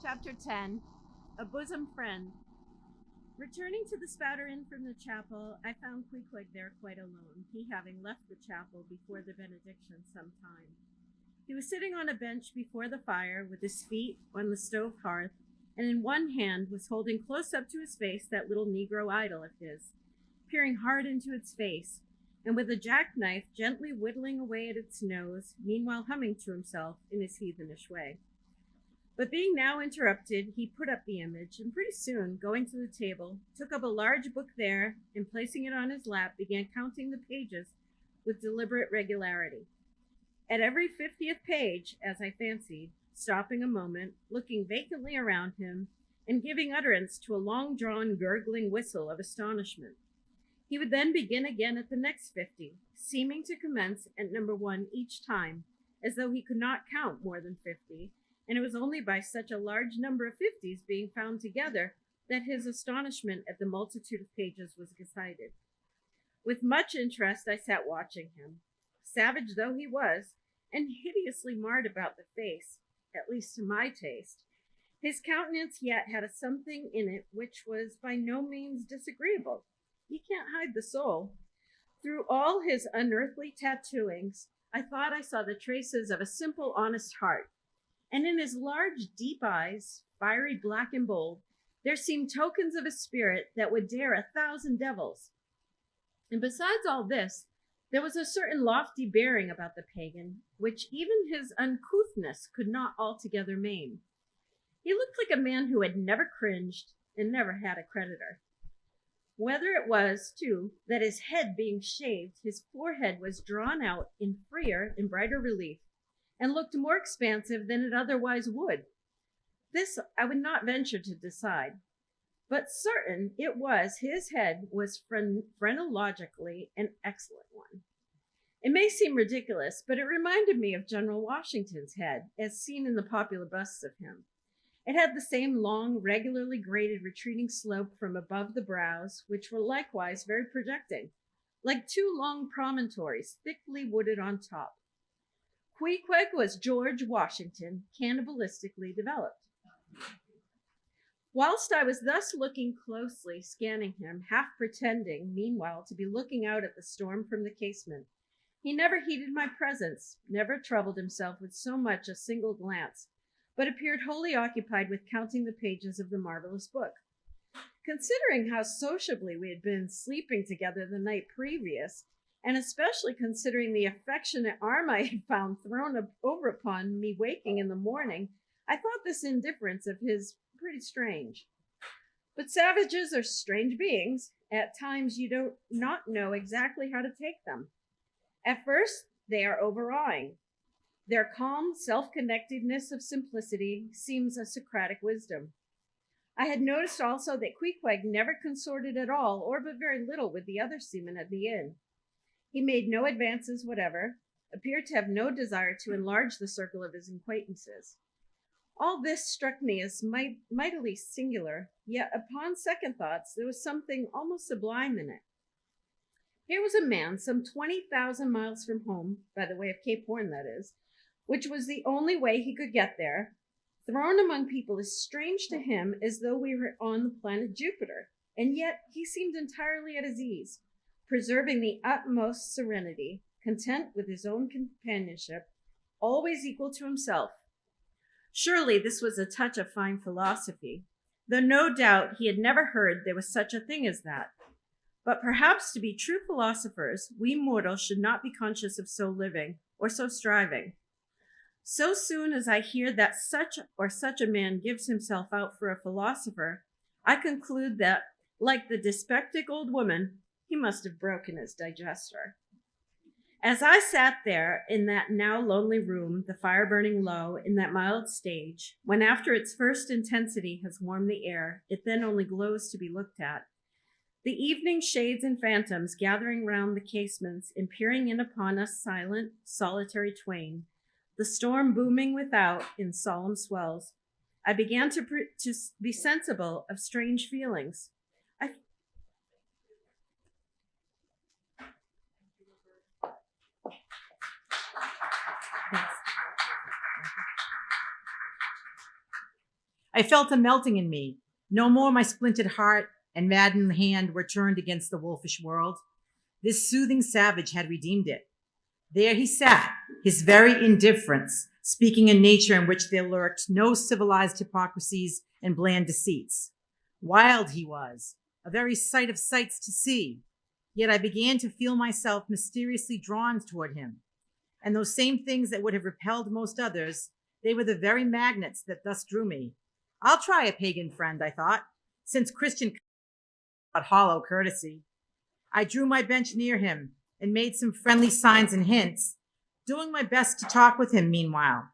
Chapter 10, A Bosom Friend. Returning to the Spouter Inn from the chapel, I found Queequeg there quite alone, he having left the chapel before the benediction some time. He was sitting on a bench before the fire, with his feet on the stove hearth, and in one hand was holding close up to his face that little Negro idol of his, peering hard into its face, and with a jackknife gently whittling away at its nose, meanwhile humming to himself in his heathenish way. But being now interrupted, he put up the image, and pretty soon, going to the table, took up a large book there, and placing it on his lap, began counting the pages with deliberate regularity. At every 50th page, as I fancied, stopping a moment, looking vacantly around him, and giving utterance to a long-drawn, gurgling whistle of astonishment. He would then begin again at the next 50, seeming to commence at number 1 each time, as though he could not count more than 50, and it was only by such a large number of 50s being found together that his astonishment at the multitude of pages was decided. With much interest I sat watching him, savage though he was, and hideously marred about the face, at least to my taste. His countenance yet had a something in it which was by no means disagreeable. You can't hide the soul. Through all his unearthly tattooings, I thought I saw the traces of a simple, honest heart, and in his large, deep eyes, fiery black and bold, there seemed tokens of a spirit that would dare 1,000 devils. And besides all this, there was a certain lofty bearing about the pagan, which even his uncouthness could not altogether maim. He looked like a man who had never cringed and never had a creditor. Whether it was, too, that his head being shaved, his forehead was drawn out in freer and brighter relief, and looked more expansive than it otherwise would. This I would not venture to decide, but certain it was his head was phrenologically an excellent one. It may seem ridiculous, but it reminded me of General Washington's head, as seen in the popular busts of him. It had the same long, regularly graded retreating slope from above the brows, which were likewise very projecting, like 2 long promontories thickly wooded on top. Queequeg was George Washington, cannibalistically developed. Whilst I was thus looking closely, scanning him, half pretending, meanwhile, to be looking out at the storm from the casement, he never heeded my presence, never troubled himself with so much a single glance, but appeared wholly occupied with counting the pages of the marvelous book. Considering how sociably we had been sleeping together the night previous, and especially considering the affectionate arm I had found thrown over upon me waking in the morning, I thought this indifference of his pretty strange. But savages are strange beings. At times you do not know exactly how to take them. At first, they are overawing. Their calm self-connectedness of simplicity seems a Socratic wisdom. I had noticed also that Queequeg never consorted at all, or but very little, with the other seamen at the inn. He made no advances whatever, appeared to have no desire to enlarge the circle of his acquaintances. All this struck me as mightily singular, yet upon second thoughts there was something almost sublime in it. Here was a man some 20,000 miles from home, by the way of Cape Horn that is, which was the only way he could get there, thrown among people as strange to him as though we were on the planet Jupiter, and yet he seemed entirely at his ease, preserving the utmost serenity, content with his own companionship, always equal to himself. Surely this was a touch of fine philosophy, though no doubt he had never heard there was such a thing as that. But perhaps to be true philosophers, we mortals should not be conscious of so living or so striving. So soon as I hear that such or such a man gives himself out for a philosopher, I conclude that, like the dyspeptic old woman, he must have broken his digester. As I sat there in that now lonely room, the fire burning low in that mild stage, when after its first intensity has warmed the air, it then only glows to be looked at, the evening shades and phantoms gathering round the casements and peering in upon us silent, solitary twain, the storm booming without in solemn swells, I began to be sensible of strange feelings. I felt a melting in me. No more my splintered heart and maddened hand were turned against the wolfish world. This soothing savage had redeemed it. There he sat, his very indifference, speaking in nature in which there lurked no civilized hypocrisies and bland deceits. Wild he was, a very sight of sights to see. Yet I began to feel myself mysteriously drawn toward him. And those same things that would have repelled most others, they were the very magnets that thus drew me. I'll try a pagan friend, I thought, since Christian but hollow courtesy. I drew my bench near him and made some friendly signs and hints, doing my best to talk with him meanwhile.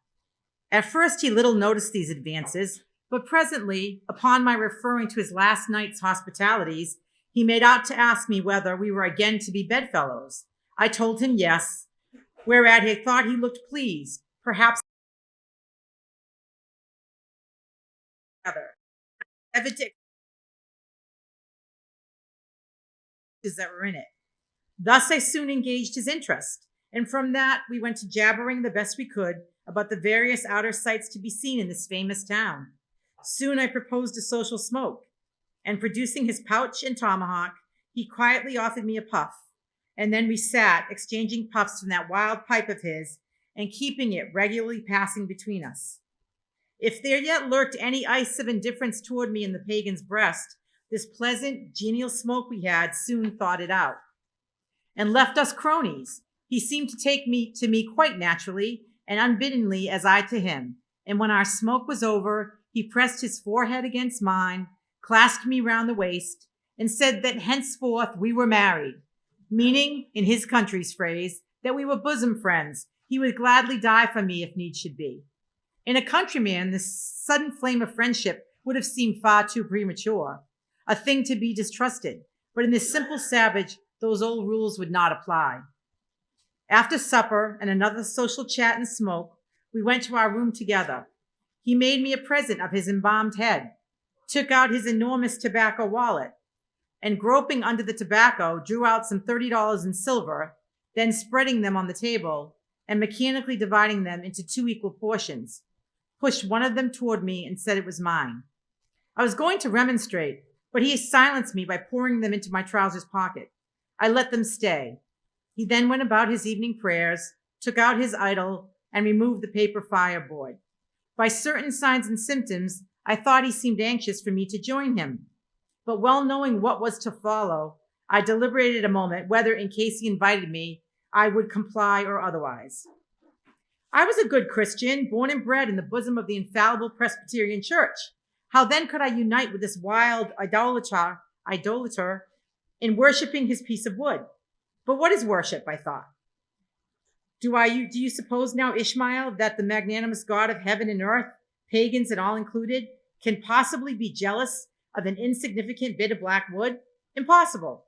At first he little noticed these advances, but presently, upon my referring to his last night's hospitalities, he made out to ask me whether we were again to be bedfellows. I told him yes, whereat he thought he looked pleased, perhaps together. Evident that were in it. Thus I soon engaged his interest, and from that we went to jabbering the best we could about the various outer sights to be seen in this famous town. Soon I proposed a social smoke, and producing his pouch and tomahawk, he quietly offered me a puff, and then we sat exchanging puffs from that wild pipe of his and keeping it regularly passing between us. If there yet lurked any ice of indifference toward me in the pagan's breast, this pleasant, genial smoke we had soon thawed it out and left us cronies. He seemed to take me to me quite naturally and unbiddenly as I to him. And when our smoke was over, he pressed his forehead against mine, clasped me round the waist, and said that henceforth we were married, meaning, in his country's phrase, that we were bosom friends. He would gladly die for me if need should be. In a countryman, this sudden flame of friendship would have seemed far too premature, a thing to be distrusted. But in this simple savage, those old rules would not apply. After supper and another social chat and smoke, we went to our room together. He made me a present of his embalmed head, took out his enormous tobacco wallet, and groping under the tobacco, drew out some $30 in silver, then spreading them on the table and mechanically dividing them into 2 equal portions, pushed one of them toward me and said it was mine. I was going to remonstrate, but he silenced me by pouring them into my trousers pocket. I let them stay. He then went about his evening prayers, took out his idol, and removed the paper fireboard. By certain signs and symptoms, I thought he seemed anxious for me to join him. But well knowing what was to follow, I deliberated a moment whether, in case he invited me, I would comply or otherwise. I was a good Christian, born and bred in the bosom of the infallible Presbyterian Church. How then could I unite with this wild idolater in worshiping his piece of wood? But what is worship, I thought? Do you suppose now, Ishmael, that the magnanimous God of heaven and earth, pagans and all included, can possibly be jealous of an insignificant bit of black wood? Impossible.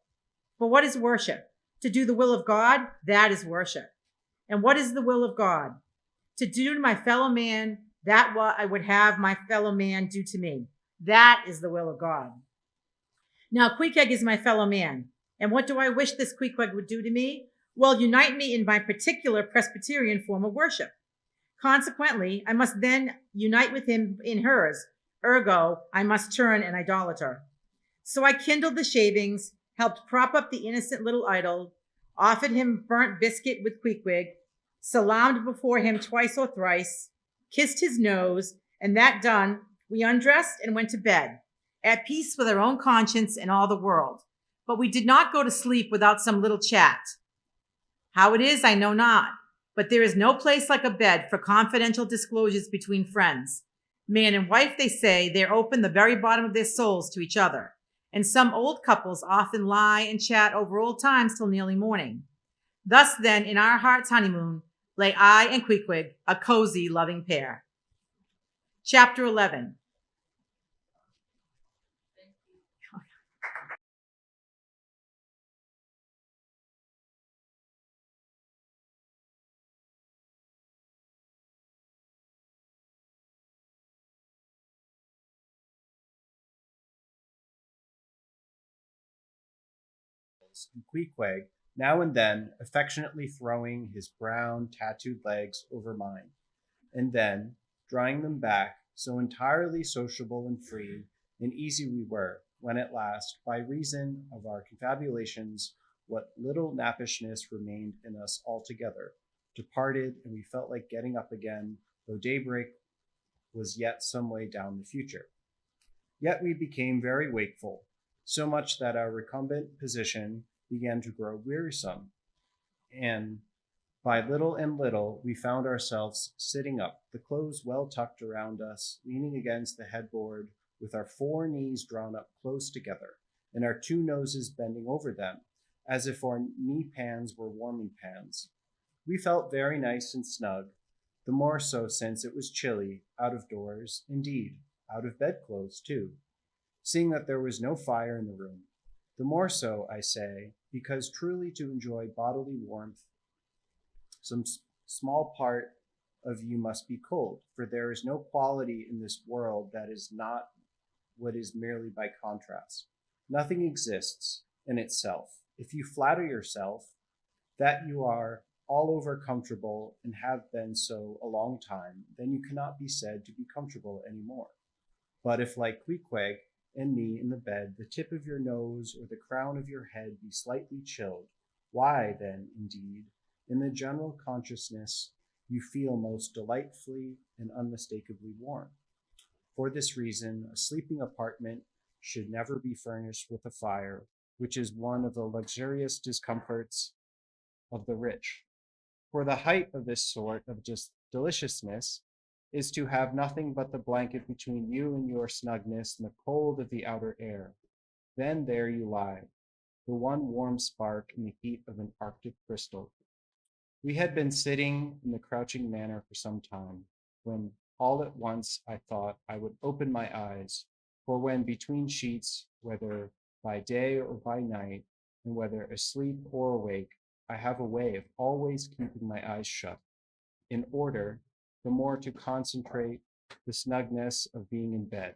But what is worship? To do the will of God, that is worship. And what is the will of God? To do to my fellow man that what I would have my fellow man do to me. That is the will of God. Now, Queequeg is my fellow man. And what do I wish this Queequeg would do to me? Well, unite me in my particular Presbyterian form of worship. Consequently, I must then unite with him in hers. Ergo, I must turn an idolater. So I kindled the shavings, helped prop up the innocent little idol, offered him burnt biscuit with Queequeg, salaamed before him twice or thrice, kissed his nose, and that done, we undressed and went to bed, at peace with our own conscience and all the world. But we did not go to sleep without some little chat. How it is, I know not, but there is no place like a bed for confidential disclosures between friends. Man and wife, they say, they're open the very bottom of their souls to each other, and some old couples often lie and chat over old times till nearly morning. Thus, then, in our heart's honeymoon, lay I and Queequeg, a cozy, loving pair. Chapter 11. And Queequeg, now and then affectionately throwing his brown tattooed legs over mine, and then, drawing them back, so entirely sociable and free and easy we were, when at last, by reason of our confabulations, what little nappishness remained in us altogether departed, and we felt like getting up again, though daybreak was yet some way down the future. Yet we became very wakeful, so much that our recumbent position began to grow wearisome, and by little and little we found ourselves sitting up, the clothes well tucked around us, leaning against the headboard, with our 4 knees drawn up close together, and our 2 noses bending over them, as if our knee pans were warming pans. We felt very nice and snug, the more so since it was chilly, out of doors, indeed, out of bedclothes too, seeing that there was no fire in the room. The more so, I say, because truly to enjoy bodily warmth, some small part of you must be cold, for there is no quality in this world that is not what is merely by contrast. Nothing exists in itself. If you flatter yourself that you are all over comfortable and have been so a long time, then you cannot be said to be comfortable anymore. But if, like Queequeg and me in the bed, the tip of your nose or the crown of your head be slightly chilled, why then, indeed, in the general consciousness, you feel most delightfully and unmistakably warm. For this reason, a sleeping apartment should never be furnished with a fire, which is one of the luxurious discomforts of the rich. For the height of this sort of deliciousness is to have nothing but the blanket between you and your snugness and the cold of the outer air. Then there you lie, the one warm spark in the heat of an Arctic crystal. We had been sitting in the crouching manner for some time, when all at once I thought I would open my eyes, for when between sheets, whether by day or by night, and whether asleep or awake, I have a way of always keeping my eyes shut, in order the more to concentrate the snugness of being in bed.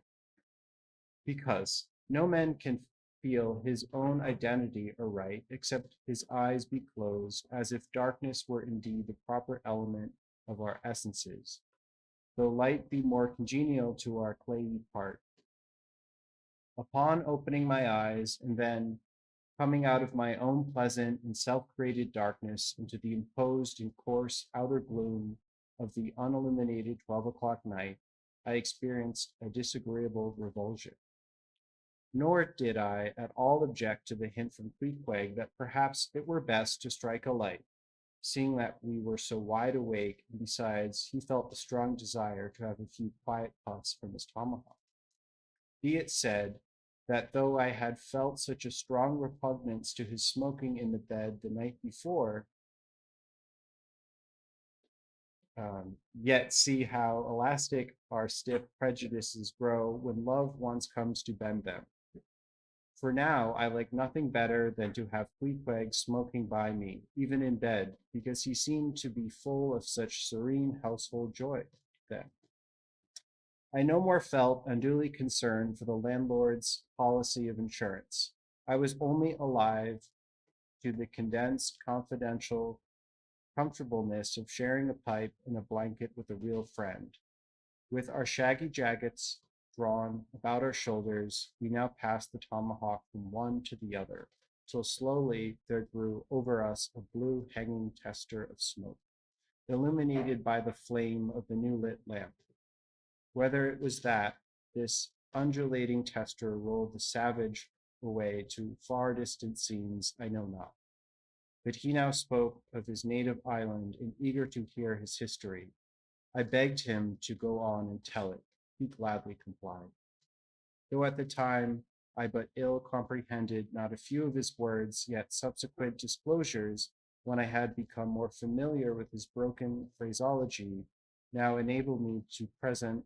Because no man can feel his own identity aright, except his eyes be closed, as if darkness were indeed the proper element of our essences, though light be more congenial to our clayey part. Upon opening my eyes, and then coming out of my own pleasant and self-created darkness into the imposed and coarse outer gloom of the unilluminated 12 o'clock night, I experienced a disagreeable revulsion. Nor did I at all object to the hint from Queequeg that perhaps it were best to strike a light, seeing that we were so wide awake, and besides, he felt a strong desire to have a few quiet puffs from his tomahawk. Be it said that though I had felt such a strong repugnance to his smoking in the bed the night before, yet see how elastic our stiff prejudices grow when love once comes to bend them. For now I like nothing better than to have Queequeg smoking by me, even in bed, because he seemed to be full of such serene household joy then. I no more felt unduly concerned for the landlord's policy of insurance. I was only alive to the condensed, confidential comfortableness of sharing a pipe and a blanket with a real friend. With our shaggy jackets drawn about our shoulders, we now passed the tomahawk from one to the other, till slowly there grew over us a blue hanging tester of smoke, illuminated by the flame of the new lit lamp. Whether it was that this undulating tester rolled the savage away to far distant scenes, I know not. But he now spoke of his native island, and eager to hear his history, I begged him to go on and tell it. He gladly complied. Though at the time I but ill comprehended not a few of his words, yet subsequent disclosures, when I had become more familiar with his broken phraseology, now enabled me to present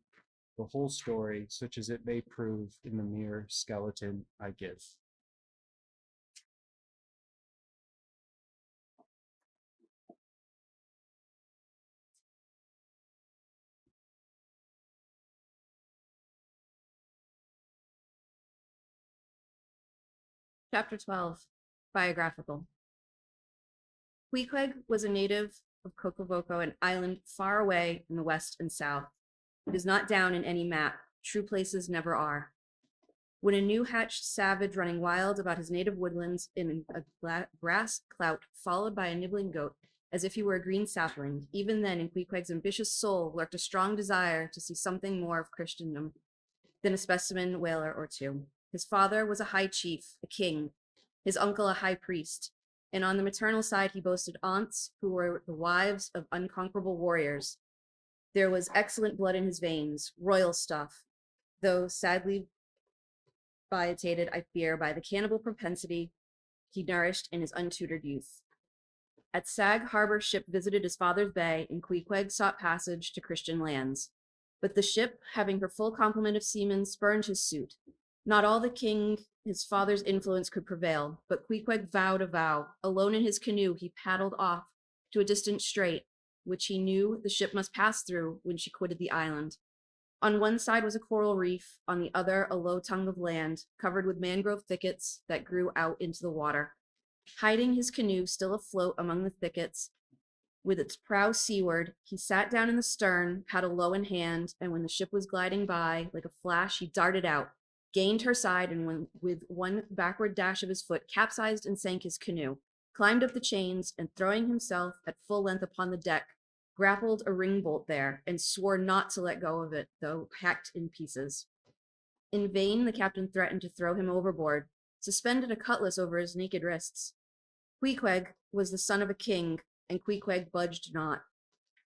the whole story, such as it may prove in the mere skeleton I give. Chapter 12, Biographical. Queequeg was a native of Cocovoko, an island far away in the west and south. It is not down in any map. True places never are. When a new hatched savage running wild about his native woodlands in a grass clout, followed by a nibbling goat, as if he were a green sapling, even then in Queequeg's ambitious soul lurked a strong desire to see something more of Christendom than a specimen whaler or two. His father was a high chief, a king, his uncle a high priest, and on the maternal side he boasted aunts who were the wives of unconquerable warriors. There was excellent blood in his veins, royal stuff, though sadly vitiated, I fear, by the cannibal propensity he nourished in his untutored youth. At Sag Harbor, ship visited his father's bay, and Queequeg sought passage to Christian lands. But the ship, having her full complement of seamen, spurned his suit. Not all the king, his father's influence could prevail, but Queequeg vowed a vow. Alone in his canoe, he paddled off to a distant strait, which he knew the ship must pass through when she quitted the island. On one side was a coral reef, on the other a low tongue of land, covered with mangrove thickets that grew out into the water. Hiding his canoe still afloat among the thickets, with its prow seaward, he sat down in the stern, paddle low in hand, and when the ship was gliding by, like a flash, he darted out, gained her side, and with one backward dash of his foot, capsized and sank his canoe, climbed up the chains, and throwing himself at full length upon the deck, grappled a ring bolt there, and swore not to let go of it, though hacked in pieces. In vain the captain threatened to throw him overboard, suspended a cutlass over his naked wrists. Queequeg was the son of a king, and Queequeg budged not.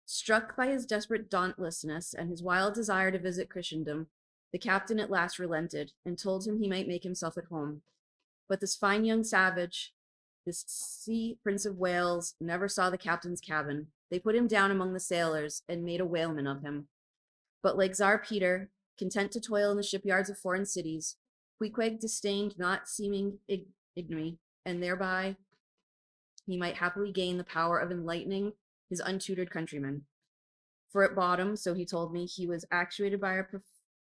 Struck by his desperate dauntlessness and his wild desire to visit Christendom, the captain at last relented, and told him he might make himself at home. But this fine young savage, this sea prince of Wales, never saw the captain's cabin. They put him down among the sailors and made a whaleman of him. But like Tsar Peter, content to toil in the shipyards of foreign cities, Queequeg disdained not seeming ignominy, and thereby he might happily gain the power of enlightening his untutored countrymen. For at bottom, so he told me, he was actuated by a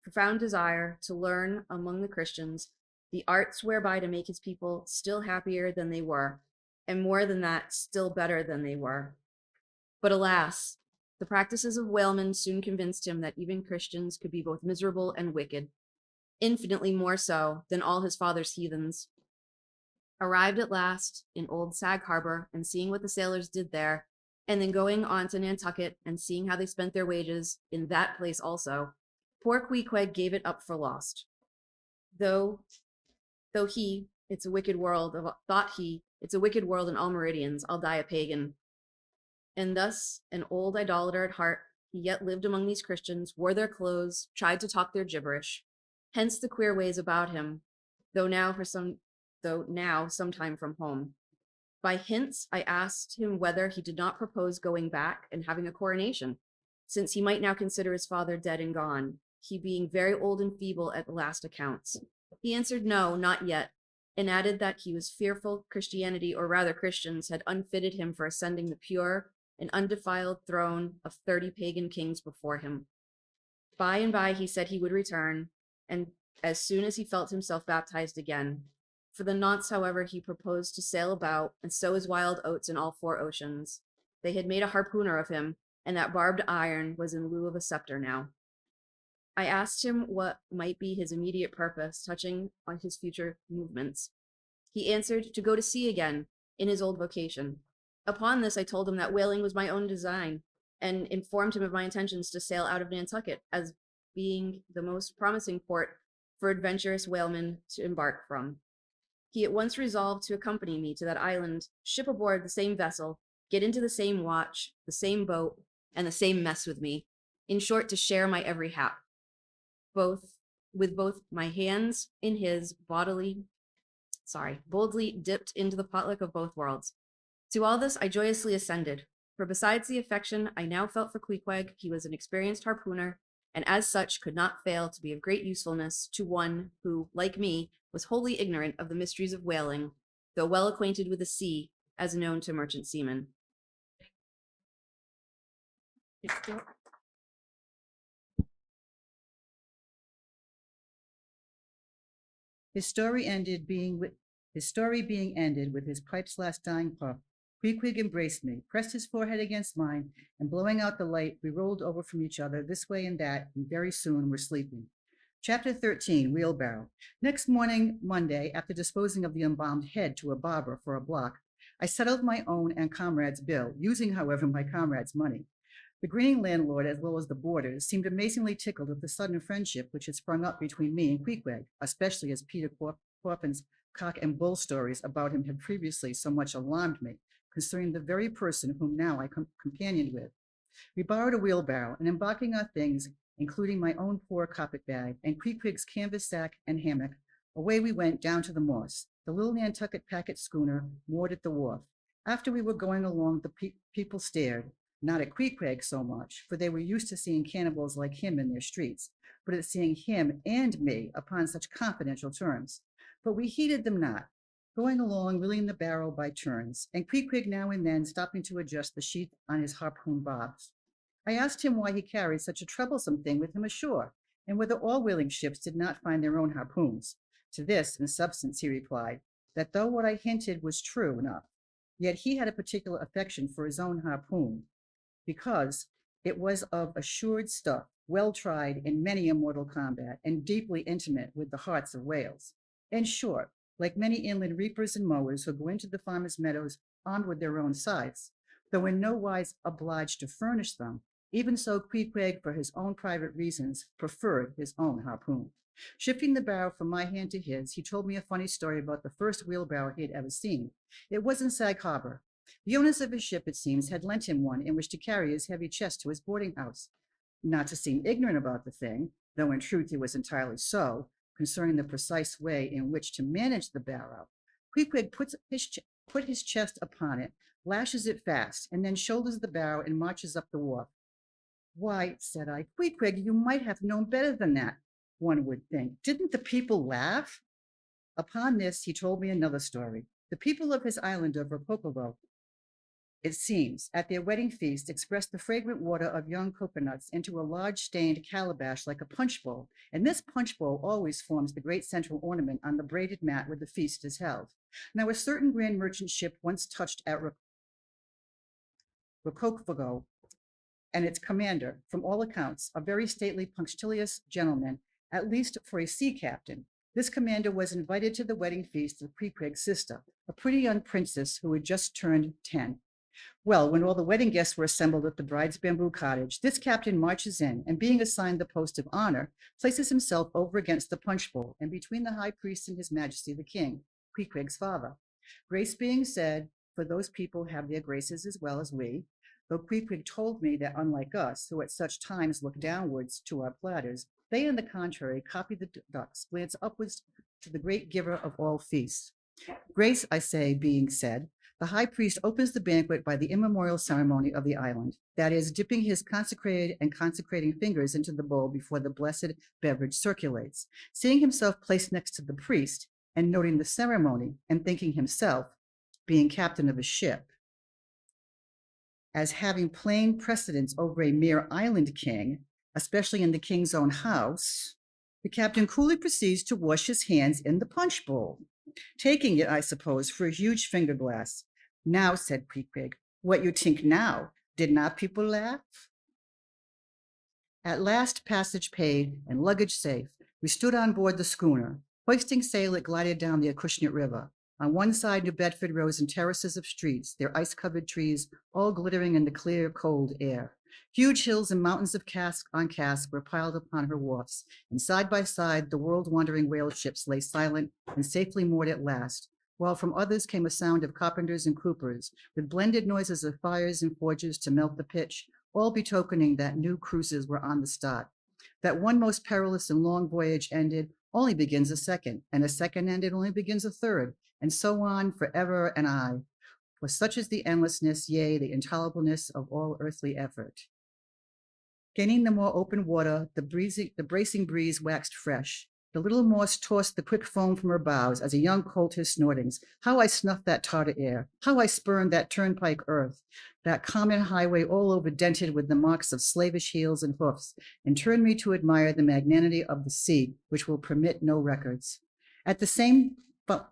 profound desire to learn among the Christians the arts whereby to make his people still happier than they were, and more than that, still better than they were. But alas, the practices of whalemen soon convinced him that even Christians could be both miserable and wicked, infinitely more so than all his father's heathens. Arrived at last in old Sag Harbor and seeing what the sailors did there, and then going on to Nantucket and seeing how they spent their wages in that place also, poor Queequeg gave it up for lost. Though he, it's a wicked world, thought he, it's a wicked world in all meridians, I'll die a pagan. And thus, an old idolater at heart, he yet lived among these Christians, wore their clothes, tried to talk their gibberish. Hence the queer ways about him, though now some time from home. By hints, I asked him whether he did not propose going back and having a coronation, since he might now consider his father dead and gone, he being very old and feeble at the last accounts. He answered no, not yet, and added that he was fearful Christianity, or rather Christians, had unfitted him for ascending the pure and undefiled throne of 30 pagan kings before him. By and by he said he would return, and as soon as he felt himself baptized again. For the nonce, however, he proposed to sail about and sow his wild oats in all 4 oceans. They had made a harpooner of him, and that barbed iron was in lieu of a scepter now. I asked him what might be his immediate purpose, touching on his future movements. He answered to go to sea again, in his old vocation. Upon this, I told him that whaling was my own design, and informed him of my intentions to sail out of Nantucket as being the most promising port for adventurous whalemen to embark from. He at once resolved to accompany me to that island, ship aboard the same vessel, get into the same watch, the same boat, and the same mess with me. In short, to share my every hap. With both my hands in his boldly dipped into the potluck of both worlds. To all this I joyously ascended, for besides the affection I now felt for Queequeg, he was an experienced harpooner, and as such could not fail to be of great usefulness to one who, like me, was wholly ignorant of the mysteries of whaling, though well acquainted with the sea, as known to merchant seamen. His story being ended with his pipe's last dying puff, Queequeg embraced me, pressed his forehead against mine, and blowing out the light, we rolled over from each other this way and that, and very soon were sleeping. Chapter 13, Wheelbarrow. Next morning, Monday, after disposing of the embalmed head to a barber for a block, I settled my own and comrade's bill, using, however, my comrade's money. The grinning landlord, as well as the boarders, seemed amazingly tickled at the sudden friendship which had sprung up between me and Queequeg, especially as Peter Corbin's cock and bull stories about him had previously so much alarmed me, concerning the very person whom now I companioned with. We borrowed a wheelbarrow, and embarking our things, including my own poor carpet bag and Queequeg's canvas sack and hammock, away we went down to the Moss, the little Nantucket packet schooner moored at the wharf. After we were going along, the people stared, not at Queequeg so much, for they were used to seeing cannibals like him in their streets, but at seeing him and me upon such confidential terms. But we heeded them not, going along, reeling the barrow by turns, and Queequeg now and then stopping to adjust the sheath on his harpoon bobs. I asked him why he carried such a troublesome thing with him ashore, and whether all whaling ships did not find their own harpoons. To this, in substance, he replied, that though what I hinted was true enough, yet he had a particular affection for his own harpoon, because it was of assured stuff, well tried in many a mortal combat, and deeply intimate with the hearts of whales. In short, like many inland reapers and mowers who go into the farmers' meadows armed with their own scythes, though in no wise obliged to furnish them, even so Queequeg, for his own private reasons, preferred his own harpoon. Shifting the barrow from my hand to his, he told me a funny story about the first wheelbarrow he had ever seen. It was in Sag Harbor. The owners of his ship, it seems, had lent him one in which to carry his heavy chest to his boarding house. Not to seem ignorant about the thing, though in truth he was entirely so, concerning the precise way in which to manage the barrow, Queequeg put his chest upon it, lashes it fast, and then shoulders the barrow and marches up the wharf. Why, said I, Queequeg, you might have known better than that, one would think. Didn't the people laugh? Upon this, he told me another story. The people of his island of Rokokovo, it seems, at their wedding feast, expressed the fragrant water of young coconuts into a large stained calabash like a punch bowl, and this punch bowl always forms the great central ornament on the braided mat where the feast is held. Now, a certain grand merchant ship once touched at Rokokovo, and its commander, from all accounts, a very stately, punctilious gentleman, at least for a sea captain. This commander was invited to the wedding feast of Queequeg's sister, a pretty young princess who had just turned 10. Well, when all the wedding guests were assembled at the bride's bamboo cottage, this captain marches in, and being assigned the post of honor, places himself over against the punch bowl and between the high priest and his majesty the king, Queequeg's father. Grace being said, for those people have their graces as well as we, though Queequeg told me that unlike us, who at such times look downwards to our platters, they, on the contrary, copy the ducks, glance upwards to the great giver of all feasts. Grace, I say, being said, the high priest opens the banquet by the immemorial ceremony of the island, that is, dipping his consecrated and consecrating fingers into the bowl before the blessed beverage circulates. Seeing himself placed next to the priest, and noting the ceremony, and thinking himself, being captain of a ship, as having plain precedence over a mere island king, especially in the king's own house, the captain coolly proceeds to wash his hands in the punch bowl, taking it, I suppose, for a huge finger glass. Now, said Queequeg, what you think now? Did not people laugh? At last, passage paid and luggage safe, we stood on board the schooner. Hoisting sail, it glided down the Acushnet River. On one side, New Bedford rose in terraces of streets, their ice-covered trees all glittering in the clear, cold air. Huge hills and mountains of cask on cask were piled upon her wharfs, and side by side the world-wandering whale ships lay silent and safely moored at last, while from others came a sound of carpenters and coopers, with blended noises of fires and forges to melt the pitch, all betokening that new cruises were on the start. That one most perilous and long voyage ended only begins a second, and a second ended only begins a third, and so on forever and aye. For such is the endlessness, yea, the intolerableness of all earthly effort. Gaining the more open water, the bracing breeze waxed fresh. The little Morse tossed the quick foam from her bows as a young colt his snortings. How I snuffed that tartar air! How I spurned that turnpike earth, that common highway all over dented with the marks of slavish heels and hoofs, and turned me to admire the magnanimity of the sea, which will permit no records. At the same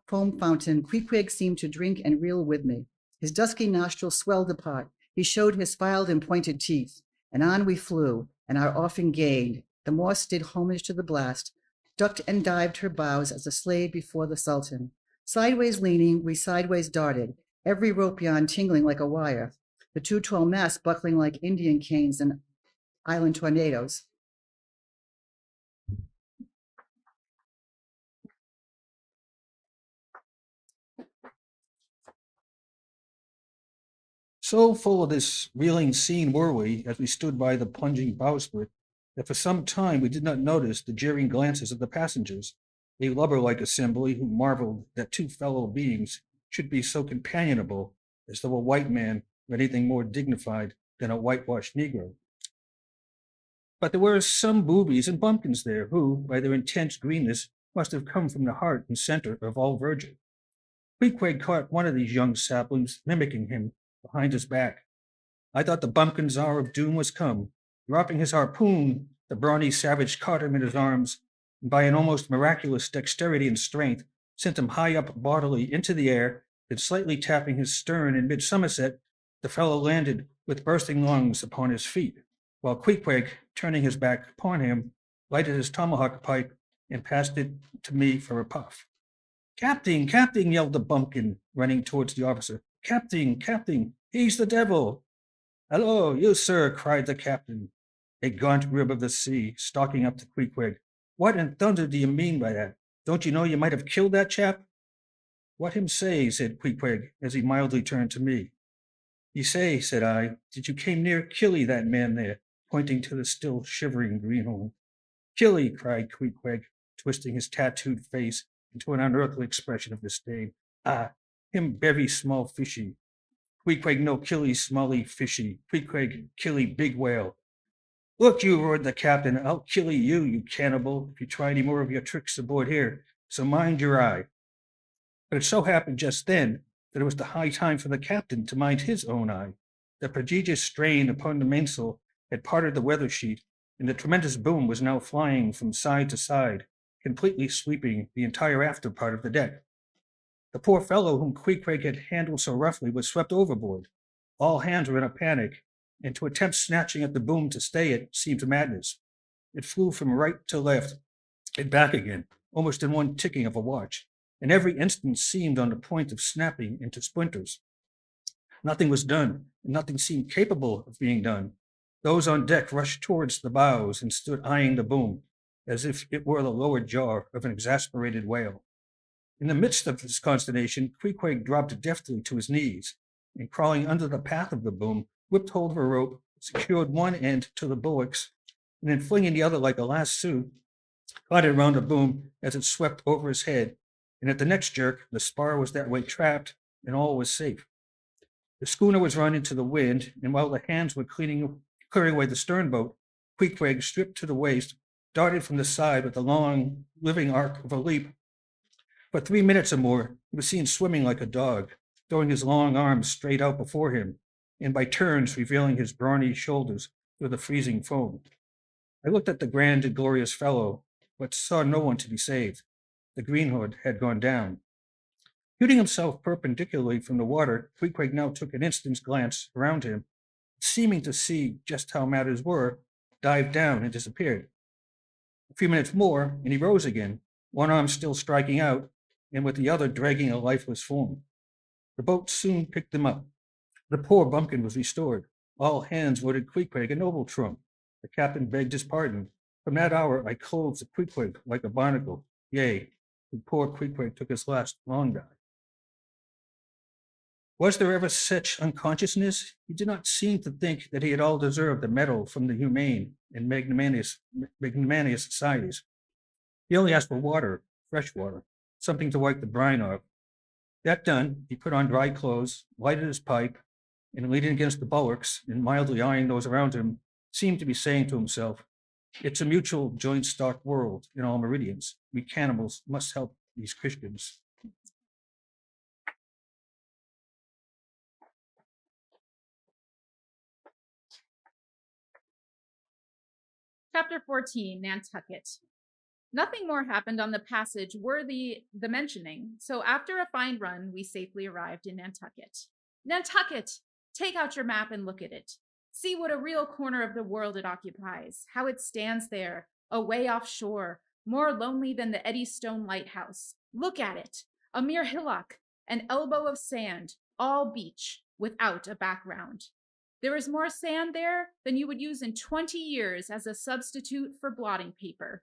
foam fountain, Queequeg seemed to drink and reel with me. His dusky nostrils swelled apart. He showed his filed and pointed teeth. And on we flew, and our offing gained. The Morse did homage to the blast, ducked and dived her bows as a slave before the Sultan. Sideways leaning, we sideways darted, every rope yarn tingling like a wire, the two tall masts buckling like Indian canes and island tornadoes. So full of this reeling scene were we, as we stood by the plunging bowsprit, that for some time we did not notice the jeering glances of the passengers, a lubber-like assembly who marveled that two fellow beings should be so companionable, as though a white man were anything more dignified than a whitewashed Negro. But there were some boobies and bumpkins there who, by their intense greenness, must have come from the heart and center of all verdure. Queequeg caught one of these young saplings, mimicking him behind his back. I thought the bumpkin's hour of doom was come. Dropping his harpoon, the brawny savage caught him in his arms, and by an almost miraculous dexterity and strength, sent him high up bodily into the air, then slightly tapping his stern in mid-somerset, the fellow landed with bursting lungs upon his feet, while Queequeg, turning his back upon him, lighted his tomahawk pipe and passed it to me for a puff. Captain, Captain, yelled the bumpkin, running towards the officer. Captain, Captain, he's the devil. Hello, you, sir, cried the captain, a gaunt rib of the sea, stalking up to Queequeg. What in thunder do you mean by that? Don't you know you might have killed that chap? What him say, said Queequeg, as he mildly turned to me. He say, said I, did you came near killy that man there, pointing to the still shivering greenhorn. Killy, cried Queequeg, twisting his tattooed face into an unearthly expression of disdain. Ah, him very small fishy. Queequeg no killy smally fishy. Queequeg killy big whale. Look, you, roared the captain, I'll killy you, you cannibal, if you try any more of your tricks aboard here, so mind your eye. But it so happened just then that it was the high time for the captain to mind his own eye. The prodigious strain upon the mainsail had parted the weather sheet, and the tremendous boom was now flying from side to side, completely sweeping the entire after part of the deck. The poor fellow whom Queequeg had handled so roughly was swept overboard. All hands were in a panic, and to attempt snatching at the boom to stay it seemed madness. It flew from right to left and back again, almost in one ticking of a watch, and every instant seemed on the point of snapping into splinters. Nothing was done, and nothing seemed capable of being done. Those on deck rushed towards the bows and stood eyeing the boom, as if it were the lower jaw of an exasperated whale. In the midst of this consternation, Queequeg dropped deftly to his knees, and crawling under the path of the boom, whipped hold of a rope, secured one end to the bulwarks, and then flinging the other like a lasso, caught it around the boom as it swept over his head, and at the next jerk, the spar was that way trapped, and all was safe. The schooner was run into the wind, and while the hands were clearing away the stern boat, Queequeg, stripped to the waist, darted from the side with a long, living arc of a leap. For 3 minutes or more, he was seen swimming like a dog, throwing his long arms straight out before him, and by turns revealing his brawny shoulders through the freezing foam. I looked at the grand and glorious fellow, but saw no one to be saved. The greenhood had gone down. Shooting himself perpendicularly from the water, Queequeg now took an instant's glance around him, seeming to see just how matters were, dived down and disappeared. A few minutes more, and he rose again, one arm still striking out, and with the other dragging a lifeless form. The boat soon picked them up. The poor bumpkin was restored. All hands voted Queequeg a noble trump. The captain begged his pardon. From that hour I clothed Queequeg like a barnacle. Yea, and poor Queequeg took his last long dive. Was there ever such unconsciousness? He did not seem to think that he had all deserved the medal from the humane and magnanimous societies. He only asked for water, fresh water, something to wipe the brine off. That done, he put on dry clothes, lighted his pipe, and leaning against the bulwarks and mildly eyeing those around him, seemed to be saying to himself, it's a mutual joint stock world in all meridians. We cannibals must help these Christians. Chapter 14, Nantucket. Nothing more happened on the passage worthy the mentioning, so after a fine run, we safely arrived in Nantucket. Nantucket! Take out your map and look at it. See what a real corner of the world it occupies, how it stands there, away offshore, more lonely than the Eddystone Lighthouse. Look at it, a mere hillock, an elbow of sand, all beach, without a background. There is more sand there than you would use in 20 years as a substitute for blotting paper.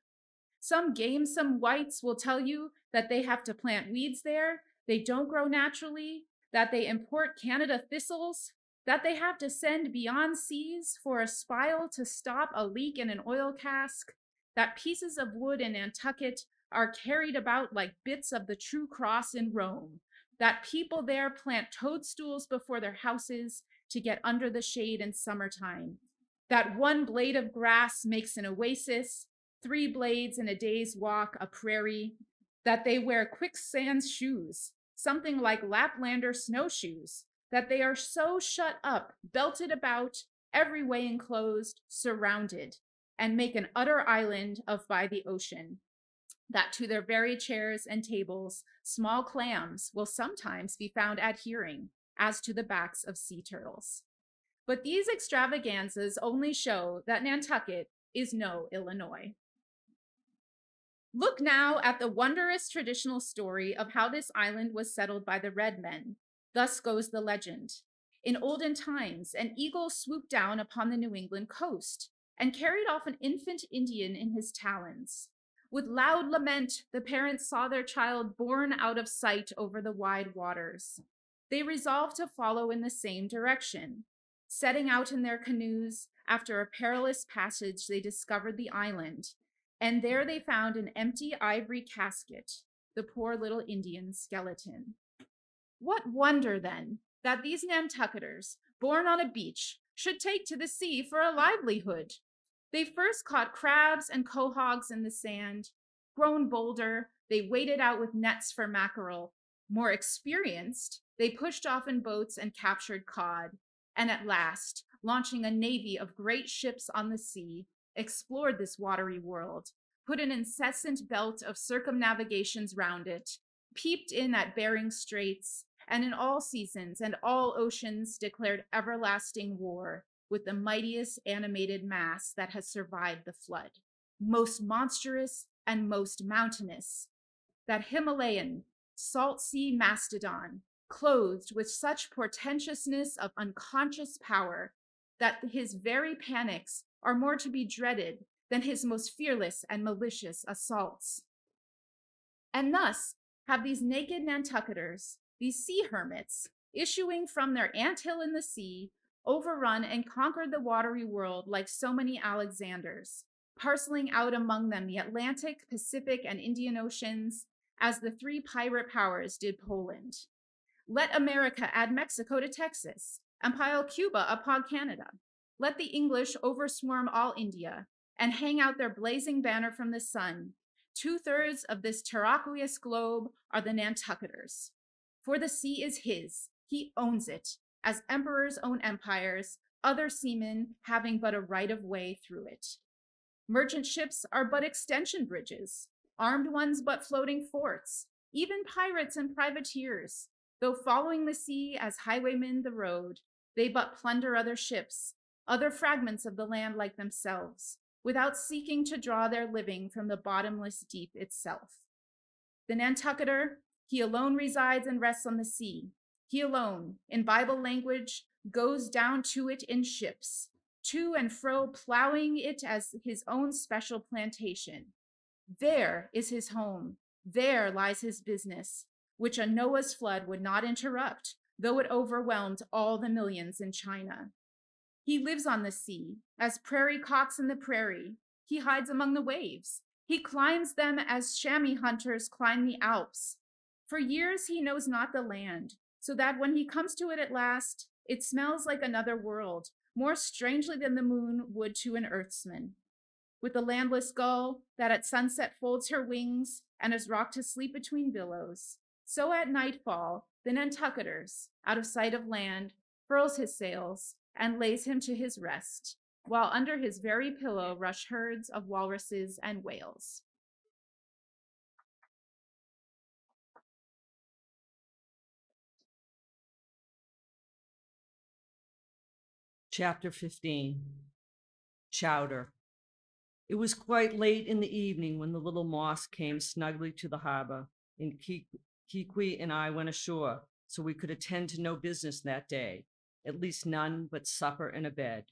Some gamesome whites will tell you that they have to plant weeds there, they don't grow naturally, that they import Canada thistles, that they have to send beyond seas for a spile to stop a leak in an oil cask, that pieces of wood in Nantucket are carried about like bits of the true cross in Rome, that people there plant toadstools before their houses to get under the shade in summertime, that one blade of grass makes an oasis, 3 blades in a day's walk a prairie, that they wear quicksand shoes, something like Laplander snowshoes, that they are so shut up, belted about, every way enclosed, surrounded, and make an utter island of by the ocean, that to their very chairs and tables, small clams will sometimes be found adhering, as to the backs of sea turtles. But these extravaganzas only show that Nantucket is no Illinois. Look now at the wondrous traditional story of how this island was settled by the red men. Thus goes the legend. In olden times, an eagle swooped down upon the New England coast and carried off an infant Indian in his talons. With loud lament, the parents saw their child borne out of sight over the wide waters. They resolved to follow in the same direction. Setting out in their canoes, after a perilous passage, they discovered the island, and there they found an empty ivory casket, the poor little Indian's skeleton. What wonder, then, that these Nantucketers, born on a beach, should take to the sea for a livelihood? They first caught crabs and quahogs in the sand. Grown bolder, they waded out with nets for mackerel. More experienced, they pushed off in boats and captured cod, and at last, launching a navy of great ships on the sea, explored this watery world, put an incessant belt of circumnavigations round it, peeped in at Bering Straits, and in all seasons and all oceans declared everlasting war with the mightiest animated mass that has survived the flood, most monstrous and most mountainous, that Himalayan salt sea mastodon, clothed with such portentousness of unconscious power that his very panics are more to be dreaded than his most fearless and malicious assaults. And thus have these naked Nantucketers, these sea hermits, issuing from their anthill in the sea, overrun and conquered the watery world like so many Alexanders, parceling out among them the Atlantic, Pacific, and Indian Oceans, as the 3 pirate powers did Poland. Let America add Mexico to Texas, and pile Cuba upon Canada. Let the English overswarm all India, and hang out their blazing banner from the sun. 2/3 of this terraqueous globe are the Nantucketers. For the sea is his, he owns it, as emperors own empires, other seamen having but a right of way through it. Merchant ships are but extension bridges, armed ones but floating forts, even pirates and privateers, though following the sea as highwaymen the road, they but plunder other ships, other fragments of the land like themselves, without seeking to draw their living from the bottomless deep itself. The Nantucketer, he alone resides and rests on the sea. He alone, in Bible language, goes down to it in ships, to and fro plowing it as his own special plantation. There is his home. There lies his business, which a Noah's flood would not interrupt, though it overwhelmed all the millions in China. He lives on the sea, as prairie cocks in the prairie. He hides among the waves. He climbs them as chamois hunters climb the Alps. For years he knows not the land, so that when he comes to it at last, it smells like another world, more strangely than the moon would to an earthsman. With the landless gull that at sunset folds her wings and is rocked to sleep between billows, so at nightfall the Nantucketers, out of sight of land, furls his sails and lays him to his rest, while under his very pillow rush herds of walruses and whales. Chapter 15. Chowder. It was quite late in the evening when the little moss came snugly to the harbor, and Kikwi and I went ashore so we could attend to no business that day, at least none but supper and a bed.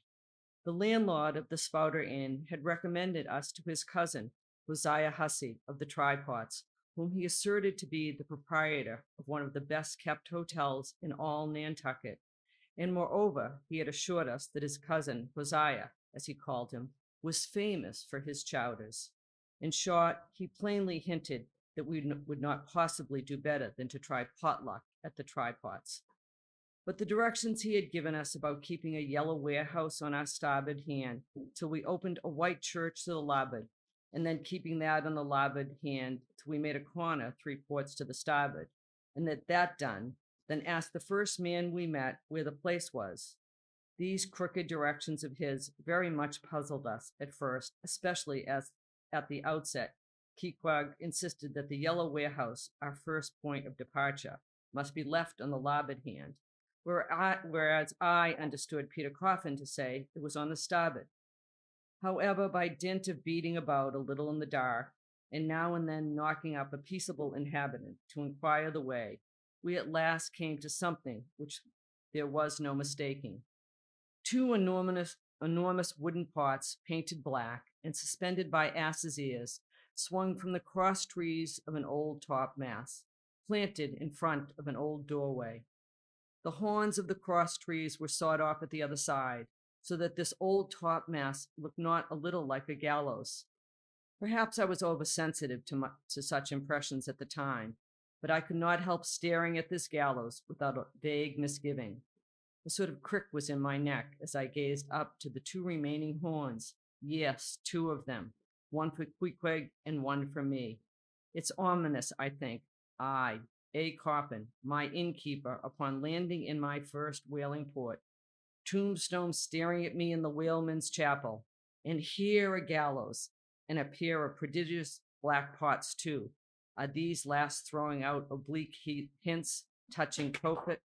The landlord of the Spouter Inn had recommended us to his cousin, Hosea Hussey of the Tripods, whom he asserted to be the proprietor of one of the best kept hotels in all Nantucket. And moreover, he had assured us that his cousin, Hosea, as he called him, was famous for his chowders. In short, he plainly hinted that we would not possibly do better than to try potluck at the Tripods. But the directions he had given us about keeping a yellow warehouse on our starboard hand till we opened a white church to the larboard, and then keeping that on the larboard hand till we made a corner 3/4 to the starboard, and that done, then asked the first man we met where the place was. These crooked directions of his very much puzzled us at first, especially as at the outset Keequeg insisted that the yellow warehouse, our first point of departure, must be left on the larboard hand, whereas I understood Peter Coffin to say it was on the starboard. However, by dint of beating about a little in the dark, and now and then knocking up a peaceable inhabitant to inquire the way, we at last came to something which there was no mistaking. 2 enormous wooden pots, painted black and suspended by asses' ears, swung from the cross trees of an old topmast, planted in front of an old doorway. The horns of the cross trees were sawed off at the other side, so that this old topmast looked not a little like a gallows. Perhaps I was oversensitive to such impressions at the time, but I could not help staring at this gallows without a vague misgiving. A sort of crick was in my neck as I gazed up to the 2 remaining horns. Yes, 2 of them, one for Queequeg and one for me. It's ominous, I think. I, A. Coppin, my innkeeper, upon landing in my first whaling port, tombstone staring at me in the whaleman's chapel, and here a gallows, and a pair of prodigious black pots too. Are these last throwing out oblique hints touching Prophet?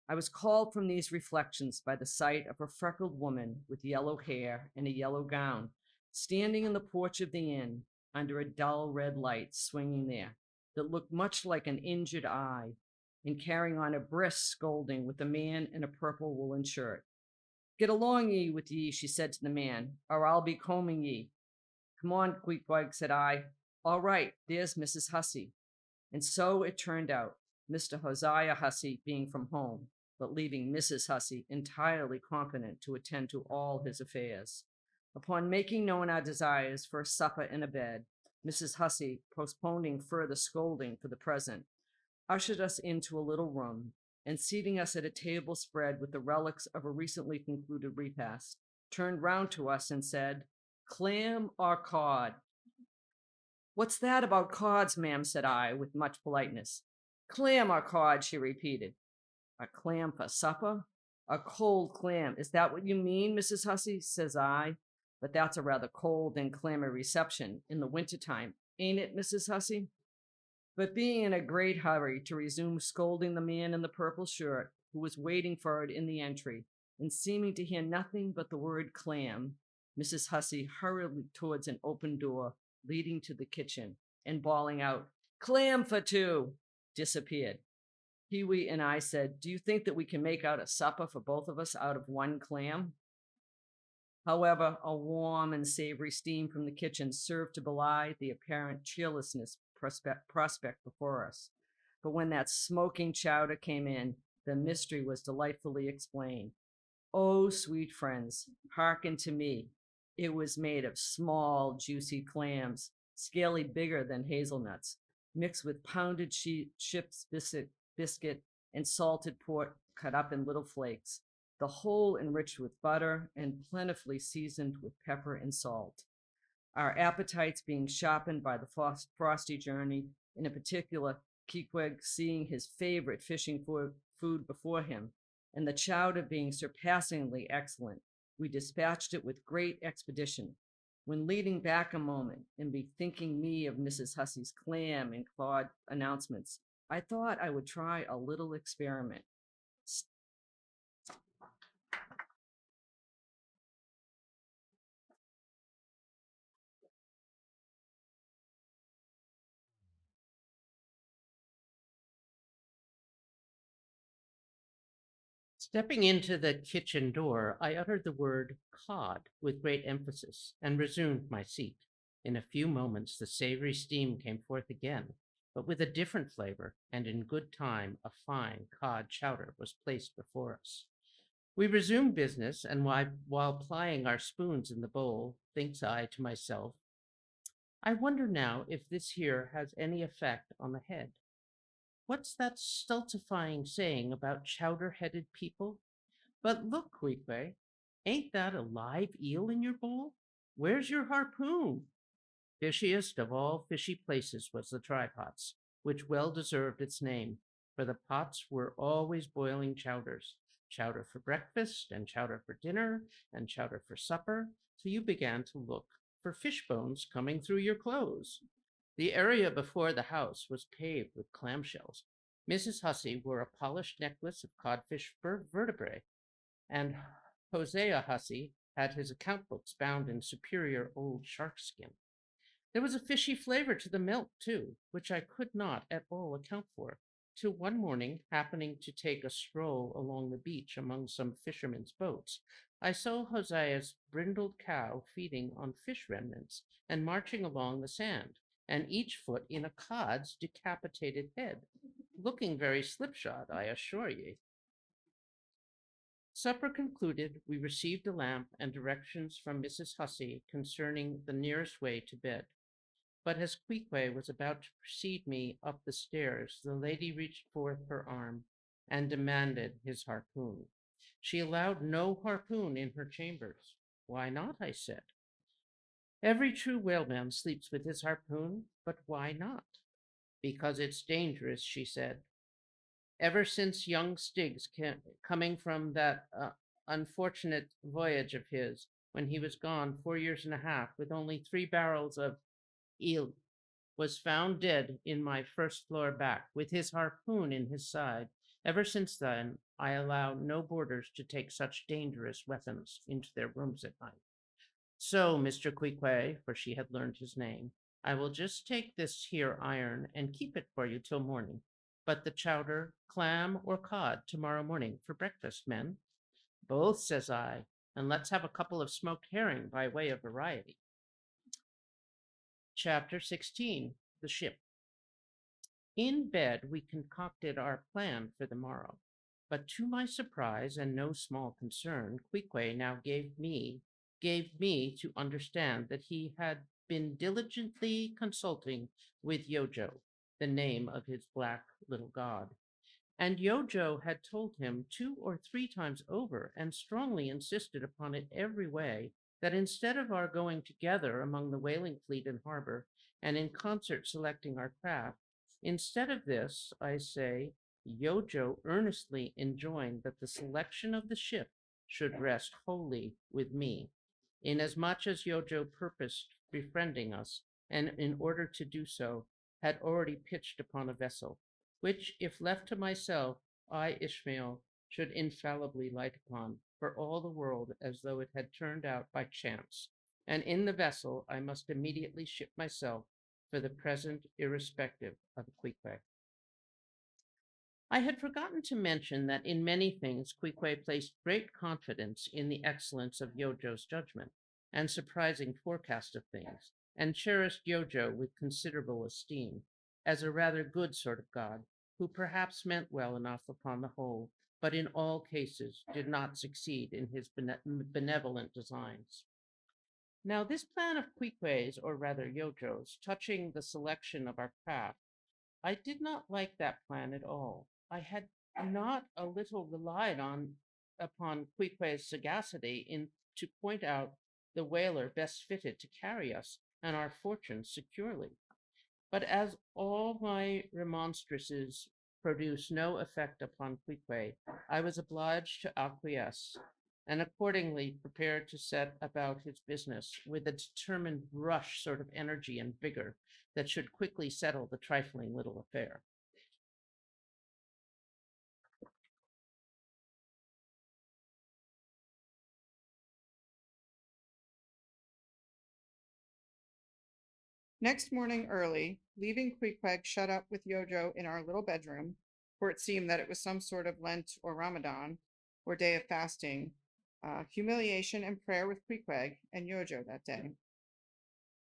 I was called from these reflections by the sight of a freckled woman with yellow hair and a yellow gown, standing in the porch of the inn under a dull red light swinging there that looked much like an injured eye, and carrying on a brisk scolding with a man in a purple woolen shirt. "Get along ye with ye," she said to the man, "or I'll be combing ye." "Come on, Queequeg," said I. "All right, there's Mrs. Hussey." And so it turned out, Mr. Hosea Hussey being from home, but leaving Mrs. Hussey entirely competent to attend to all his affairs. Upon making known our desires for a supper and a bed, Mrs. Hussey, postponing further scolding for the present, ushered us into a little room, and seating us at a table spread with the relics of a recently concluded repast, turned round to us and said, "Clam or cod?" "What's that about cods, ma'am?" said I, with much politeness. "Clam or cod," she repeated. "A clam for supper? A cold clam. Is that what you mean, Mrs. Hussey?" says I. "But that's a rather cold and clammy reception in the wintertime, ain't it, Mrs. Hussey?" But being in a great hurry to resume scolding the man in the purple shirt, who was waiting for it in the entry, and seeming to hear nothing but the word clam, Mrs. Hussey hurried towards an open door leading to the kitchen, and bawling out, "Clam for 2," disappeared. Pee-wee and I said, "Do you think that we can make out a supper for both of us out of 1 clam?" However, a warm and savory steam from the kitchen served to belie the apparent cheerlessness prospect before us. But when that smoking chowder came in, the mystery was delightfully explained. Oh, sweet friends, hearken to me. It was made of small, juicy clams, scaly bigger than hazelnuts, mixed with pounded ship's biscuit and salted pork cut up in little flakes, the whole enriched with butter and plentifully seasoned with pepper and salt. Our appetites being sharpened by the frosty journey, and in particular, Queequeg seeing his favorite fishing food before him, and the chowder being surpassingly excellent, we dispatched it with great expedition, when leading back a moment and bethinking me of Mrs. Hussey's clam and cod announcements, I thought I would try a little experiment. Stepping into the kitchen door, I uttered the word cod with great emphasis and resumed my seat. In a few moments, the savory steam came forth again, but with a different flavor, and in good time a fine cod chowder was placed before us. We resumed business, and while plying our spoons in the bowl, thinks I to myself, I wonder now if this here has any effect on the head. What's that stultifying saying about chowder-headed people? But look, Queequeg, ain't that a live eel in your bowl? Where's your harpoon? Fishiest of all fishy places was the trypots, which well deserved its name, for the pots were always boiling chowders, chowder for breakfast, and chowder for dinner, and chowder for supper, so you began to look for fish bones coming through your clothes. The area before the house was paved with clamshells. Mrs. Hussey wore a polished necklace of codfish vertebrae, and Hosea Hussey had his account books bound in superior old shark skin. There was a fishy flavor to the milk, too, which I could not at all account for, till one morning, happening to take a stroll along the beach among some fishermen's boats, I saw Hosea's brindled cow feeding on fish remnants and marching along the sand, and each foot in a cod's decapitated head, looking very slipshod, I assure ye. Supper concluded, we received a lamp and directions from Mrs. Hussey concerning the nearest way to bed. But as Queequeg was about to precede me up the stairs, the lady reached forth her arm and demanded his harpoon. She allowed no harpoon in her chambers. Why not? I said. Every true whaleman sleeps with his harpoon, but why not? Because it's dangerous, she said. Ever since young Stiggs coming from that unfortunate voyage of his, when he was gone 4 years and a half with only 3 barrels of eel, was found dead in my first floor back, with his harpoon in his side. Ever since then, I allow no boarders to take such dangerous weapons into their rooms at night. So, Mr. Queequeg, for she had learned his name, I will just take this here iron and keep it for you till morning. But the chowder, clam, or cod tomorrow morning for breakfast, men? Both, says I, and let's have a couple of smoked herring by way of variety. Chapter 16, The Ship. In bed, we concocted our plan for the morrow, but to my surprise and no small concern, Queequeg now gave me to understand that he had been diligently consulting with Yojo, the name of his black little god. And Yojo had told him 2 or 3 times over, and strongly insisted upon it every way, that instead of our going together among the whaling fleet in harbor, and in concert selecting our craft, instead of this, I say, Yojo earnestly enjoined that the selection of the ship should rest wholly with me, inasmuch as Yojo purposed befriending us, and in order to do so, had already pitched upon a vessel, which, if left to myself, I, Ishmael, should infallibly light upon, for all the world as though it had turned out by chance, and in the vessel I must immediately ship myself, for the present irrespective of Queequeg. I had forgotten to mention that in many things Queequeg placed great confidence in the excellence of Yojo's judgment and surprising forecast of things, and cherished Yojo with considerable esteem, as a rather good sort of god, who perhaps meant well enough upon the whole, but in all cases did not succeed in his benevolent designs. Now this plan of Queequeg's, or rather Yojo's, touching the selection of our craft, I did not like that plan at all. I had not a little relied upon Queequeg's sagacity to point out the whaler best fitted to carry us and our fortunes securely. But as all my remonstrances produced no effect upon Queequeg, I was obliged to acquiesce, and accordingly prepared to set about his business with a determined rush sort of energy and vigor that should quickly settle the trifling little affair. Next morning early, leaving Queequeg shut up with Yojo in our little bedroom, for it seemed that it was some sort of Lent or Ramadan, or day of fasting, humiliation and prayer with Queequeg and Yojo that day.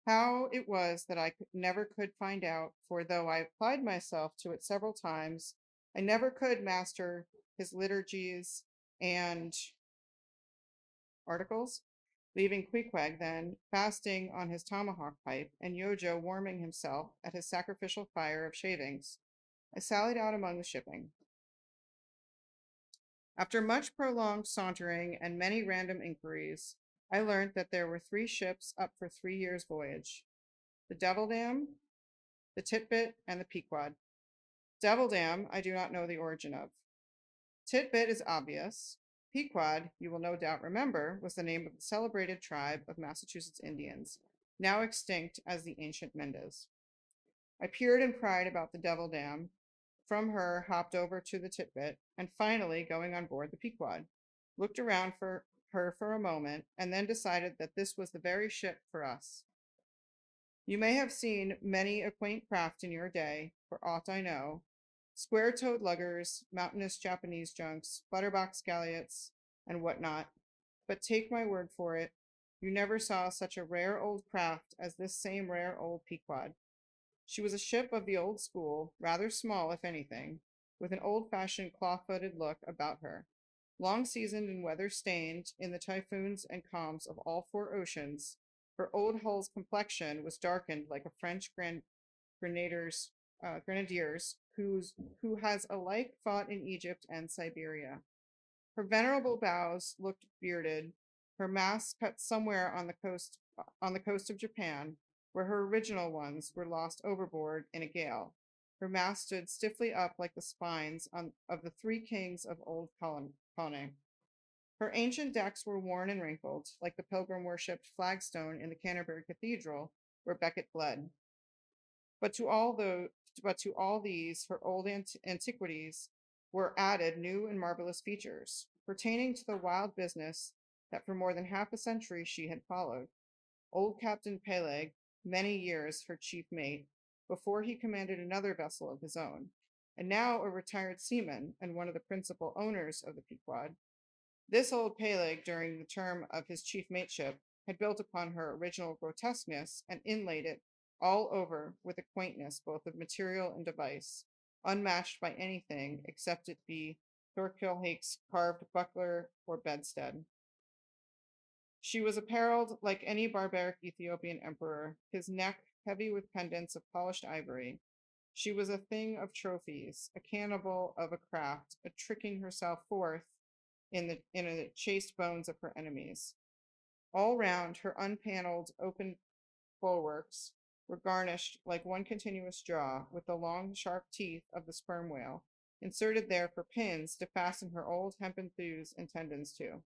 How it was that I never could find out, for though I applied myself to it several times, I never could master his liturgies and articles, leaving Queequeg then fasting on his tomahawk pipe and Yojo warming himself at his sacrificial fire of shavings. I sallied out among the shipping. After much prolonged sauntering and many random inquiries, I learnt that there were 3 ships up for 3 years' voyage: the Devil Dam, the Titbit, and the Pequod. Devil Dam I do not know the origin of. Titbit is obvious. Pequod, you will no doubt remember, was the name of the celebrated tribe of Massachusetts Indians, now extinct as the ancient Mendes. I peered and pried about the Devil Dam, from her hopped over to the Titbit, and finally, going on board the Pequod, looked around for her for a moment, and then decided that this was the very ship for us. You may have seen many a quaint craft in your day, for aught I know, square-toed luggers, mountainous Japanese junks, butterbox galliots, and whatnot, but take my word for it, you never saw such a rare old craft as this same rare old Pequod. She was a ship of the old school, rather small if anything, with an old-fashioned claw-footed look about her. Long seasoned and weather-stained in the typhoons and calms of all 4 oceans, her old hull's complexion was darkened like a French grenadier's who has alike fought in Egypt and Siberia. Her venerable bows looked bearded, her masts cut somewhere on the coast of Japan, where her original ones were lost overboard in a gale. Her masts stood stiffly up like the spines of the 3 kings of old Colony. Her ancient decks were worn and wrinkled, like the pilgrim worshipped flagstone in the Canterbury Cathedral, where Becket bled. But to all these, her old antiquities were added new and marvelous features, pertaining to the wild business that for more than half a century she had followed. Old Captain Peleg, many years her chief mate, before he commanded another vessel of his own, and now a retired seaman and one of the principal owners of the Pequod. This old Peleg, during the term of his chief mateship, had built upon her original grotesqueness and inlaid it all over with a quaintness both of material and device, unmatched by anything except it be Thorkilhake's carved buckler or bedstead. She was apparelled like any barbaric Ethiopian emperor, his neck heavy with pendants of polished ivory. She was a thing of trophies, a cannibal of a craft, a tricking herself forth in the chaste bones of her enemies. All round her unpaneled open bulwarks were garnished like one continuous jaw with the long sharp teeth of the sperm whale, inserted there for pins to fasten her old hempen thews and tendons to.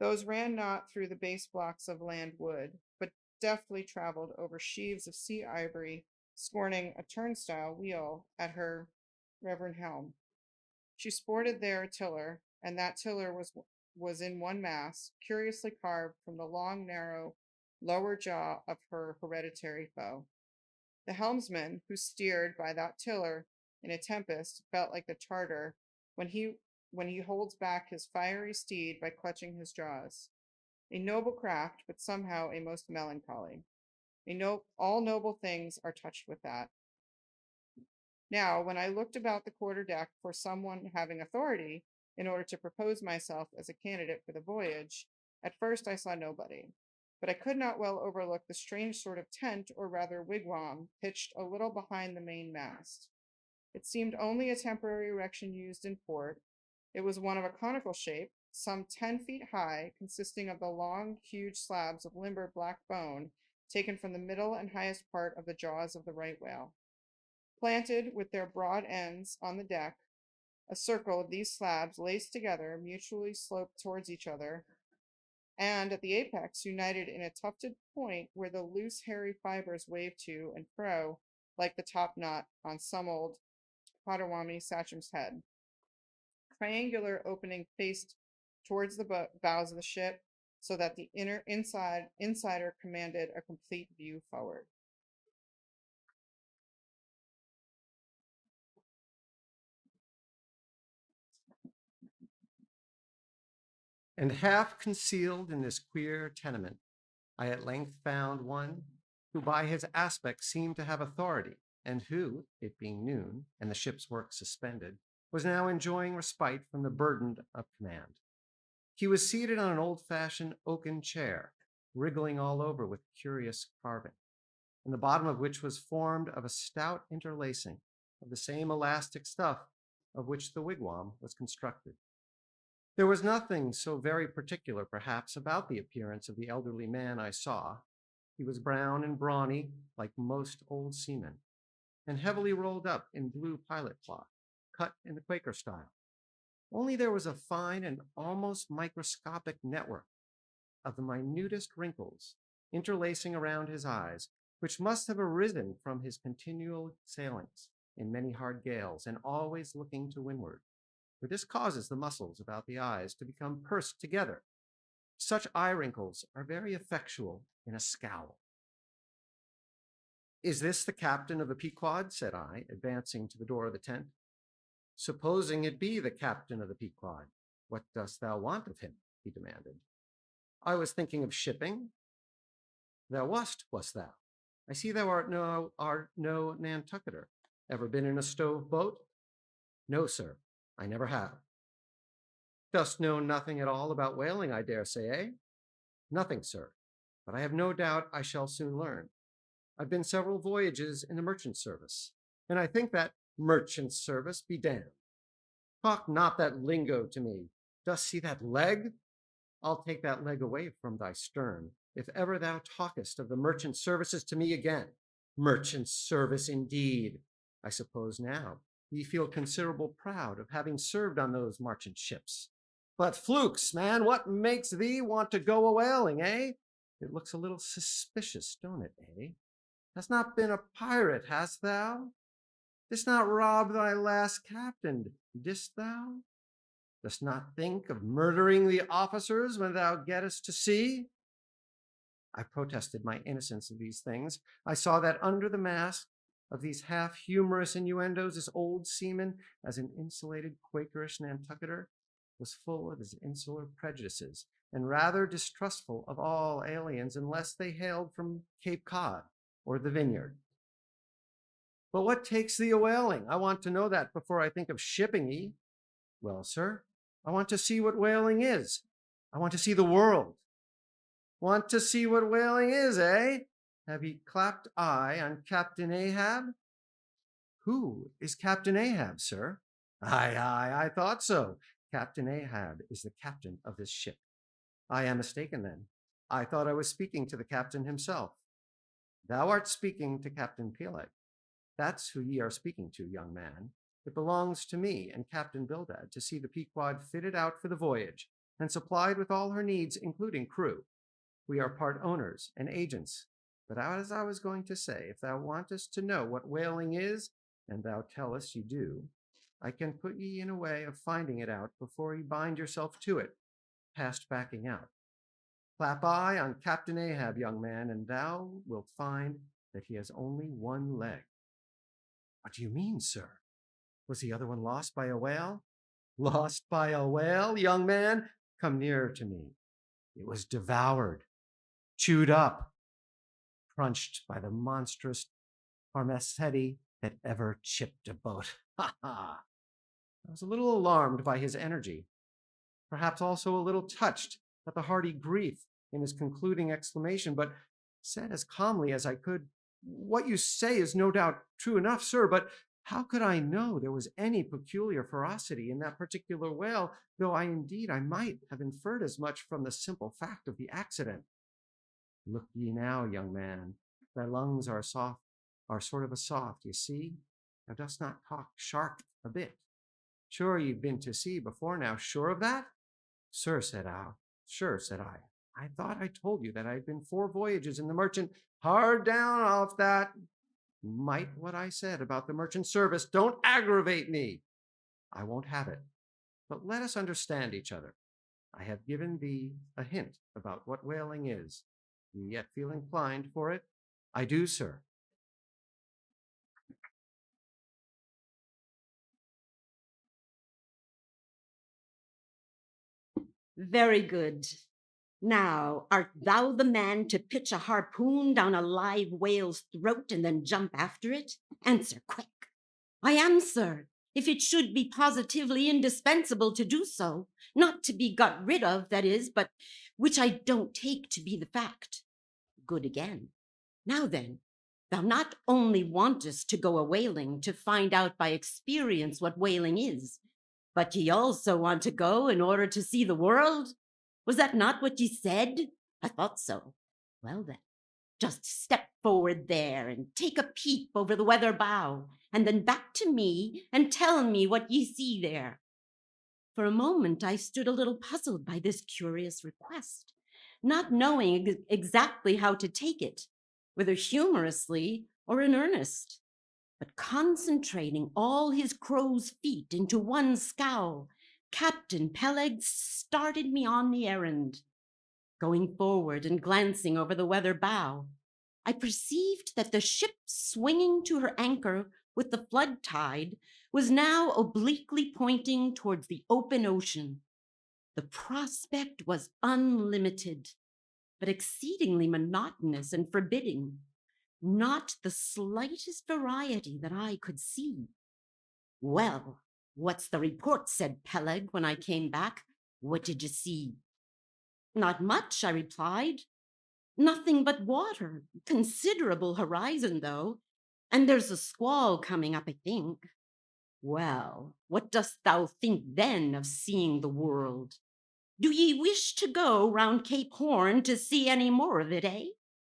Those ran not through the base blocks of land wood, but deftly traveled over sheaves of sea ivory, scorning a turnstile wheel at her reverend helm. She sported there a tiller, and that tiller was in one mass, curiously carved from the long, narrow lower jaw of her hereditary foe. The helmsman, who steered by that tiller in a tempest, felt like the Tartar when he holds back his fiery steed by clutching his jaws. A noble craft, but somehow a most melancholy. All noble things are touched with that. Now, when I looked about the quarter-deck for someone having authority in order to propose myself as a candidate for the voyage, at first I saw nobody, but I could not well overlook the strange sort of tent, or rather wigwam, pitched a little behind the main mast. It seemed only a temporary erection used in port. It was one of a conical shape, some 10 feet high, consisting of the long, huge slabs of limber black bone taken from the middle and highest part of the jaws of the right whale. Planted with their broad ends on the deck, a circle of these slabs laced together mutually sloped towards each other, and at the apex united in a tufted point where the loose hairy fibers waved to and fro like the top knot on some old Potawatomi sachem's head. Triangular opening faced towards the bows of the ship, so that the insider commanded a complete view forward. And half concealed in this queer tenement, I at length found one who by his aspect seemed to have authority, and who, it being noon and the ship's work suspended, was now enjoying respite from the burden of command. He was seated on an old-fashioned oaken chair, wriggling all over with curious carving, and the bottom of which was formed of a stout interlacing of the same elastic stuff of which the wigwam was constructed. There was nothing so very particular, perhaps, about the appearance of the elderly man I saw. He was brown and brawny, like most old seamen, and heavily rolled up in blue pilot cloth, cut in the Quaker style. Only there was a fine and almost microscopic network of the minutest wrinkles interlacing around his eyes, which must have arisen from his continual sailings in many hard gales and always looking to windward. For this causes the muscles about the eyes to become pursed together. Such eye wrinkles are very effectual in a scowl. "Is this the captain of the Pequod?" said I, advancing to the door of the tent. "Supposing it be the captain of the Pequod, what dost thou want of him?" he demanded. "I was thinking of shipping." "Thou wast thou? I see thou art no Nantucketer. Ever been in a stove boat?" "No, sir, I never have." "Dost know nothing at all about whaling, I dare say, eh?" "Nothing, sir, but I have no doubt I shall soon learn. I've been several voyages in the merchant service, and I think that merchant service be damned. Talk not that lingo to me. Dost see that leg? I'll take that leg away from thy stern, if ever thou talkest of the merchant services to me again. Merchant service, indeed! I suppose now ye feel considerable proud of having served on those merchant ships. But flukes, man, what makes thee want to go a-whaling, eh? It looks a little suspicious, don't it, eh? Hast not been a pirate, hast thou? Didst not rob thy last captain, didst thou? Dost not think of murdering the officers when thou gettest to sea? I protested my innocence of these things. I saw that under the mask of these half-humorous innuendos, this old seaman, as an insulated Quakerish Nantucketer, was full of his insular prejudices and rather distrustful of all aliens unless they hailed from Cape Cod or the Vineyard. "But what takes thee a-whaling? I want to know that before I think of shipping ye." "Well, sir, I want to see what whaling is. I want to see the world." "Want to see what whaling is, eh? Have ye clapped eye on Captain Ahab?" "Who is Captain Ahab, sir?" Aye, I thought so. Captain Ahab is the captain of this ship." "I am mistaken, then. I thought I was speaking to the captain himself." "Thou art speaking to Captain Peleg. That's who ye are speaking to, young man. It belongs to me and Captain Bildad to see the Pequod fitted out for the voyage and supplied with all her needs, including crew. We are part owners and agents. But as I was going to say, if thou wantest to know what whaling is, and thou tellest you do, I can put ye in a way of finding it out before ye bind yourself to it, past backing out. Clap eye on Captain Ahab, young man, and thou wilt find that he has only one leg." "What do you mean, sir? Was the other one lost by a whale?" "Lost by a whale, young man? Come nearer to me. It was devoured, chewed up, crunched by the monstrous Parmeseti that ever chipped a boat. Ha ha!" I was a little alarmed by his energy, perhaps also a little touched at the hearty grief in his concluding exclamation, but said as calmly as I could, "What you say is no doubt true enough, sir, but how could I know there was any peculiar ferocity in that particular whale, though I might have inferred as much from the simple fact of the accident. Look ye now, young man, thy lungs are soft, are sort of a soft, you see. Thou dost not talk sharp a bit. Sure you've been to sea before now, sure of that?" "Sir," said I. "Sure," said I. "I thought I told you that I had been 4 voyages in the merchant." "Hard down off that. Might what I said about the merchant service. Don't aggravate me." "I won't have it. But let us understand each other. I have given thee a hint about what whaling is. You yet feel inclined for it?" "I do, sir." Very good. Now, art thou the man to pitch a harpoon down a live whale's throat and then jump after it? Answer quick. I am, sir, if it should be positively indispensable to do so, not to be got rid of, that is, but which I don't take to be the fact. Good again. Now then, thou not only wantest to go a whaling to find out by experience what whaling is, but ye also want to go in order to see the world? Was that not what ye said? I thought so. Well then, just step forward there and take a peep over the weather bow, and then back to me and tell me what ye see there. For a moment I stood a little puzzled by this curious request, not knowing exactly how to take it, whether humorously or in earnest. But concentrating all his crow's feet into one scowl, Captain Peleg started me on the errand. Going forward and glancing over the weather bow, I perceived that the ship swinging to her anchor with the flood tide was now obliquely pointing towards the open ocean. The prospect was unlimited, but exceedingly monotonous and forbidding. Not the slightest variety that I could see. Well, what's the report? Said Peleg when I came back. What did you see? Not much, I replied. Nothing but water. Considerable horizon, though. And there's a squall coming up, I think. Well, what dost thou think then of seeing the world? Do ye wish to go round Cape Horn to see any more of it, eh?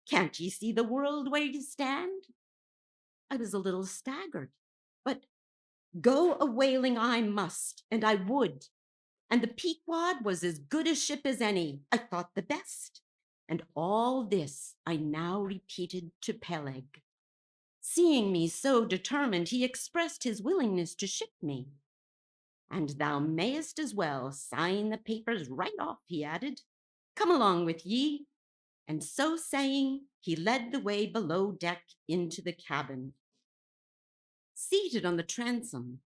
Can't ye see the world where ye stand? I was a little staggered, but go a whaling I must, and I would. And the Pequod was as good a ship as any, I thought the best. And all this I now repeated to Peleg. Seeing me so determined, he expressed his willingness to ship me. And thou mayest as well sign the papers right off, he added. Come along with ye. And so saying, he led the way below deck into the cabin. Seated on the transom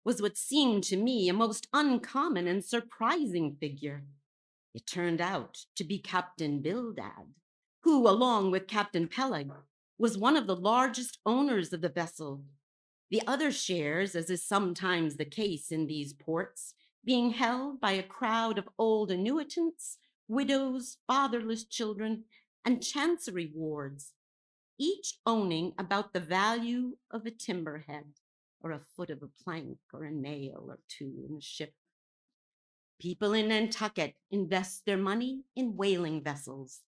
was what seemed to me a most uncommon and surprising figure. It turned out to be Captain Bildad, who, along with Captain Peleg, was one of the largest owners of the vessel. The other shares, as is sometimes the case in these ports, being held by a crowd of old annuitants, widows, fatherless children, and chancery wards, each owning about the value of a timberhead, or a foot of a plank, or a nail or two in the ship. People in Nantucket invest their money in whaling vessels,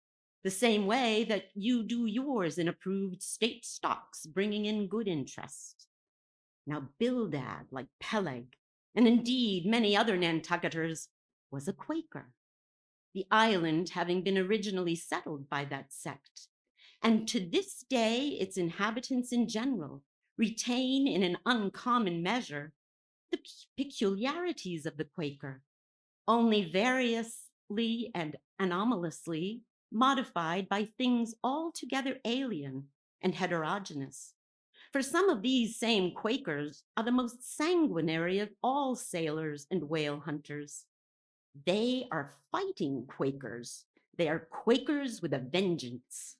the same way that you do yours in approved state stocks, bringing in good interest. Now Bildad, like Peleg, and indeed many other Nantucketers, was a Quaker, the island having been originally settled by that sect, and to this day its inhabitants in general retain in an uncommon measure the peculiarities of the Quaker, only variously and anomalously modified by things altogether alien and heterogeneous. For some of these same Quakers are the most sanguinary of all sailors and whale hunters. They are fighting Quakers. They are Quakers with a vengeance.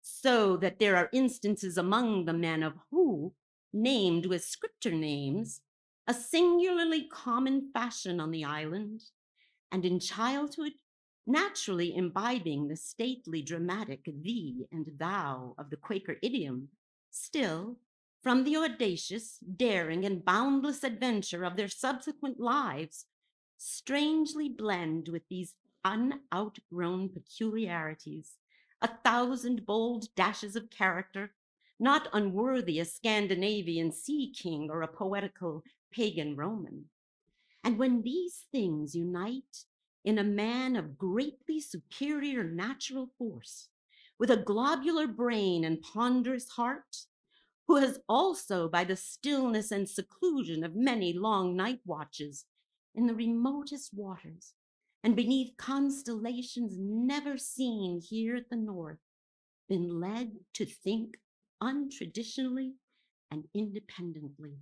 So that there are instances among the men of who, named with scripter names, a singularly common fashion on the island, and in childhood naturally imbibing the stately, dramatic thee and thou of the Quaker idiom, still, from the audacious, daring, and boundless adventure of their subsequent lives, strangely blend with these unoutgrown peculiarities 1,000 bold dashes of character, not unworthy a Scandinavian sea king or a poetical pagan Roman. And when these things unite in a man of greatly superior natural force, with a globular brain and ponderous heart, who has also, by the stillness and seclusion of many long night watches in the remotest waters, and beneath constellations never seen here at the north, been led to think untraditionally and independently,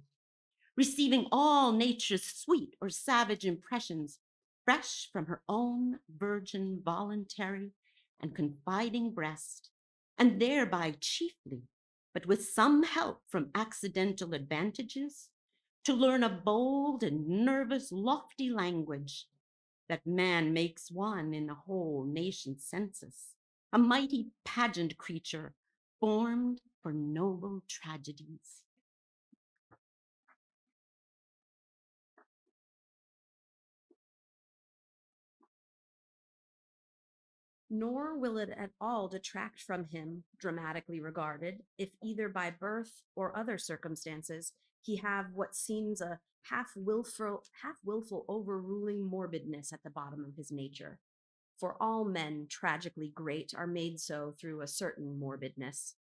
receiving all nature's sweet or savage impressions fresh from her own virgin, voluntary, and confiding breast, and thereby chiefly, but with some help from accidental advantages, to learn a bold and nervous, lofty language that man makes one in the whole nation's census, a mighty pageant creature formed for noble tragedies. Nor will it at all detract from him, dramatically regarded, if either by birth or other circumstances he have what seems a half willful overruling morbidness at the bottom of his nature. For all men tragically great are made so through a certain morbidness.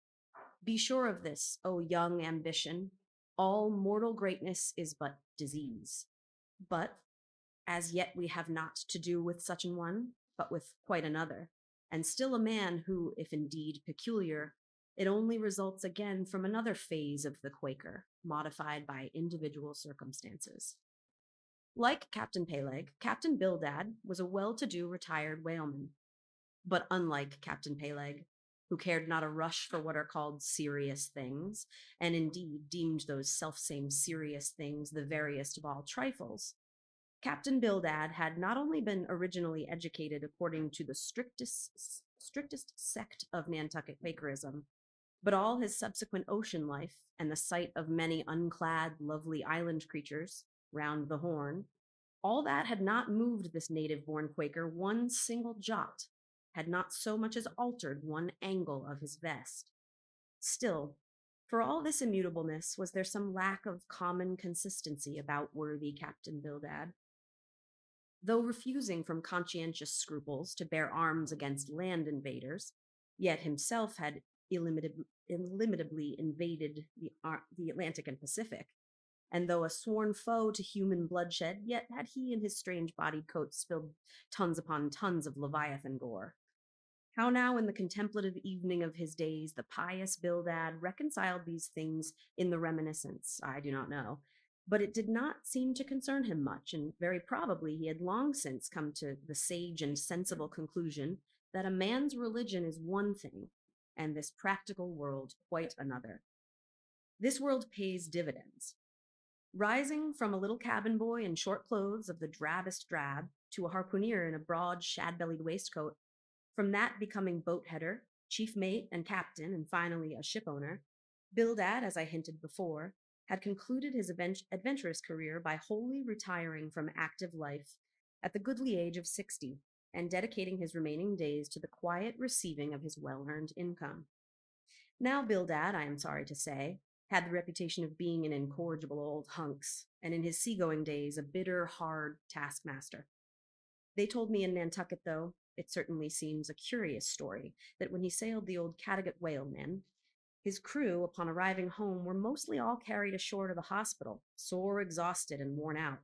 Be sure of this, O young ambition, all mortal greatness is but disease. But as yet we have not to do with such an one, but with quite another, and still a man who, if indeed peculiar, it only results again from another phase of the Quaker, modified by individual circumstances. Like Captain Peleg, Captain Bildad was a well-to-do retired whaleman. But unlike Captain Peleg, who cared not a rush for what are called serious things, and indeed deemed those selfsame serious things the veriest of all trifles, Captain Bildad had not only been originally educated according to the strictest sect of Nantucket Quakerism, but all his subsequent ocean life and the sight of many unclad, lovely island creatures round the Horn, all that had not moved this native-born Quaker one single jot, had not so much as altered one angle of his vest. Still, for all this immutableness, was there some lack of common consistency about worthy Captain Bildad? Though refusing from conscientious scruples to bear arms against land invaders, yet himself had illimitably invaded the Atlantic and Pacific, and though a sworn foe to human bloodshed, yet had he in his strange-bodied coat spilled tons upon tons of Leviathan gore. How now in the contemplative evening of his days the pious Bildad reconciled these things in the reminiscence, I do not know, but it did not seem to concern him much, and very probably he had long since come to the sage and sensible conclusion that a man's religion is one thing, and this practical world quite another. This world pays dividends. Rising from a little cabin boy in short clothes of the drabbest drab to a harpooner in a broad, shad-bellied waistcoat, from that becoming boat-header, chief mate and captain, and finally a ship-owner, Bildad, as I hinted before, had concluded his adventurous career by wholly retiring from active life at the goodly age of 60, and dedicating his remaining days to the quiet receiving of his well-earned income. Now Bildad, I am sorry to say, had the reputation of being an incorrigible old hunks, and in his seagoing days a bitter, hard taskmaster. They told me in Nantucket, though, it certainly seems a curious story, that when he sailed the old Cattegat whalemen, his crew, upon arriving home, were mostly all carried ashore to the hospital, sore exhausted and worn out.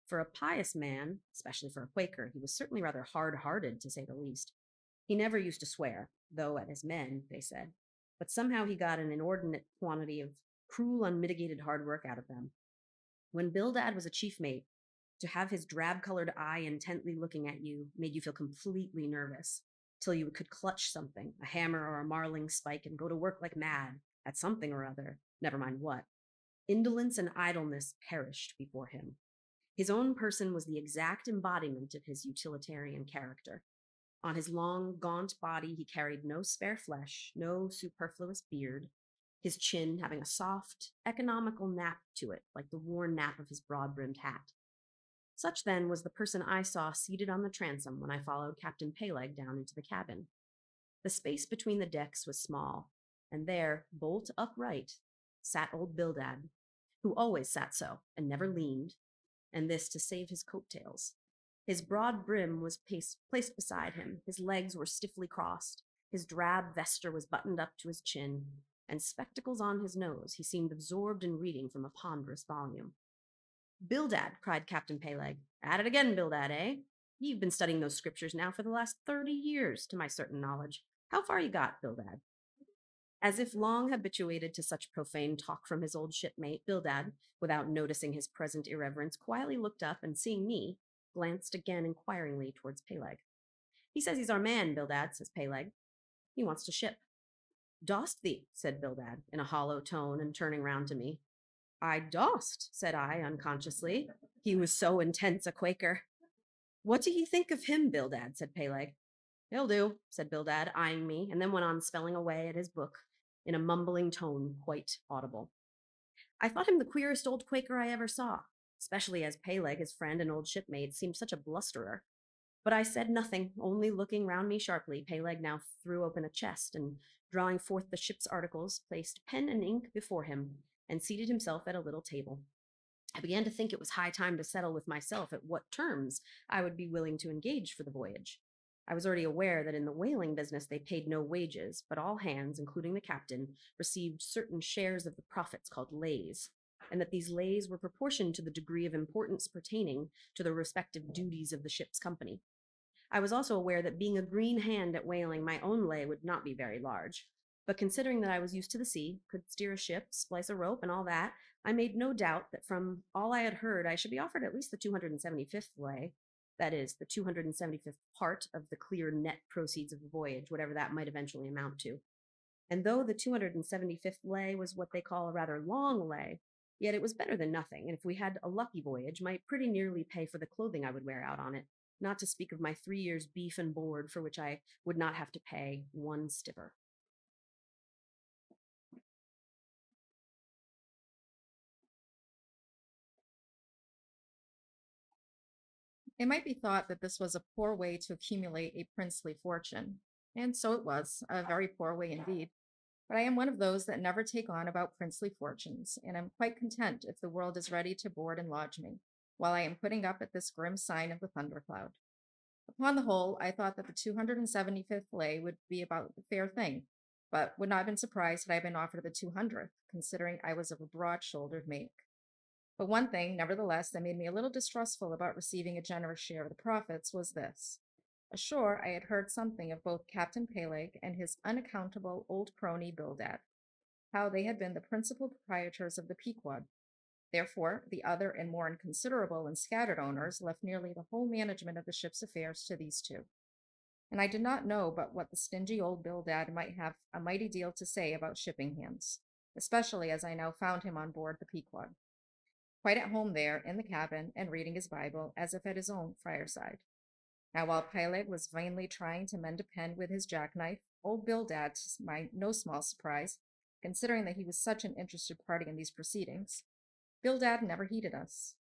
For a pious man, especially for a Quaker, he was certainly rather hard-hearted, to say the least. He never used to swear, though at his men, they said, but somehow he got an inordinate quantity of cruel, unmitigated hard work out of them. When Bildad was a chief mate, to have his drab-colored eye intently looking at you made you feel completely nervous, till you could clutch something, a hammer or a marling spike, and go to work like mad, at something or other, never mind what. Indolence and idleness perished before him. His own person was the exact embodiment of his utilitarian character. On his long, gaunt body he carried no spare flesh, no superfluous beard, his chin having a soft, economical nap to it, like the worn nap of his broad-brimmed hat. Such, then, was the person I saw seated on the transom when I followed Captain Peleg down into the cabin. The space between the decks was small, and there, bolt upright, sat old Bildad, who always sat so, and never leaned, and this to save his coat-tails. His broad brim was placed beside him, his legs were stiffly crossed, his drab vesture was buttoned up to his chin, and spectacles on his nose, he seemed absorbed in reading from a ponderous volume. "Bildad," cried Captain Peleg. "At it again, Bildad, eh? You've been studying those scriptures now for the last 30 years, to my certain knowledge. How far you got, Bildad?" As if long habituated to such profane talk from his old shipmate, Bildad, without noticing his present irreverence, quietly looked up, and seeing me, glanced again inquiringly towards Peleg. He says he's our man, Bildad, says Peleg. He wants to ship. Dost thee, said Bildad in a hollow tone and turning round to me. I dost, said I unconsciously. He was so intense a Quaker. What do ye think of him, Bildad, said Peleg. He'll do, said Bildad, eyeing me, and then went on spelling away at his book in a mumbling tone quite audible. I thought him the queerest old Quaker I ever saw, especially as Peleg, his friend and old shipmate, seemed such a blusterer. But I said nothing, only looking round me sharply. Peleg now threw open a chest and, drawing forth the ship's articles, placed pen and ink before him and seated himself at a little table. I began to think it was high time to settle with myself at what terms I would be willing to engage for the voyage. I was already aware that in the whaling business they paid no wages, but all hands, including the captain, received certain shares of the profits called lays, and that these lays were proportioned to the degree of importance pertaining to the respective duties of the ship's company. I was also aware that being a green hand at whaling, my own lay would not be very large. But considering that I was used to the sea, could steer a ship, splice a rope, and all that, I made no doubt that from all I had heard, I should be offered at least the 275th lay. That is, the 275th part of the clear net proceeds of the voyage, whatever that might eventually amount to. And though the 275th lay was what they call a rather long lay, yet it was better than nothing, and if we had a lucky voyage, might pretty nearly pay for the clothing I would wear out on it, not to speak of my 3 years' beef and board, for which I would not have to pay one stiver. It might be thought that this was a poor way to accumulate a princely fortune, and so it was, a very poor way indeed. But I am one of those that never take on about princely fortunes, and am quite content if the world is ready to board and lodge me, while I am putting up at this grim sign of the thundercloud. Upon the whole, I thought that the 275th lay would be about the fair thing, but would not have been surprised had I been offered the 200th, considering I was of a broad-shouldered make. But one thing, nevertheless, that made me a little distrustful about receiving a generous share of the profits was this. Ashore, I had heard something of both Captain Peleg and his unaccountable old crony Bildad, how they had been the principal proprietors of the Pequod. Therefore, the other and more inconsiderable and scattered owners left nearly the whole management of the ship's affairs to these two. And I did not know but what the stingy old Bildad might have a mighty deal to say about shipping hands, especially as I now found him on board the Pequod, quite at home there in the cabin and reading his Bible as if at his own fireside. Now, while Peleg was vainly trying to mend a pen with his jackknife, old Bildad, to my no small surprise, considering that he was such an interested party in these proceedings, Bildad never heeded us,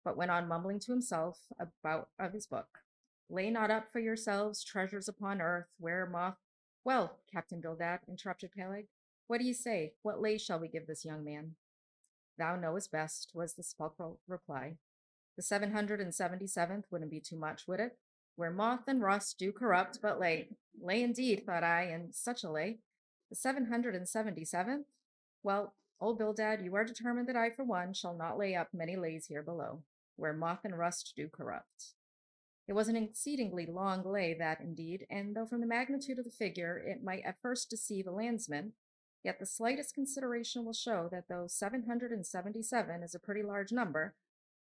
but went on mumbling to himself about of his book. Lay not up for yourselves treasures upon earth, where moth— Well, Captain Bildad, interrupted Peleg, what do you say? What lay shall we give this young man? Thou knowest best, was the sepulchral reply. The 777th wouldn't be too much, would it? Where moth and rust do corrupt, but lay. Lay indeed, thought I, and such a lay. The 777th? Well, old Bildad, you are determined that I, for one, shall not lay up many lays here below, where moth and rust do corrupt. It was an exceedingly long lay, that indeed, and though from the magnitude of the figure it might at first deceive a landsman, yet the slightest consideration will show that though 777 is a pretty large number,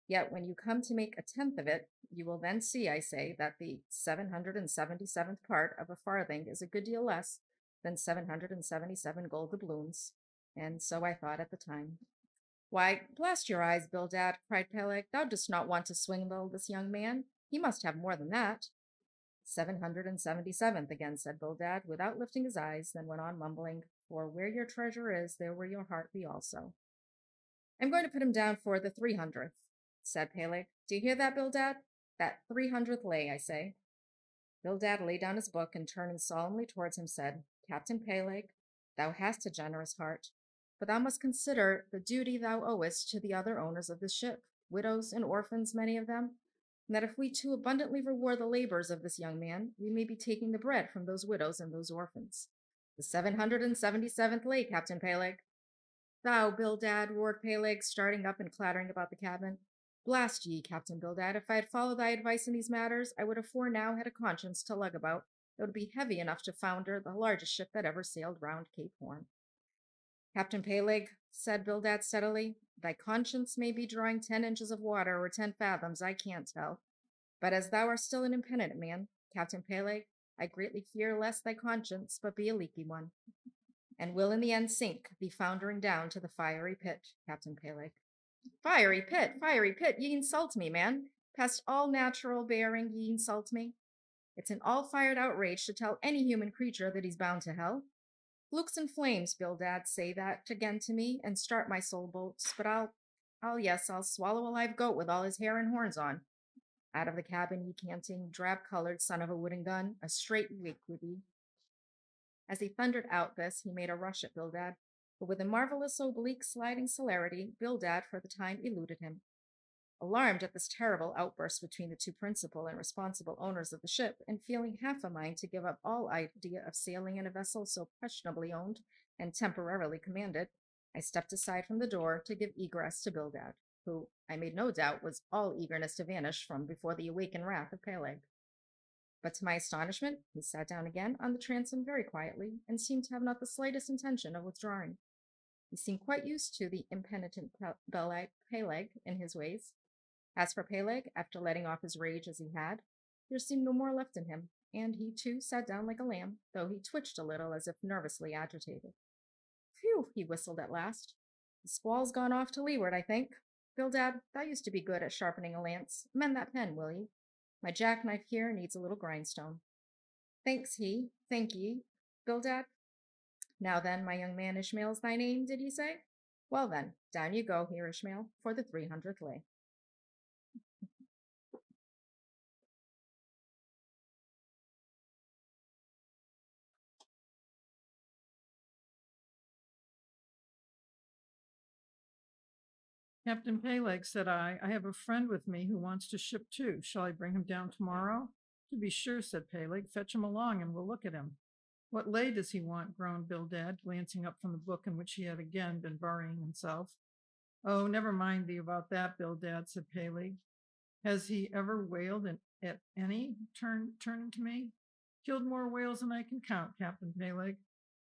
yet when you come to make a tenth of it, you will then see, I say, that the 777th part of a farthing is a good deal less than 777 gold doubloons, and so I thought at the time. Why, blast your eyes, Bildad, cried Peleg, thou dost not want to swindle this young man. He must have more than that. 777th again, said Bildad, without lifting his eyes, then went on mumbling, for where your treasure is, there will your heart be also. I'm going to put him down for the 300th, said Peleg. Do you hear that, Bildad? That 300th lay, I say. Bildad laid down his book and turning solemnly towards him said, Captain Peleg, thou hast a generous heart, but thou must consider the duty thou owest to the other owners of this ship, widows and orphans, many of them, and that if we too abundantly reward the labors of this young man, we may be taking the bread from those widows and those orphans. The 777th lay, Captain Peleg. Thou, Bildad, roared Peleg, starting up and clattering about the cabin. Blast ye, Captain Bildad, if I had followed thy advice in these matters, I would afore now had a conscience to lug about that would be heavy enough to founder the largest ship that ever sailed round Cape Horn. Captain Peleg, said Bildad steadily, thy conscience may be drawing 10 inches of water or 10 fathoms, I can't tell. But as thou art still an impenitent man, Captain Peleg, I greatly fear lest thy conscience but be a leaky one, and will in the end sink thee foundering down to the fiery pit, Captain Peleg. Fiery pit, ye insult me, man. Past all natural bearing, ye insult me. It's an all-fired outrage to tell any human creature that he's bound to hell. Looks and flames, Bildad, say that again to me, and start my soul bolts, but I'll swallow a live goat with all his hair and horns on. Out of the cabin, ye canting, drab-colored son of a wooden gun, a straight wig with ye. As he thundered out this, he made a rush at Bildad, but with a marvelous oblique sliding celerity, Bildad for the time eluded him. Alarmed at this terrible outburst between the two principal and responsible owners of the ship, and feeling half a mind to give up all idea of sailing in a vessel so questionably owned and temporarily commanded, I stepped aside from the door to give egress to Bildad, who, I made no doubt, was all eagerness to vanish from before the awakened wrath of Peleg. But to my astonishment, he sat down again on the transom very quietly, and seemed to have not the slightest intention of withdrawing. He seemed quite used to the impenitent Peleg in his ways. As for Peleg, after letting off his rage as he had, there seemed no more left in him, and he too sat down like a lamb, though he twitched a little as if nervously agitated. Phew, he whistled at last. The squall's gone off to leeward, I think. Bildad, thou used to be good at sharpening a lance. Mend that pen, will ye? My jackknife here needs a little grindstone. Thank ye, Bildad. Now then, my young man, Ishmael's thy name, did ye say? Well then, down you go here, Ishmael, for the 300th lay. Captain Peleg, said I have a friend with me who wants to ship too. Shall I bring him down tomorrow? To be sure, said Peleg. Fetch him along and we'll look at him. What lay does he want? Groaned Bildad, glancing up from the book in which he had again been burying himself. Oh, never mind thee about that, Bildad, said Peleg. Has he ever whaled at any? Turning to me. Killed more whales than I can count, Captain Peleg.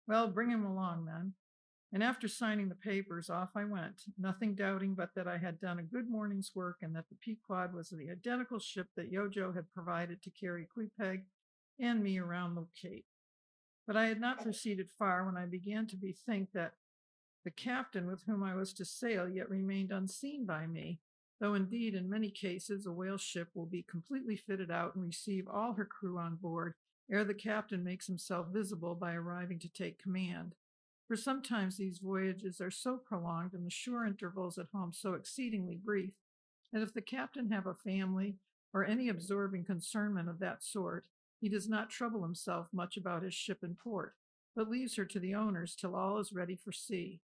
Well, bring him along then. And after signing the papers, off I went, nothing doubting but that I had done a good morning's work and that the Pequod was the identical ship that Yojo had provided to carry Queepeg and me around the Cape. But I had not proceeded far when I began to bethink that the captain with whom I was to sail yet remained unseen by me, though indeed in many cases a whale ship will be completely fitted out and receive all her crew on board ere the captain makes himself visible by arriving to take command. For sometimes these voyages are so prolonged and the shore intervals at home so exceedingly brief that if the captain have a family or any absorbing concernment of that sort, he does not trouble himself much about his ship in port, but leaves her to the owners till all is ready for sea.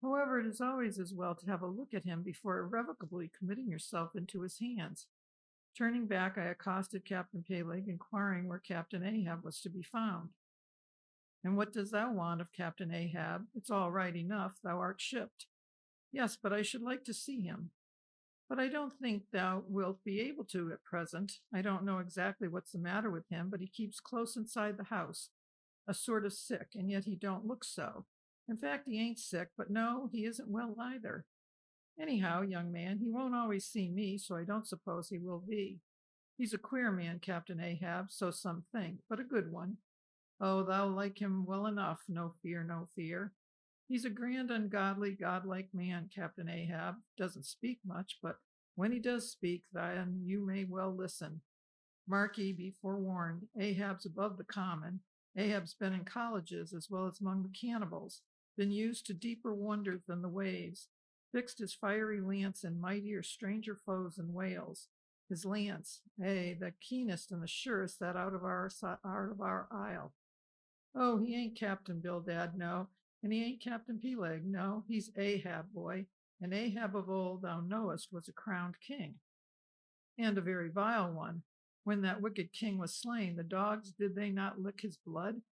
However, it is always as well to have a look at him before irrevocably committing yourself into his hands. Turning back, I accosted Captain Peleg, inquiring where Captain Ahab was to be found. And what does thou want of Captain Ahab? It's all right enough, thou art shipped. Yes, but I should like to see him. But I don't think thou wilt be able to at present. I don't know exactly what's the matter with him, but he keeps close inside the house, a sort of sick, and yet he don't look so. In fact, he ain't sick, but no, he isn't well either. Anyhow, young man, he won't always see me, so I don't suppose he will be. He's a queer man, Captain Ahab, so some think, but a good one. Oh, thou like him well enough, no fear, no fear. He's a grand, ungodly, godlike man, Captain Ahab. Doesn't speak much, but when he does speak, then you may well listen. Mark ye, be forewarned, Ahab's above the common. Ahab's been in colleges as well as among the cannibals, been used to deeper wonders than the waves, fixed his fiery lance in mightier, stranger foes than whales. His lance, the keenest and the surest that out of our isle. Oh, he ain't Captain Bildad, no, and he ain't Captain Peleg, no, he's Ahab, boy, and Ahab of old, thou knowest, was a crowned king, and a very vile one. When that wicked king was slain, the dogs, did they not lick his blood?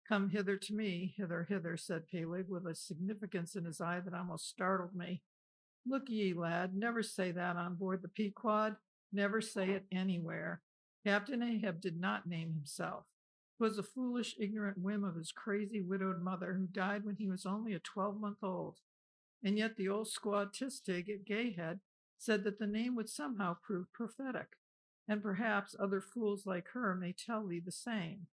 Come hither to me, hither, said Peleg, with a significance in his eye that almost startled me. Look ye, lad, never say that on board the Pequod, never say it anywhere. Captain Ahab did not name himself. 'Twas a foolish, ignorant whim of his crazy widowed mother, who died when he was only a 12-month-old. And yet the old squaw Tistig at Gayhead said that the name would somehow prove prophetic. and perhaps other fools like her may tell thee the same.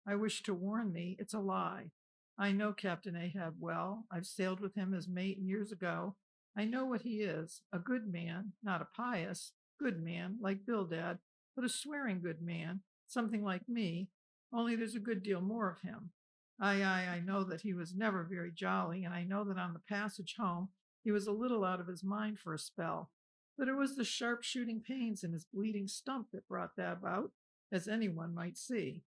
I wish to warn thee, it's a lie. I know Captain Ahab well. I've sailed with him as mate years ago. I know what he is, a good man, not a pious, good man, like Bildad, but a swearing good man, something like me, only there's a good deal more of him. I know that he was never very jolly, and I know that on the passage home he was a little out of his mind for a spell. But it was the sharp-shooting pains in his bleeding stump that brought that about, as anyone might see.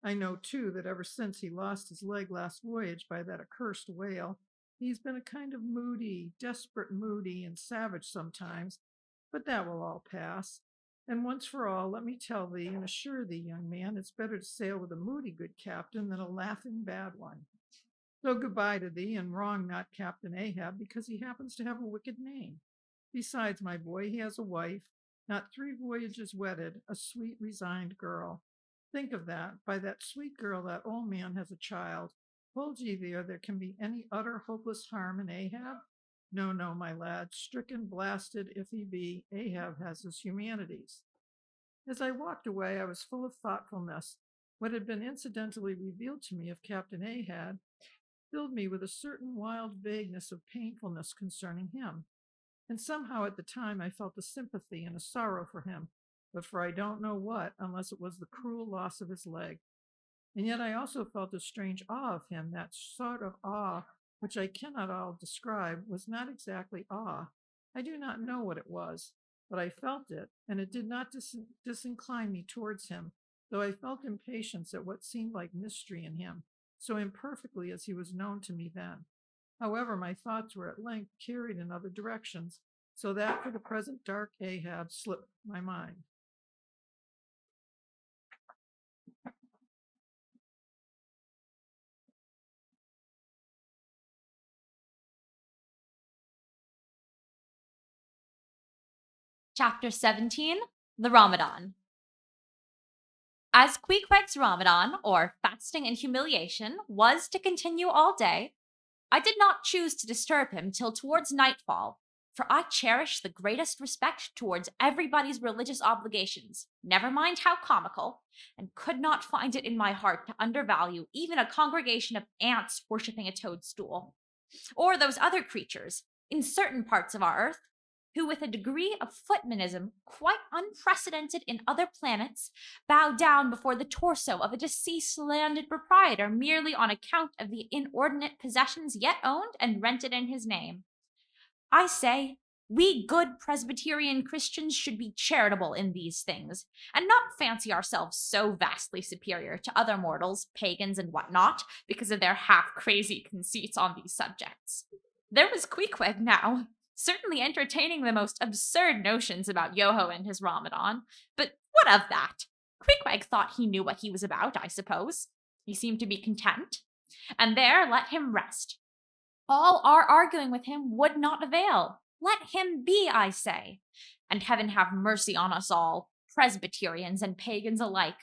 I know, too, that ever since he lost his leg last voyage by that accursed whale, he's been a kind of moody, desperate moody, and savage sometimes, but that will all pass. And once for all, let me tell thee and assure thee, young man, it's better to sail with a moody good captain than a laughing bad one. So goodbye to thee, and wrong not Captain Ahab, because he happens to have a wicked name. Besides, my boy, he has a wife, not 3 voyages wedded, a sweet, resigned girl. Think of that. By that sweet girl, that old man has a child. Hold ye there can be any utter hopeless harm in Ahab? No, no, my lad, stricken, blasted, if he be, Ahab has his humanities. As I walked away, I was full of thoughtfulness. What had been incidentally revealed to me of Captain Ahab filled me with a certain wild vagueness of painfulness concerning him. And somehow at the time I felt a sympathy and a sorrow for him, but for I don't know what, unless it was the cruel loss of his leg. And yet I also felt a strange awe of him, that sort of awe which I cannot all describe, was not exactly awe. I do not know what it was, but I felt it, and it did not disincline me towards him, though I felt impatience at what seemed like mystery in him, so imperfectly as he was known to me then. However, my thoughts were at length carried in other directions, so that for the present dark Ahab slipped my mind. Chapter 17, The Ramadan. As Queequeg's Ramadan, or fasting and humiliation, was to continue all day, I did not choose to disturb him till towards nightfall, for I cherish the greatest respect towards everybody's religious obligations, never mind how comical, and could not find it in my heart to undervalue even a congregation of ants worshipping a toadstool, or those other creatures, in certain parts of our earth, who with a degree of footmanism quite unprecedented in other planets, bow down before the torso of a deceased landed proprietor merely on account of the inordinate possessions yet owned and rented in his name. I say, we good Presbyterian Christians should be charitable in these things, and not fancy ourselves so vastly superior to other mortals, pagans and whatnot, because of their half-crazy conceits on these subjects. There was Queequeg now, certainly entertaining the most absurd notions about Yoho and his Ramadan, but what of that? Queequeg thought he knew what he was about, I suppose. He seemed to be content, and there let him rest. All our arguing with him would not avail. Let him be, I say, and heaven have mercy on us all, Presbyterians and pagans alike,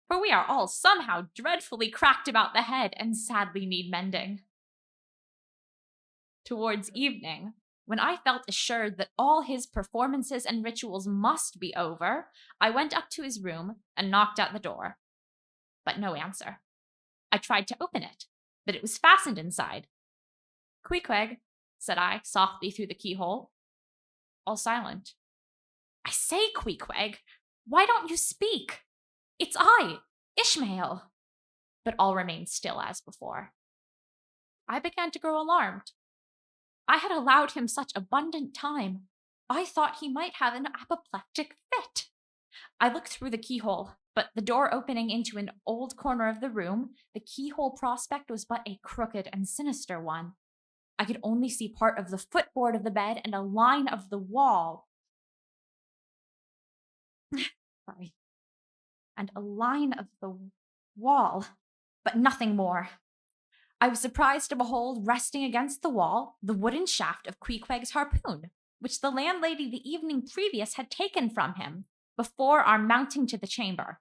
for we are all somehow dreadfully cracked about the head and sadly need mending. Towards evening, when I felt assured that all his performances and rituals must be over, I went up to his room and knocked at the door. But no answer. I tried to open it, but it was fastened inside. Queequeg, said I, softly through the keyhole. All silent. I say, Queequeg, why don't you speak? It's I, Ishmael. But all remained still as before. I began to grow alarmed. I had allowed him such abundant time. I thought he might have an apoplectic fit. I looked through the keyhole, but the door opening into an old corner of the room, the keyhole prospect was but a crooked and sinister one. I could only see part of the footboard of the bed and a line of the wall. Sorry. And a line of the wall, but nothing more. I was surprised to behold resting against the wall the wooden shaft of Queequeg's harpoon, which the landlady the evening previous had taken from him before our mounting to the chamber.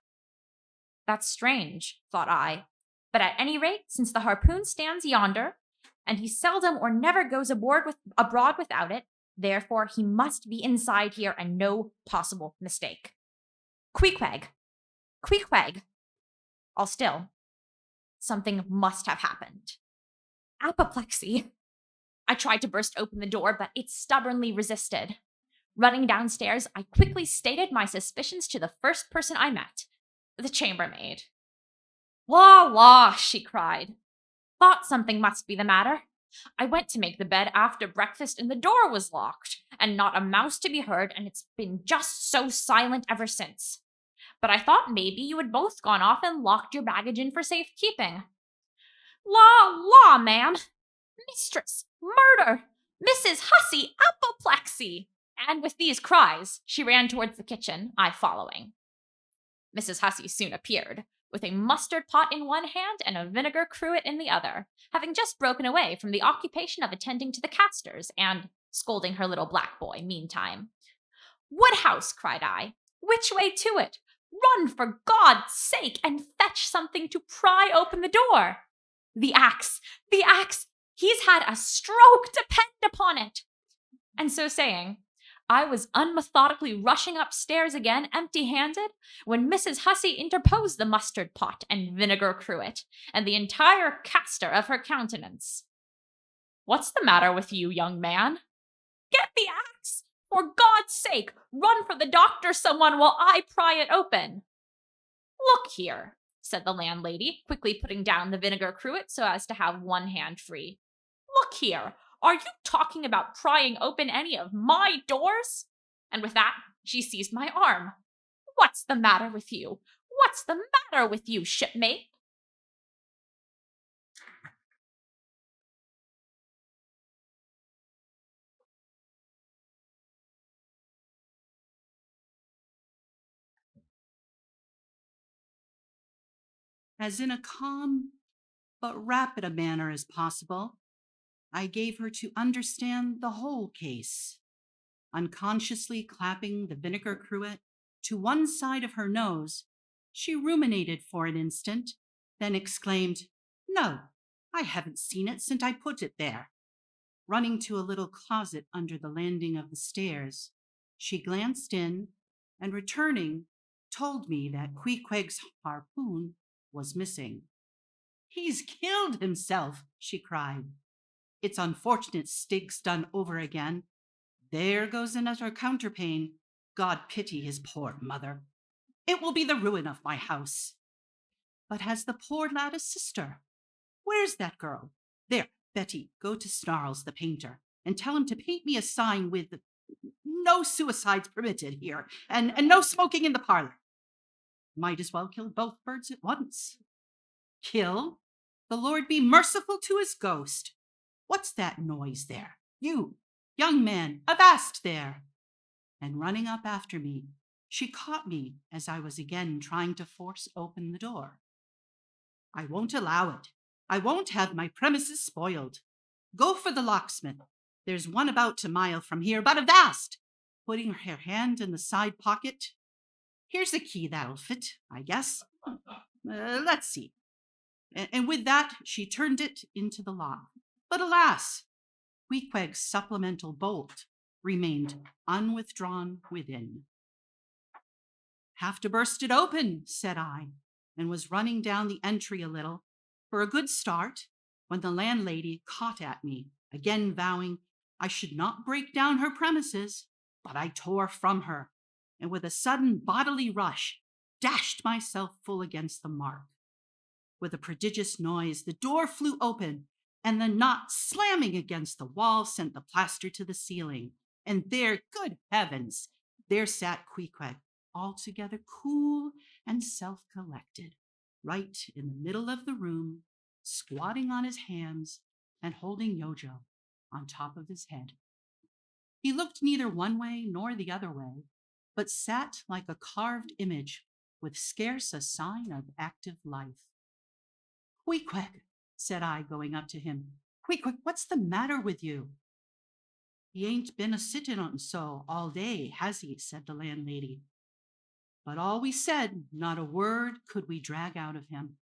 That's strange, thought I, but at any rate, since the harpoon stands yonder, and he seldom or never goes abroad without it, therefore he must be inside here and no possible mistake. Queequeg! Queequeg! All still. Something must have happened. Apoplexy. I tried to burst open the door, but it stubbornly resisted. Running downstairs, I quickly stated my suspicions to the first person I met, the chambermaid. La la, she cried. Thought something must be the matter. I went to make the bed after breakfast and the door was locked, and not a mouse to be heard, and it's been just so silent ever since. But I thought maybe you had both gone off and locked your baggage in for safekeeping. La la, ma'am. Mistress, murder, Mrs. Hussey, apoplexy. And with these cries, she ran towards the kitchen, I following. Mrs. Hussey soon appeared, with a mustard pot in one hand and a vinegar cruet in the other, having just broken away from the occupation of attending to the castors and scolding her little black boy meantime. Woodhouse, cried I, which way to it? Run for God's sake and fetch something to pry open the door. The axe, he's had a stroke, depend upon it. And so saying, I was unmethodically rushing upstairs again, empty-handed, when Mrs. Hussey interposed the mustard pot and vinegar cruet, and the entire castor of her countenance. What's the matter with you, young man? Get the axe! For God's sake, run for the doctor, someone, while I pry it open. Look here, said the landlady, quickly putting down the vinegar cruet so as to have one hand free. Look here, are you talking about prying open any of my doors? And with that, she seized my arm. What's the matter with you? What's the matter with you, shipmate? As in a calm but rapid a manner as possible, I gave her to understand the whole case, unconsciously clapping the vinegar cruet to one side of her nose. She ruminated for an instant, then exclaimed, No, I haven't seen it since I put it there. Running to a little closet under the landing of the stairs, she glanced in and, returning, told me that Queequeg's harpoon was missing. He's killed himself, she cried. It's unfortunate Stig's done over again. There goes another counterpane. God pity his poor mother. It will be the ruin of my house. But has the poor lad a sister? Where's that girl? There, Betty, go to Snarls the painter and tell him to paint me a sign with no suicides permitted here and no smoking in the parlor. Might as well kill both birds at once. Kill? The Lord be merciful to his ghost. What's that noise there? You, young man, avast there. And running up after me, she caught me as I was again trying to force open the door. I won't allow it. I won't have my premises spoiled. Go for the locksmith. There's one about a mile from here, but avast! Putting her hand in the side pocket. Here's a key that'll fit, I guess. Let's see. And with that, she turned it into the lock. But alas, Queequeg's supplemental bolt remained unwithdrawn within. Have to burst it open, said I, and was running down the entry a little for a good start when the landlady caught at me, again vowing I should not break down her premises. But I tore from her, and with a sudden bodily rush, dashed myself full against the mark. With a prodigious noise, the door flew open, and the knot slamming against the wall sent the plaster to the ceiling. And there, good heavens, there sat Queequeg, altogether cool and self-collected, right in the middle of the room, squatting on his hands and holding Yojo on top of his head. He looked neither one way nor the other way, but sat like a carved image with scarce a sign of active life. Queequeg, said I, going up to him. Queequeg, what's the matter with you? He ain't been a-sitting on so all day, has he? Said the landlady. But all we said, not a word could we drag out of him.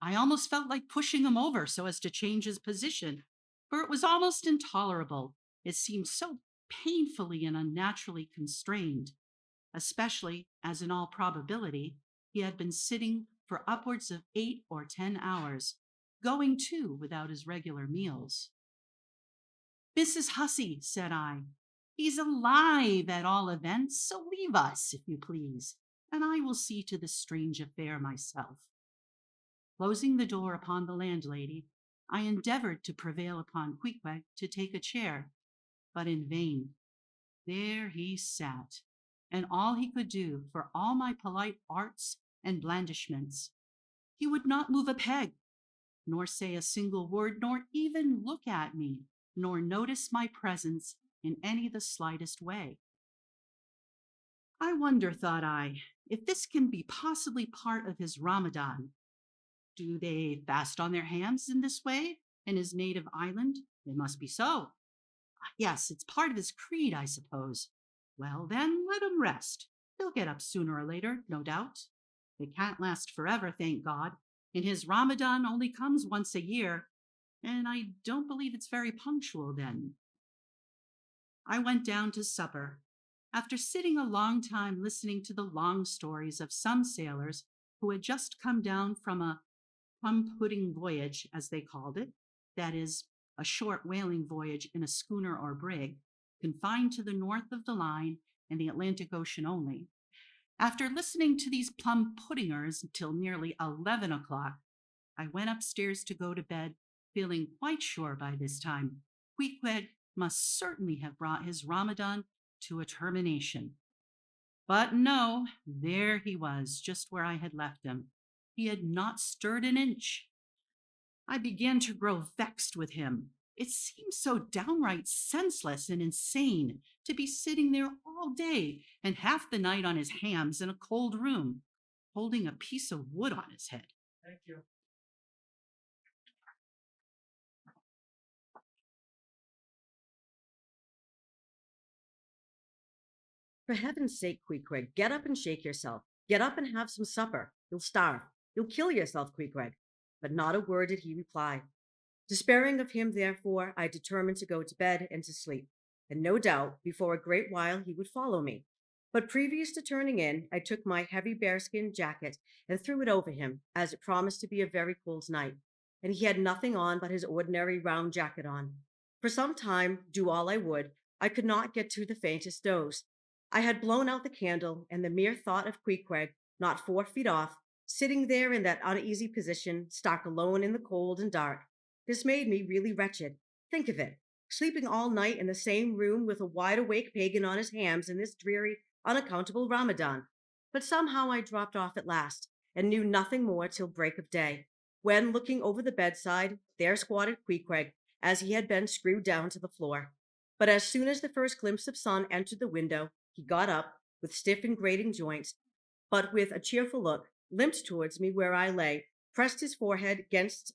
I almost felt like pushing him over so as to change his position, for it was almost intolerable. It seemed so painfully and unnaturally constrained, especially as in all probability, he had been sitting for upwards of 8 or 10 hours, going too without his regular meals. "Mrs. Hussey," said I, "he's alive at all events, so leave us, if you please, and I will see to this strange affair myself." Closing the door upon the landlady, I endeavored to prevail upon Queequeg to take a chair, but in vain. There he sat, and all he could do for all my polite arts and blandishments. He would not move a peg, nor say a single word, nor even look at me, nor notice my presence in any the slightest way. I wonder, thought I, if this can be possibly part of his Ramadan. Do they fast on their hams in this way in his native island? It must be so. Yes, it's part of his creed, I suppose. Well, then, let him rest. He'll get up sooner or later, no doubt. It can't last forever, thank God, and his Ramadan only comes once a year, and I don't believe it's very punctual then. I went down to supper. After sitting a long time listening to the long stories of some sailors who had just come down from a plum-pudding voyage, as they called it, that is, a short whaling voyage in a schooner or brig, confined to the north of the line and the Atlantic Ocean only. After listening to these plum-puddingers till nearly 11 o'clock, I went upstairs to go to bed, feeling quite sure by this time Queequeg must certainly have brought his Ramadan to a termination. But no, there he was, just where I had left him. He had not stirred an inch. I began to grow vexed with him. It seemed so downright senseless and insane to be sitting there all day and half the night on his hams in a cold room, holding a piece of wood on his head. Thank you. For heaven's sake, Queequeg, get up and shake yourself. Get up and have some supper. You'll starve. You'll kill yourself, Queequeg. But not a word did he reply. Despairing of him, therefore, I determined to go to bed and to sleep, and no doubt before a great while he would follow me. But previous to turning in, I took my heavy bearskin jacket and threw it over him, as it promised to be a very cold night, and he had nothing on but his ordinary round jacket on. For some time, do all I would, I could not get to the faintest doze. I had blown out the candle, and the mere thought of Queequeg, not 4 feet off, sitting there in that uneasy position, stark alone in the cold and dark. This made me really wretched. Think of it, sleeping all night in the same room with a wide-awake pagan on his hams in this dreary, unaccountable Ramadan. But somehow I dropped off at last, and knew nothing more till break of day, when, looking over the bedside, there squatted Queequeg, as he had been screwed down to the floor. But as soon as the first glimpse of sun entered the window, he got up, with stiff and grating joints, but with a cheerful look, limped towards me where I lay, pressed his forehead against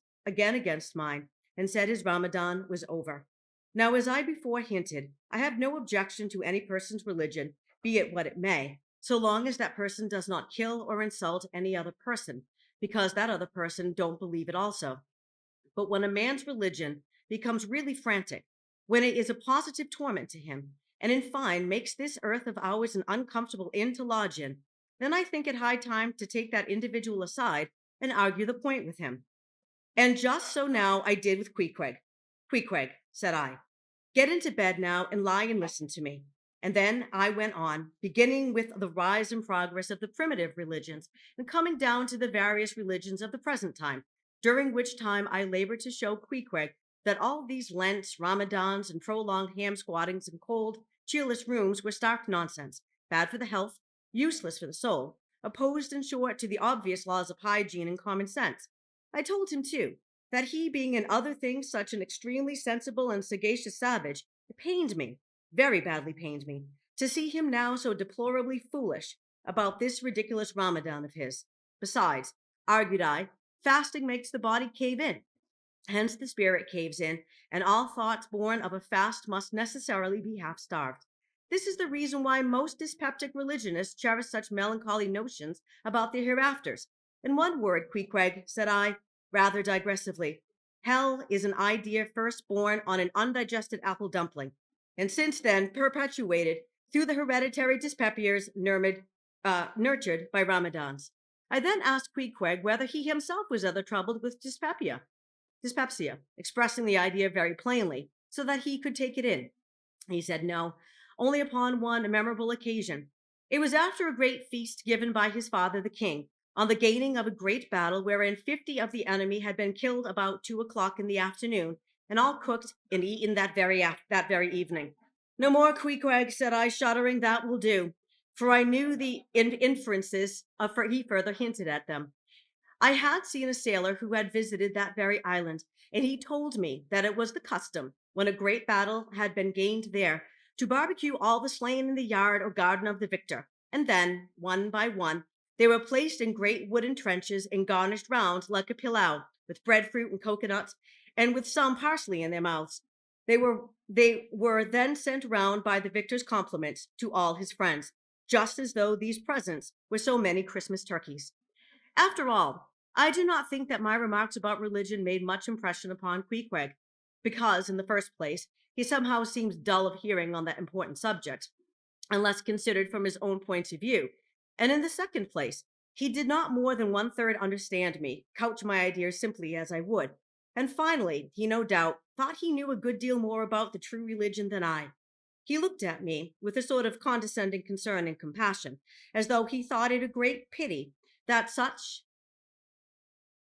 mine, and said his Ramadan was over. Now, as I before hinted, I have no objection to any person's religion, be it what it may, so long as that person does not kill or insult any other person, because that other person don't believe it also. But when a man's religion becomes really frantic, when it is a positive torment to him, and in fine makes this earth of ours an uncomfortable inn to lodge in, then I think it high time to take that individual aside and argue the point with him. And just so now I did with Queequeg. Queequeg, said I, get into bed now and lie and listen to me. And then I went on, beginning with the rise and progress of the primitive religions and coming down to the various religions of the present time, during which time I labored to show Queequeg that all these Lents, Ramadans, and prolonged ham squattings in cold, cheerless rooms were stark nonsense, bad for the health, useless for the soul, opposed, in short, to the obvious laws of hygiene and common sense. I told him, too, that he being in other things such an extremely sensible and sagacious savage, it pained me, very badly pained me, to see him now so deplorably foolish about this ridiculous Ramadan of his. Besides, argued I, fasting makes the body cave in. Hence the spirit caves in, and all thoughts born of a fast must necessarily be half-starved. This is the reason why most dyspeptic religionists cherish such melancholy notions about their hereafters. In one word, Queequeg, said I, rather digressively, hell is an idea first born on an undigested apple dumpling, and since then perpetuated through the hereditary dyspeptiers, nurtured by Ramadans. I then asked Queequeg whether he himself was ever troubled with dyspepsia, expressing the idea very plainly so that he could take it in. He said no, only upon one memorable occasion. It was after a great feast given by his father, the king, on the gaining of a great battle wherein 50 of the enemy had been killed about 2 o'clock in the afternoon, and all cooked and eaten that very evening. No more, Queequeg, said I, shuddering, that will do, for I knew the inferences for he further hinted at them. I had seen a sailor who had visited that very island, and he told me that it was the custom, when a great battle had been gained there, to barbecue all the slain in the yard or garden of the victor, and then, one by one, they were placed in great wooden trenches and garnished round like a pilau, with breadfruit and coconuts, and with some parsley in their mouths. They were then sent round by the victor's compliments to all his friends, just as though these presents were so many Christmas turkeys. After all, I do not think that my remarks about religion made much impression upon Queequeg, because, in the first place, he somehow seems dull of hearing on that important subject, unless considered from his own point of view, and in the second place, he did not more than 1/3 understand me, couch my ideas simply as I would, and finally, he no doubt thought he knew a good deal more about the true religion than I. He looked at me with a sort of condescending concern and compassion, as though he thought it a great pity that such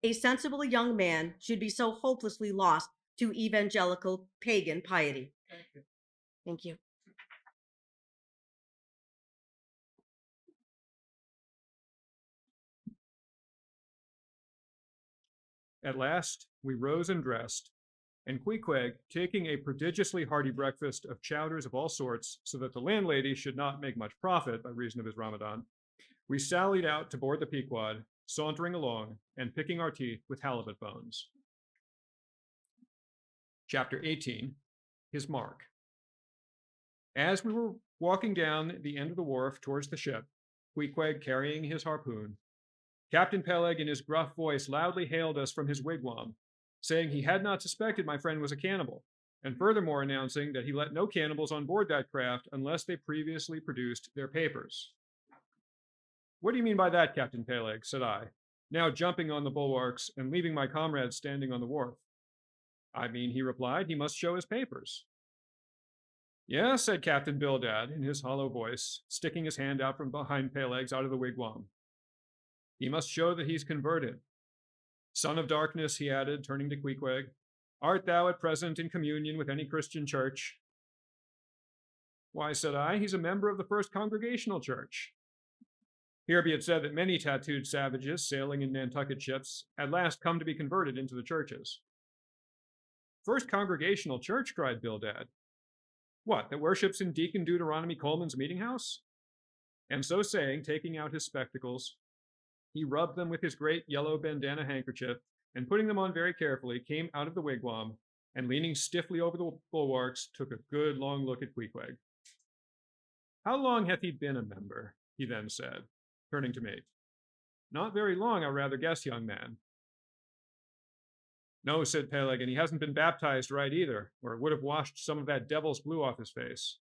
a sensible young man should be so hopelessly lost to evangelical pagan piety. Thank you. At last, we rose and dressed, and Queequeg, taking a prodigiously hearty breakfast of chowders of all sorts, so that the landlady should not make much profit by reason of his Ramadan, we sallied out to board the Pequod, sauntering along and picking our teeth with halibut bones. Chapter 18, His Mark. As we were walking down the end of the wharf towards the ship, Queequeg carrying his harpoon, Captain Peleg in his gruff voice loudly hailed us from his wigwam, saying he had not suspected my friend was a cannibal, and furthermore announcing that he let no cannibals on board that craft unless they previously produced their papers. What do you mean by that, Captain Peleg? Said I, now jumping on the bulwarks and leaving my comrades standing on the wharf. I mean, he replied, he must show his papers. Yes, said Captain Bildad in his hollow voice, sticking his hand out from behind Peleg's out of the wigwam. He must show that he's converted. Son of darkness, he added, turning to Queequeg, art thou at present in communion with any Christian church? Why, said I, he's a member of the First Congregational Church. Here be it said that many tattooed savages sailing in Nantucket ships at last come to be converted into the churches. First Congregational Church, cried Bildad. What, that worships in Deacon Deuteronomy Coleman's meeting house? And so saying, taking out his spectacles, he rubbed them with his great yellow bandana handkerchief, and putting them on very carefully, came out of the wigwam, and leaning stiffly over the bulwarks, took a good long look at Queequeg. How long hath he been a member? He then said, turning to me. Not very long, I rather guess, young man. No, said Peleg, and he hasn't been baptized right either, or it would have washed some of that devil's blue off his face.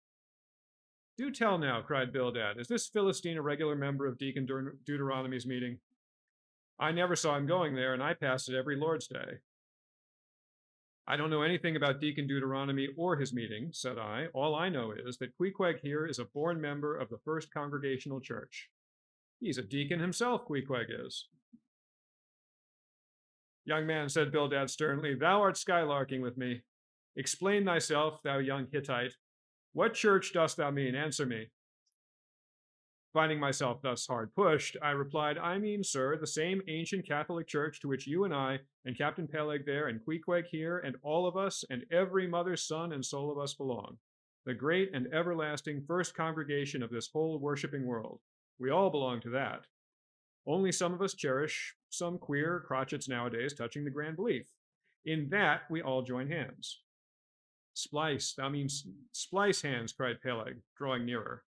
Do tell now, cried Bildad, is this Philistine a regular member of Deacon Deuteronomy's meeting? I never saw him going there, and I pass it every Lord's Day. I don't know anything about Deacon Deuteronomy or his meeting, said I. All I know is that Queequeg here is a born member of the First Congregational Church. He's a deacon himself, Queequeg is. Young man, said Bildad sternly, thou art skylarking with me. Explain thyself, thou young Hittite. What church dost thou mean? Answer me. Finding myself thus hard pushed, I replied, I mean, sir, the same ancient Catholic church to which you and I, and Captain Peleg there, and Queequeg here, and all of us, and every mother's son and soul of us belong. The great and everlasting first congregation of this whole worshipping world. We all belong to that. Only some of us cherish some queer crotchets nowadays touching the grand belief. In that we all join hands. Splice, thou means splice hands, cried Peleg, drawing nearer.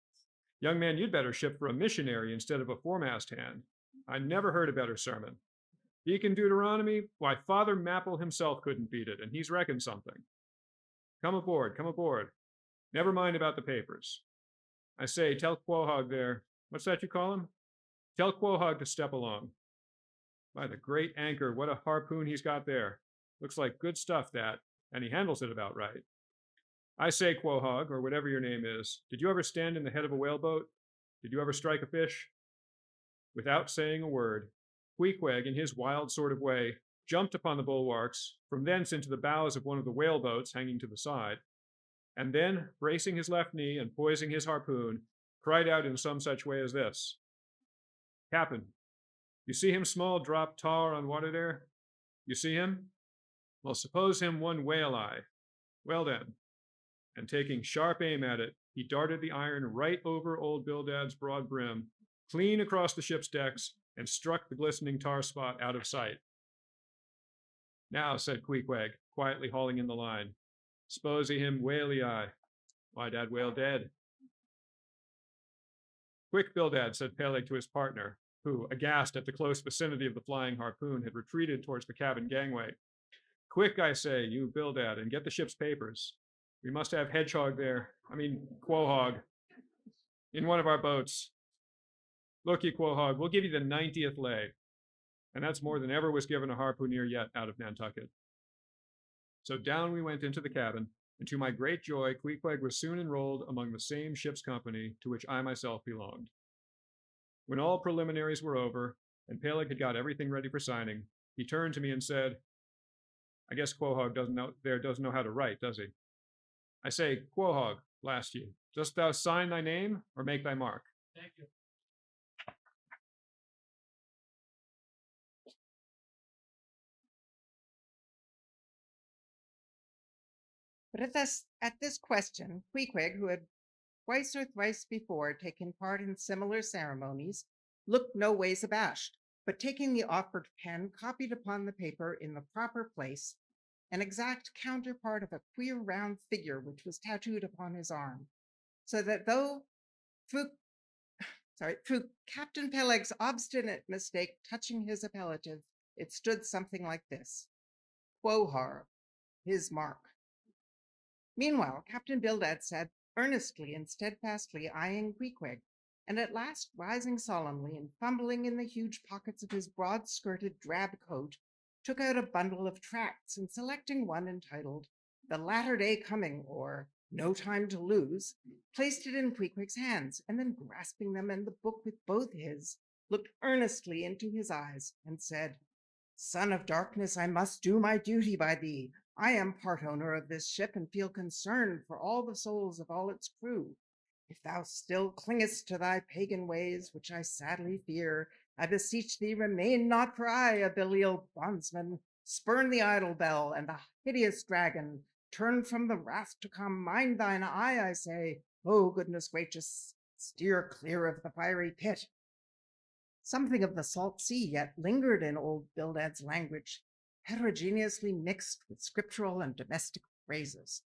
Young man, you'd better ship for a missionary instead of a foremast hand. I never heard a better sermon. Deacon Deuteronomy, why, Father Mapple himself couldn't beat it, and he's reckoned something. Come aboard, come aboard. Never mind about the papers. I say, tell Quahog there, What's that you call him? Tell Quahog to step along. By the great anchor, what a harpoon he's got there. Looks like good stuff, that, and he handles it about right. I say, Quahog, or whatever your name is, did you ever stand in the head of a whaleboat? Did you ever strike a fish? Without saying a word, Queequeg, in his wild sort of way, jumped upon the bulwarks, from thence into the bows of one of the whaleboats hanging to the side, and then, bracing his left knee and poising his harpoon, cried out in some such way as this: Captain, you see him small drop tar on water there? You see him? Well, suppose him one whale eye. Well then. And taking sharp aim at it, he darted the iron right over old Bildad's broad brim, clean across the ship's decks, and struck the glistening tar spot out of sight. Now, said Queequeg, quietly hauling in the line, s'pose him whaley eye. Why, dat whale dead. Quick, Bildad, said Peleg to his partner, who, aghast at the close vicinity of the flying harpoon, had retreated towards the cabin gangway. Quick, I say, you Bildad, and get the ship's papers. We must have Quahog, in one of our boats. Look ye, Quahog, we'll give you the 90th lay. And that's more than ever was given a harpooneer yet out of Nantucket. So down we went into the cabin, and to my great joy, Queequeg was soon enrolled among the same ship's company to which I myself belonged. When all preliminaries were over, and Peleg had got everything ready for signing, he turned to me and said, I guess Quahog doesn't know how to write, does he? I say, Quahog, blast ye, dost thou sign thy name, or make thy mark? Thank you. But at this question, Queequeg, who had twice or thrice before taken part in similar ceremonies, looked no ways abashed, but taking the offered pen, copied upon the paper in the proper place an exact counterpart of a queer round figure which was tattooed upon his arm, so that through Captain Peleg's obstinate mistake touching his appellative, it stood something like this: Quohar, his mark. Meanwhile, Captain Bildad sat earnestly and steadfastly eyeing Queequeg, and at last rising solemnly and fumbling in the huge pockets of his broad-skirted drab coat, took out a bundle of tracts, and selecting one entitled The Latter Day Coming, or No Time to Lose, placed it in Queequeg's hands, and then grasping them and the book with both his, looked earnestly into his eyes, and said, Son of darkness, I must do my duty by thee. I am part owner of this ship, and feel concern for all the souls of all its crew. If thou still clingest to thy pagan ways, which I sadly fear, I beseech thee, remain not, for I, a Belial bondsman, spurn the idle bell and the hideous dragon, turn from the wrath to come, mind thine eye, I say, O goodness gracious, steer clear of the fiery pit. Something of the salt sea yet lingered in old Bildad's language, heterogeneously mixed with scriptural and domestic phrases.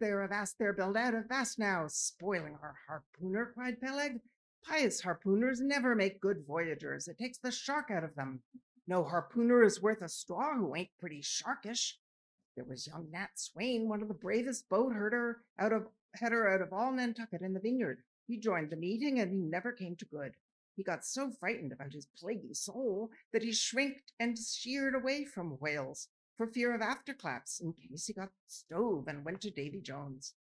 Avast there, Bildad, avast now, spoiling our harpooner, cried Peleg. Pious harpooners never make good voyagers. It takes the shark out of them. No harpooner is worth a straw who ain't pretty sharkish. There was young Nat Swain, one of the bravest boat header out of all Nantucket in the Vineyard. He joined the meeting, and he never came to good. He got so frightened about his plaguey soul that he shrinked and sheered away from whales for fear of afterclaps in case he got stove and went to Davy Jones.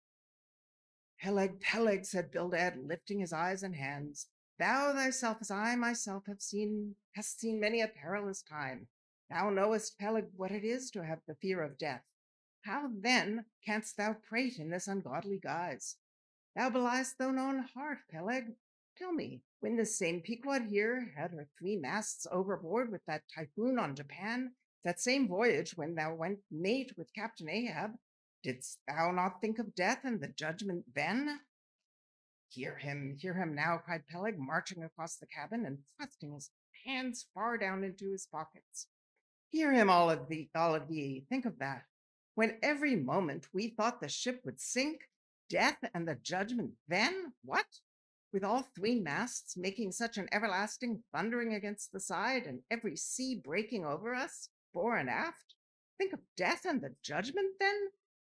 Peleg, Peleg, said Bildad, lifting his eyes and hands, thou thyself, as I myself hast seen many a perilous time. Thou knowest, Peleg, what it is to have the fear of death. How then canst thou prate in this ungodly guise? Thou beliest thine own heart, Peleg. Tell me, when this same Pequod here had her 3 masts overboard with that typhoon on Japan, that same voyage when thou went mate with Captain Ahab, didst thou not think of death and the judgment then? Hear him now, cried Peleg, marching across the cabin and thrusting his hands far down into his pockets. Hear him, all of ye, think of that. When every moment we thought the ship would sink, death and the judgment then? What? With all 3 masts making such an everlasting thundering against the side, and every sea breaking over us, fore and aft? Think of death and the judgment then?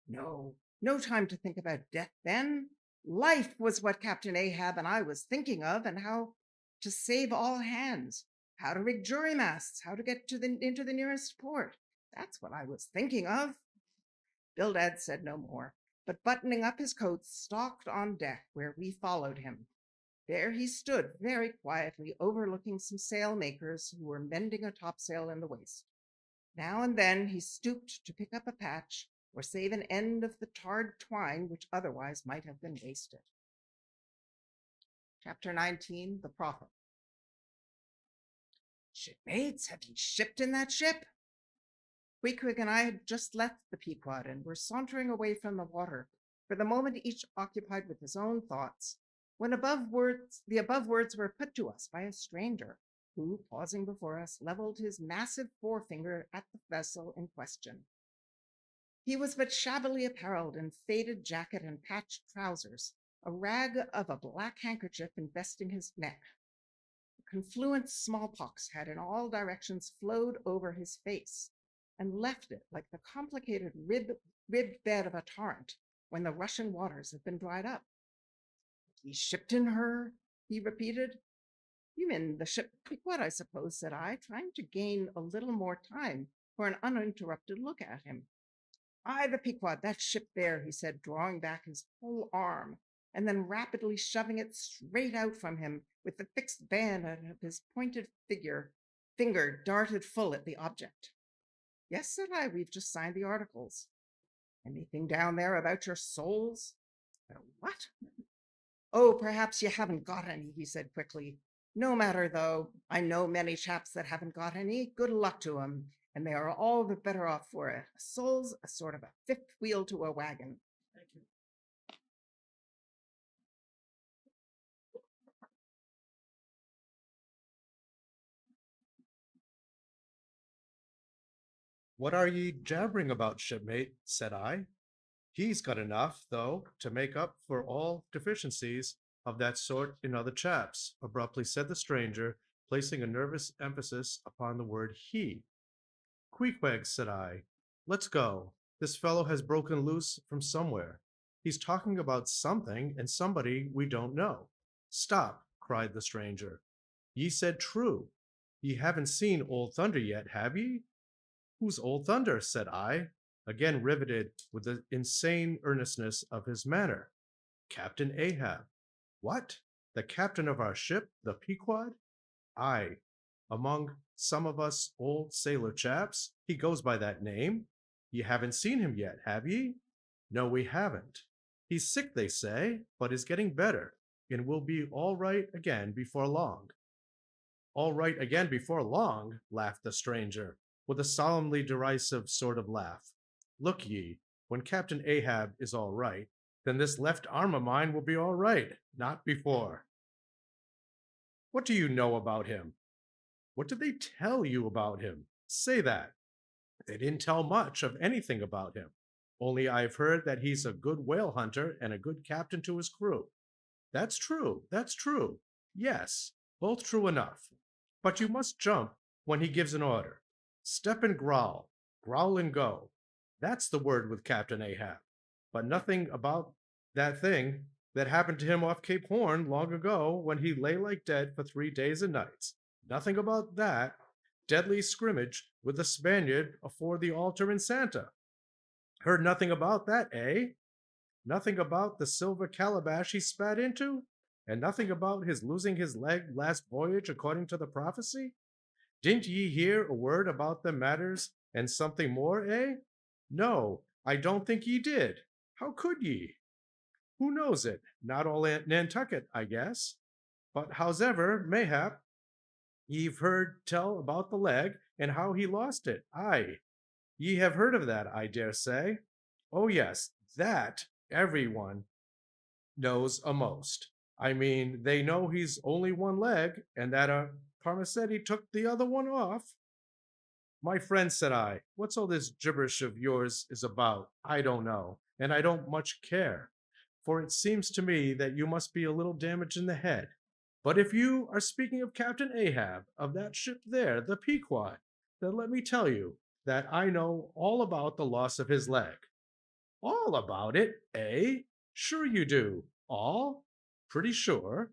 No time to think about death then. Life was what Captain Ahab and I was thinking of, and how to save all hands, how to rig jury masts, how to get into the nearest port. That's what I was thinking of. Bildad said no more, but buttoning up his coat, stalked on deck, where we followed him. There he stood very quietly, overlooking some sailmakers who were mending a topsail in the waist. Now and then he stooped to pick up a patch or save an end of the tarred twine which otherwise might have been wasted. Chapter 19, The Prophet. Shipmates, have ye shipped in that ship? Queequeg and I had just left the Pequod and were sauntering away from the water, for the moment each occupied with his own thoughts, when the above words were put to us by a stranger, who, pausing before us, leveled his massive forefinger at the vessel in question. He was but shabbily apparelled in faded jacket and patched trousers, a rag of a black handkerchief investing his neck. Confluent smallpox had in all directions flowed over his face, and left it like the complicated ribbed bed of a torrent when the rushing waters have been dried up. He shipped in her, he repeated. You mean the ship Pequod, I suppose, said I, trying to gain a little more time for an uninterrupted look at him. Aye, the Pequod, that ship there, he said, drawing back his whole arm, and then rapidly shoving it straight out from him with the fixed bayonet of his pointed finger darted full at the object. Yes, said I, we've just signed the articles. Anything down there about your souls? What? Oh, perhaps you haven't got any, he said quickly. No matter, though. I know many chaps that haven't got any. Good luck to 'em, and they are all the better off for it. A soul's a sort of a fifth wheel to a wagon. Thank you. What are ye jabbering about, shipmate? Said I. He's got enough, though, to make up for all deficiencies of that sort in other chaps, abruptly said the stranger, placing a nervous emphasis upon the word he. Queequeg, said I, let's go. This fellow has broken loose from somewhere. He's talking about something and somebody we don't know. Stop, cried the stranger. Ye said true. Ye haven't seen Old Thunder yet, have ye? Who's Old Thunder? Said I, again riveted with the insane earnestness of his manner. Captain Ahab. What? The captain of our ship, the Pequod? Aye, among some of us old sailor chaps, he goes by that name. Ye haven't seen him yet, have ye? No, we haven't. He's sick, they say, but is getting better, and will be all right again before long. All right again before long, laughed the stranger, with a solemnly derisive sort of laugh. Look ye, when Captain Ahab is all right, then this left arm of mine will be all right, not before. What do you know about him? What did they tell you about him? Say that. They didn't tell much of anything about him. Only I've heard that he's a good whale hunter and a good captain to his crew. That's true, that's true. Yes, both true enough. But you must jump when he gives an order. Step and growl and go. That's the word with Captain Ahab. But nothing about that thing that happened to him off Cape Horn long ago when he lay like dead for 3 days and nights. Nothing about that deadly scrimmage with the Spaniard afore the altar in Santa. Heard nothing about that, eh? Nothing about the silver calabash he spat into? And nothing about his losing his leg last voyage according to the prophecy? Didn't ye hear a word about them matters and something more, eh? No, I don't think ye did. How could ye? Who knows it? Not all Nantucket, I guess. But howsever, mayhap, ye've heard tell about the leg and how he lost it. Aye, ye have heard of that, I dare say. Oh yes, that everyone knows a'most. I mean, they know he's only one leg, and that Parmacetti took the other one off. My friend, said I, what's all this gibberish of yours is about? I don't know, and I don't much care, for it seems to me that you must be a little damaged in the head. But if you are speaking of Captain Ahab, of that ship there, the Pequod, then let me tell you that I know all about the loss of his leg. All about it, eh? Sure you do. All? Pretty sure.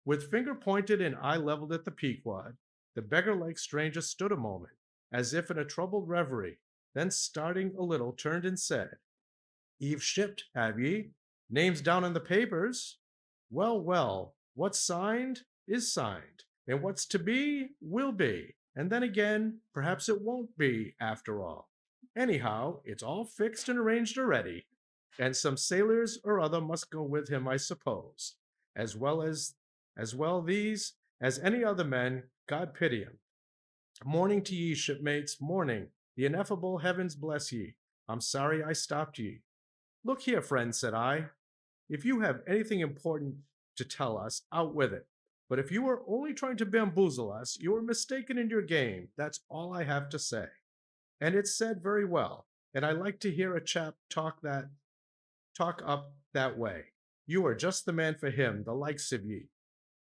With finger pointed and eye leveled at the Pequod, the beggar-like stranger stood a moment, as if in a troubled reverie, then starting a little, turned and said, "Eve shipped, have ye? Name's down in the papers. Well, well, what's signed is signed, and what's to be will be, and then again, perhaps it won't be after all. Anyhow, it's all fixed and arranged already, and some sailors or other must go with him, I suppose, as well these as any other men, God pity 'em. Morning to ye, shipmates, morning. The ineffable heavens bless ye. I'm sorry I stopped ye. Look here, friend, said I. If you have anything important to tell us, out with it. But if you are only trying to bamboozle us, you are mistaken in your game. That's all I have to say. And it's said very well, and I like to hear a chap talk up that way. You are just the man for him, the likes of ye.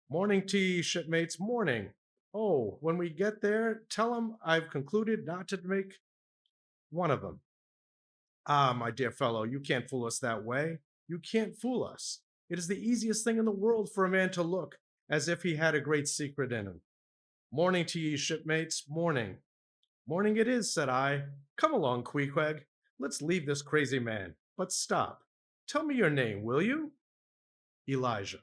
Morning to ye, shipmates, morning. Oh, when we get there, tell 'em I've concluded not to make one of them. Ah, my dear fellow, you can't fool us that way. You can't fool us. It is the easiest thing in the world for a man to look as if he had a great secret in him. Morning to ye, shipmates, morning. Morning it is, said I. Come along, Queequeg. Let's leave this crazy man. But stop. Tell me your name, will you? Elijah.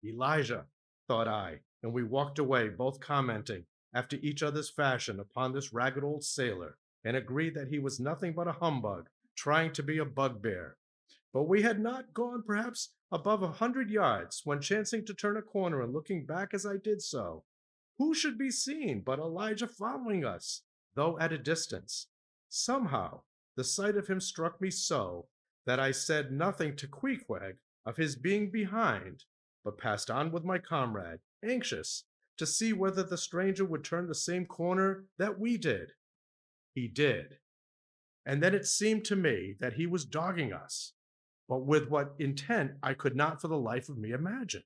Elijah, thought I, and we walked away, both commenting, after each other's fashion, upon this ragged old sailor, and agreed that he was nothing but a humbug, trying to be a bugbear. But we had not gone perhaps above 100 yards, when chancing to turn a corner and looking back as I did so, who should be seen but Elijah following us, though at a distance. Somehow, the sight of him struck me so that I said nothing to Queequeg of his being behind, but passed on with my comrade, anxious to see whether the stranger would turn the same corner that we did. He did. And then it seemed to me that he was dogging us, but with what intent I could not for the life of me imagine.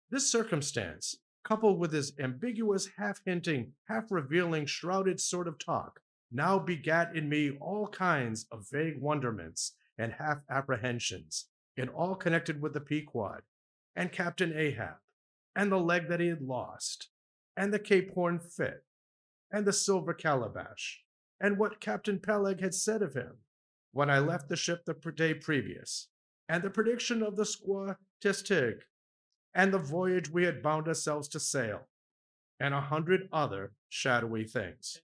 This circumstance, coupled with his ambiguous, half-hinting, half-revealing, shrouded sort of talk, now begat in me all kinds of vague wonderments and half-apprehensions, and all connected with the Pequod, and Captain Ahab, and the leg that he had lost, and the Cape Horn fit, and the silver calabash, and what Captain Peleg had said of him when I left the ship the day previous, and the prediction of the Squaw Testig, and the voyage we had bound ourselves to sail, and 100 other shadowy things.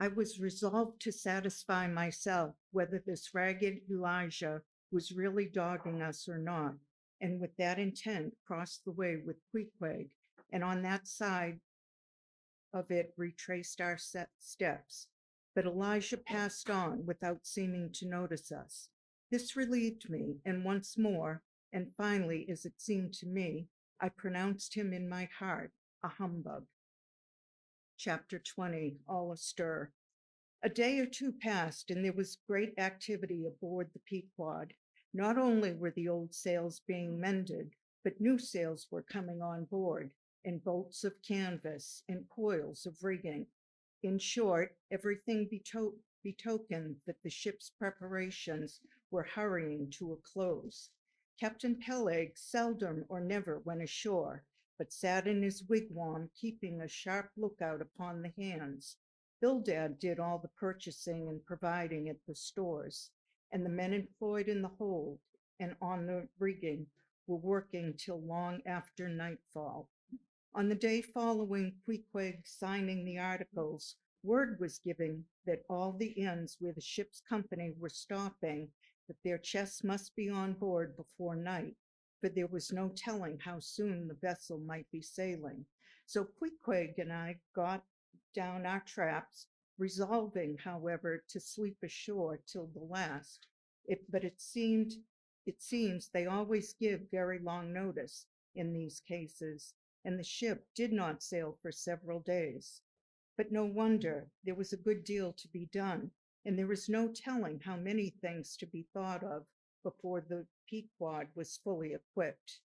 I was resolved to satisfy myself whether this ragged Elijah was really dogging us or not, and with that intent crossed the way with Queequeg, and on that side of it retraced our steps. But Elijah passed on without seeming to notice us. This relieved me, and once more, and finally, as it seemed to me, I pronounced him in my heart a humbug. Chapter 20, all astir. A day or two passed, and there was great activity aboard the Pequod. Not only were the old sails being mended, but new sails were coming on board, and bolts of canvas and coils of rigging. In short, everything betokened that the ship's preparations were hurrying to a close. Captain Peleg seldom or never went ashore, but sat in his wigwam keeping a sharp lookout upon the hands. Bildad did all the purchasing and providing at the stores, and the men employed in the hold and on the rigging were working till long after nightfall. On the day following Queequeg signing the articles, word was given that all the inns where the ship's company were stopping, that their chests must be on board before night, for there was no telling how soon the vessel might be sailing. So Queequeg and I got down our traps, resolving, however, to sleep ashore till the last. But it seems they always give very long notice in these cases, and the ship did not sail for several days. But no wonder, there was a good deal to be done, and there is no telling how many things to be thought of before the Pequod was fully equipped.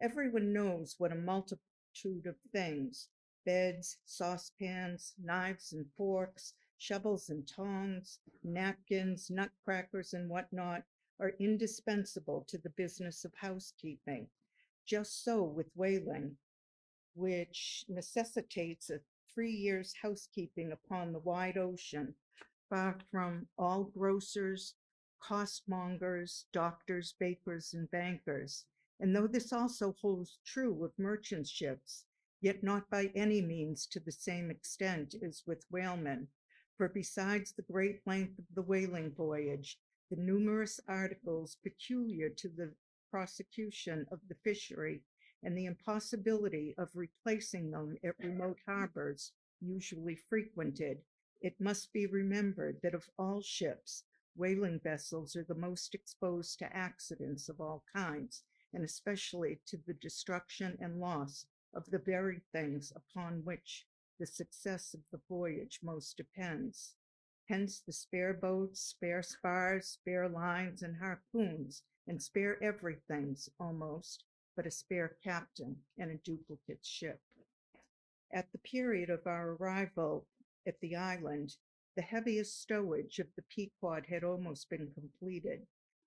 Everyone knows what a multitude of things beds, saucepans, knives and forks, shovels and tongs, napkins, nutcrackers, and whatnot are indispensable to the business of housekeeping. Just so with whaling, which necessitates a 3 years housekeeping upon the wide ocean, far from all grocers, costmongers, doctors, bakers, and bankers. And though this also holds true of merchant ships, yet not by any means to the same extent as with whalemen, for besides the great length of the whaling voyage, the numerous articles peculiar to the prosecution of the fishery, and the impossibility of replacing them at remote harbors usually frequented, it must be remembered that of all ships, whaling vessels are the most exposed to accidents of all kinds, and especially to the destruction and loss of the very things upon which the success of the voyage most depends. Hence the spare boats, spare spars, spare lines and harpoons, and spare everythings almost, but a spare captain and a duplicate ship. At the period of our arrival at the island, the heaviest stowage of the Pequod had almost been completed,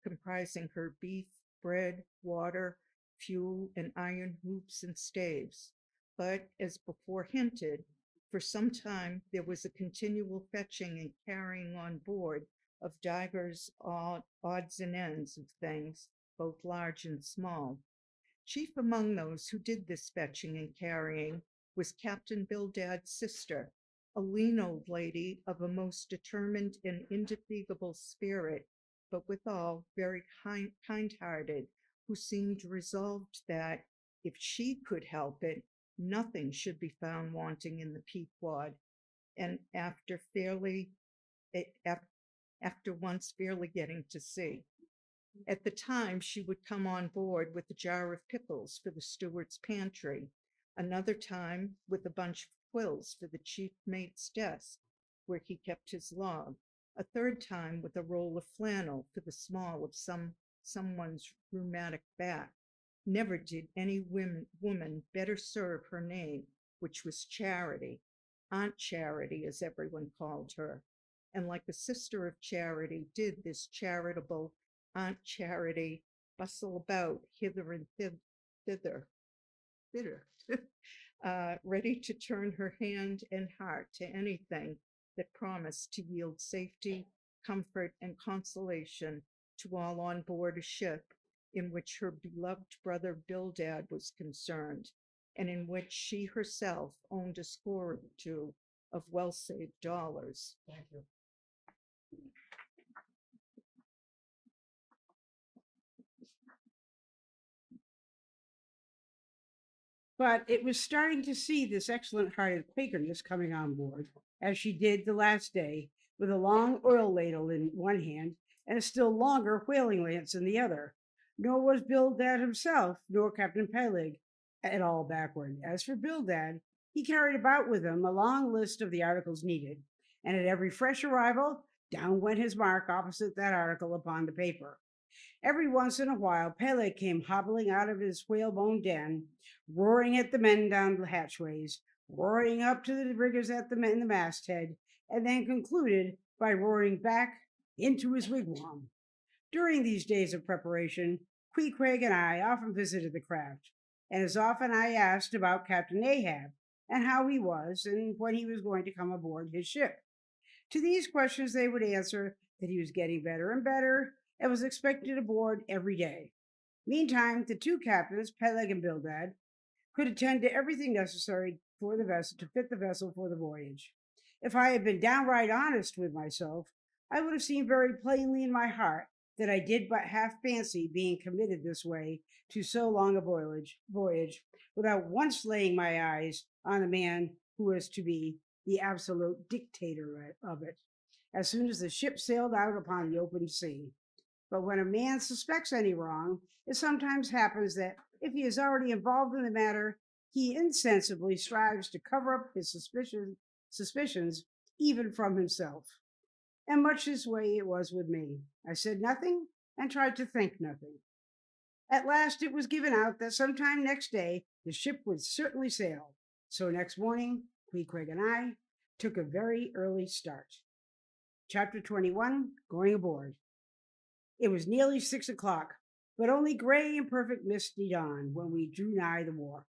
comprising her beef, bread, water, fuel, and iron hoops and staves. But, as before hinted, for some time there was a continual fetching and carrying on board of divers odds and ends of things, both large and small. Chief among those who did this fetching and carrying was Captain Bildad's sister, a lean old lady of a most determined and indefatigable spirit, but withal very kind-hearted, who seemed resolved that, if she could help it, nothing should be found wanting in the Pequod, and after once fairly getting to sea. At the time, she would come on board with a jar of pickles for the steward's pantry, another time with a bunch of quills for the chief mate's desk, where he kept his log, a third time with a roll of flannel for the small of someone's rheumatic back. Never did any woman better serve her name, which was Charity, Aunt Charity, as everyone called her. And like a sister of charity did this charitable Aunt Charity bustle about hither and thither, ready to turn her hand and heart to anything that promised to yield safety, comfort, and consolation to all on board a ship in which her beloved brother Bildad was concerned, and in which she herself owned a score or two of well-saved dollars. Thank you. But it was starting to see this excellent-hearted Quakeress coming on board, as she did the last day, with a long oil ladle in one hand and a still longer whaling lance in the other. Nor was Bildad himself, nor Captain Peleg, at all backward. As for Bildad, he carried about with him a long list of the articles needed, and at every fresh arrival, down went his mark opposite that article upon the paper. Every once in a while, Peleg came hobbling out of his whalebone den, roaring at the men down the hatchways, roaring up to the riggers at the men in the masthead, and then concluded by roaring back into his wigwam. During these days of preparation, Queequeg and I often visited the craft, and as often I asked about Captain Ahab, and how he was, and when he was going to come aboard his ship. To these questions they would answer that he was getting better and better, and was expected aboard every day. Meantime, the two captains, Peleg and Bildad, could attend to everything necessary for the vessel to fit the vessel for the voyage. If I had been downright honest with myself, I would have seen very plainly in my heart that I did but half fancy being committed this way to so long a voyage, without once laying my eyes on the man who was to be the absolute dictator of it, as soon as the ship sailed out upon the open sea. But when a man suspects any wrong, it sometimes happens that if he is already involved in the matter, he insensibly strives to cover up his suspicions even from himself. And much this way it was with me. I said nothing and tried to think nothing. At last it was given out that sometime next day the ship would certainly sail, So next morning, Queequeg and I took a very early start. Chapter 21, Going Aboard. It was nearly 6 o'clock, but only gray and perfect misty dawn when we drew nigh the wharf.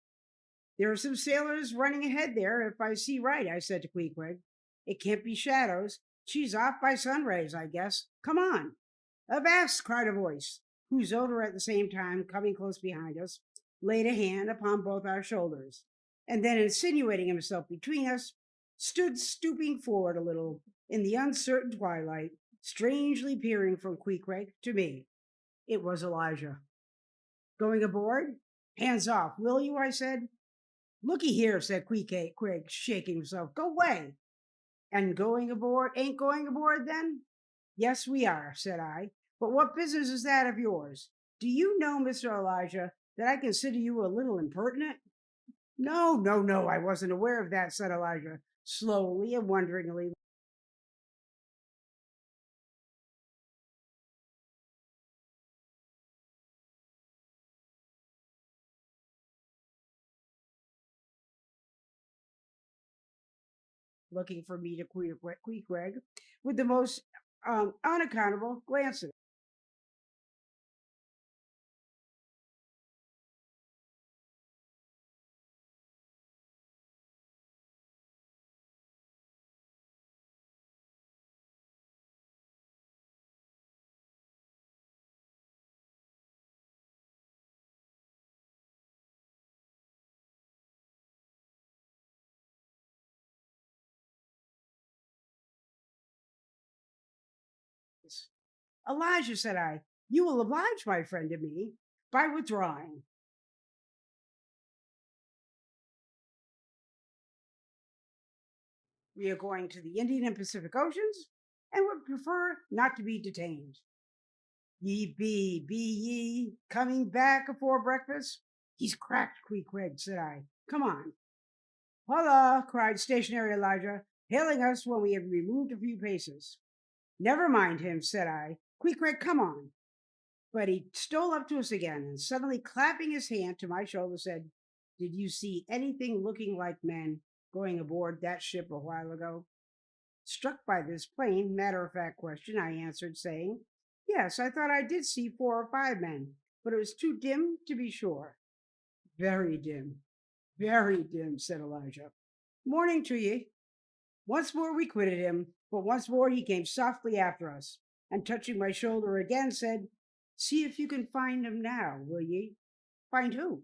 There are some sailors running ahead there, if I see right, I said to Queequeg. It can't be shadows. She's off by sunrise, I guess. Come on. Avast, cried a voice, whose odor at the same time, coming close behind us, laid a hand upon both our shoulders, and then insinuating himself between us, stood stooping forward a little in the uncertain twilight, strangely peering from Queequeg to me. It was Elijah. Going aboard? Hands off, will you? I said. Looky here, said Queequeg, shaking himself. Go away. And going aboard? Ain't going aboard then? Yes, we are, said I. But what business is that of yours? Do you know, Mr. Elijah, that I consider you a little impertinent? No, I wasn't aware of that, said Elijah, slowly and wonderingly. Looking from me to Queequeg with the most unaccountable glances. Elijah, said I, you will oblige my friend to me by withdrawing. We are going to the Indian and Pacific Oceans and would prefer not to be detained. Be ye coming back afore breakfast? He's cracked, Queequeg, said I. Come on. Holla, cried stationary Elijah, hailing us when we had removed a few paces. Never mind him, said I. Queequeg, come on. But he stole up to us again and suddenly clapping his hand to my shoulder said, Did you see anything looking like men going aboard that ship a while ago? Struck by this plain, matter-of-fact question, I answered, saying, Yes, I thought I did see 4 or 5 men, but it was too dim to be sure. Very dim, said Elijah. Morning to ye. Once more we quitted him, but once more he came softly after us, and touching my shoulder again, said, See if you can find him now, will ye? Find who?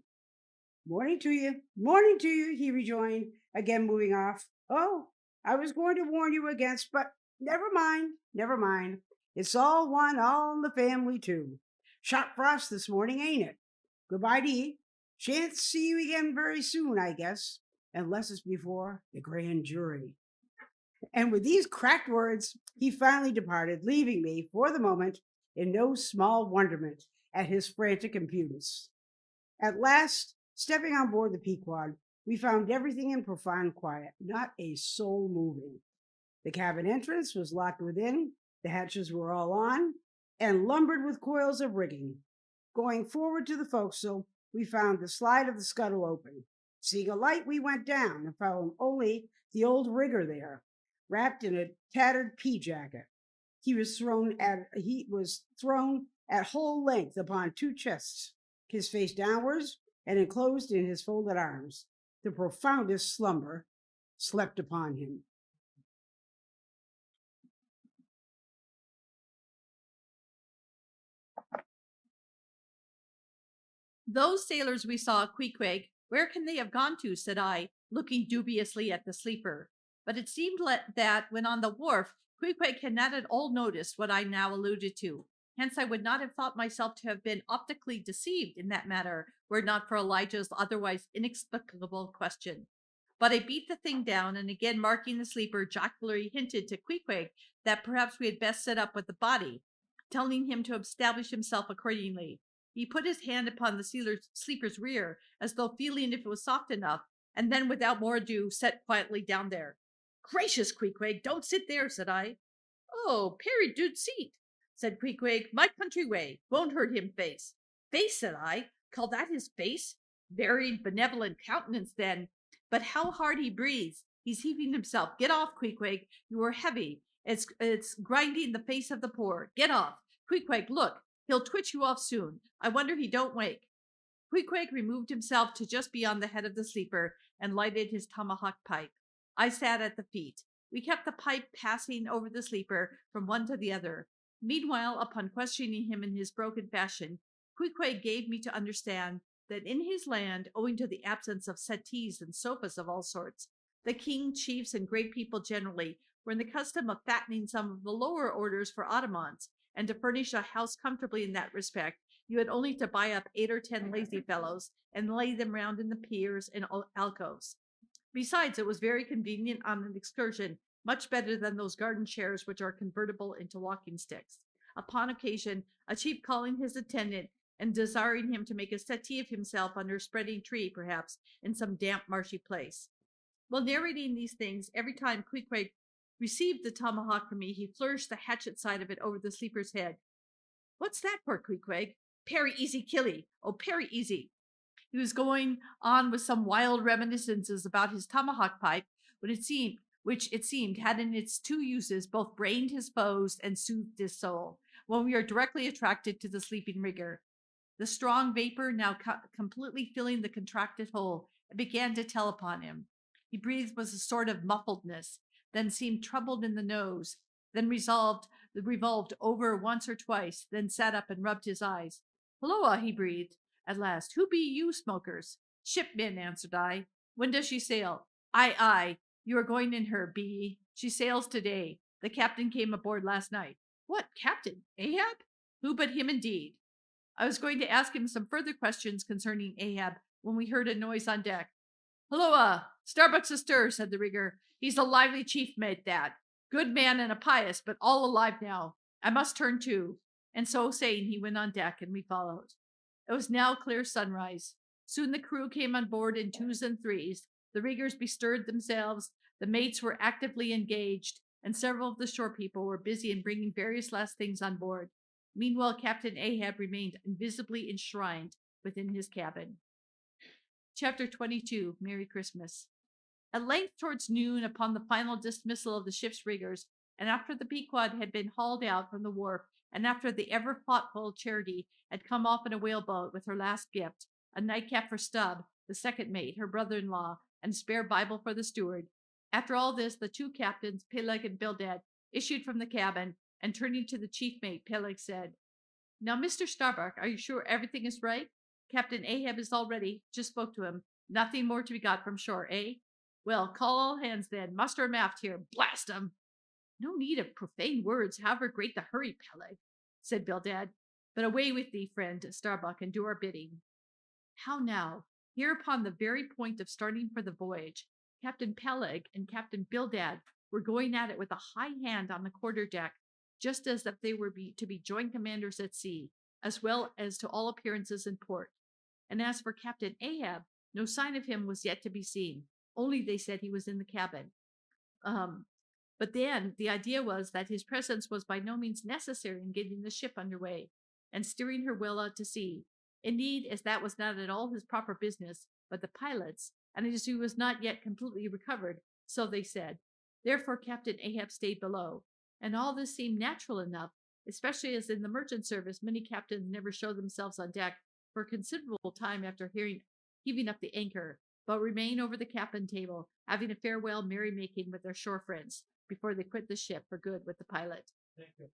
Morning to you, he rejoined, again moving off. Oh, I was going to warn you against, but never mind. It's all one, all in the family, too. Shot frost this morning, ain't it? Goodbye to ye. Shan't see you again very soon, I guess, unless it's before the grand jury. And with these cracked words, he finally departed, leaving me, for the moment, in no small wonderment at his frantic impudence. At last, stepping on board the Pequod, we found everything in profound quiet, not a soul moving. The cabin entrance was locked within, the hatches were all on, and lumbered with coils of rigging. Going forward to the forecastle, we found the slide of the scuttle open. Seeing a light, we went down and found only the old rigger there, wrapped in a tattered pea jacket. He was thrown at whole length upon 2 chests, his face downwards and enclosed in his folded arms. The profoundest slumber slept upon him. Those sailors we saw at Queequeg, where can they have gone to? Said I, looking dubiously at the sleeper. But it seemed that when on the wharf, Queequeg had not at all noticed what I now alluded to. Hence I would not have thought myself to have been optically deceived in that matter, were it not for Elijah's otherwise inexplicable question. But I beat the thing down, and again marking the sleeper, jocularly hinted to Queequeg that perhaps we had best set up with the body, telling him to establish himself accordingly. He put his hand upon the sleeper's rear, as though feeling if it was soft enough, and then without more ado sat quietly down there. Gracious, Queequeg, don't sit there, said I. Oh, Perry dude seat, said Queequeg, my country way, won't hurt him face. Face, said I, call that his face? Very benevolent countenance then. But how hard he breathes. He's heaving himself. Get off, Queequeg. You are heavy. It's grinding the face of the poor. Get off. Queequeg, look. He'll twitch you off soon. I wonder he don't wake. Queequeg removed himself to just beyond the head of the sleeper and lighted his tomahawk pipe. I sat at the feet. We kept the pipe passing over the sleeper from one to the other. Meanwhile, upon questioning him in his broken fashion, Queequeg gave me to understand that in his land, owing to the absence of settees and sofas of all sorts, the king, chiefs, and great people generally were in the custom of fattening some of the lower orders for ottomans, and to furnish a house comfortably in that respect, you had only to buy up 8 or 10 lazy fellows and lay them round in the piers and alcoves. Besides, it was very convenient on an excursion, much better than those garden chairs which are convertible into walking sticks. Upon occasion, a chief calling his attendant and desiring him to make a settee of himself under a spreading tree, perhaps, in some damp, marshy place. While narrating these things, every time Queequeg received the tomahawk from me, he flourished the hatchet side of it over the sleeper's head. What's that for, Queequeg? Parry easy killy. Oh, parry easy. He was going on with some wild reminiscences about his tomahawk pipe, which it seemed had in its two uses both brained his foes and soothed his soul, when we are directly attracted to the sleeping rigger. The strong vapor now completely filling the contracted hole began to tell upon him. He breathed with a sort of muffledness, then seemed troubled in the nose, then revolved over once or twice, then sat up and rubbed his eyes. Hulloa, he breathed. At last, who be you, smokers? Shipmen, answered I. When does she sail? Aye. You are going in her, be ye? She sails today. The captain came aboard last night. What captain? Ahab? Who but him indeed? I was going to ask him some further questions concerning Ahab when we heard a noise on deck. Hulloa! Starbuck's astir, said the rigger. He's a lively chief mate, that. Good man and a pious, but all alive now. I must turn to. And so saying, he went on deck, and we followed. It was now clear sunrise. Soon the crew came on board in 2s and 3s. The riggers bestirred themselves, the mates were actively engaged, and several of the shore people were busy in bringing various last things on board. Meanwhile, Captain Ahab remained invisibly enshrined within his cabin. Chapter 22, Merry Christmas. At length, towards noon, upon the final dismissal of the ship's riggers, and after the Pequod had been hauled out from the wharf, and after the ever-thoughtful Charity had come off in a whaleboat with her last gift, a nightcap for Stubb, the second mate, her brother-in-law, and a spare Bible for the steward. After all this, the two captains, Peleg and Bildad, issued from the cabin, and turning to the chief mate, Peleg said, Now, Mr. Starbuck, are you sure everything is right? Captain Ahab is all ready. Just spoke to him. Nothing more to be got from shore, eh? Well, call all hands then. Muster 'em aft here. Blast 'em! No need of profane words, however great the hurry, Peleg, said Bildad. But away with thee, friend Starbuck, and do our bidding. How now? Here upon the very point of starting for the voyage, Captain Peleg and Captain Bildad were going at it with a high hand on the quarter-deck, just as if they were to be joint commanders at sea, as well as to all appearances in port. And as for Captain Ahab, no sign of him was yet to be seen. Only they said he was in the cabin. But then the idea was that his presence was by no means necessary in getting the ship under way and steering her well out to sea. Indeed, as that was not at all his proper business, but the pilot's, and as he was not yet completely recovered, so they said. Therefore Captain Ahab stayed below. And all this seemed natural enough, especially as in the merchant service many captains never show themselves on deck for a considerable time after heaving up the anchor, but remain over the cabin table, having a farewell merrymaking with their shore friends before they quit the ship for good with the pilot. Thank you.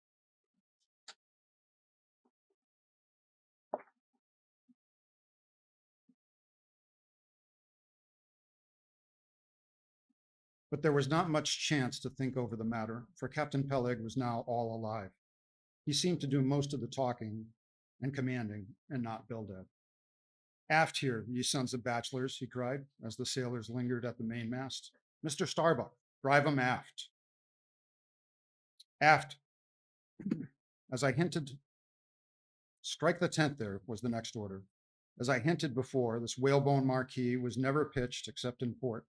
But there was not much chance to think over the matter, for Captain Peleg was now all alive. He seemed to do most of the talking and commanding, and not Bildad. Aft here, ye sons of bachelors, he cried, as the sailors lingered at the mainmast. Mr. Starbuck, drive 'em aft. Aft. As I hinted, strike the tent there, was the next order. As I hinted before, this whalebone marquee was never pitched except in port,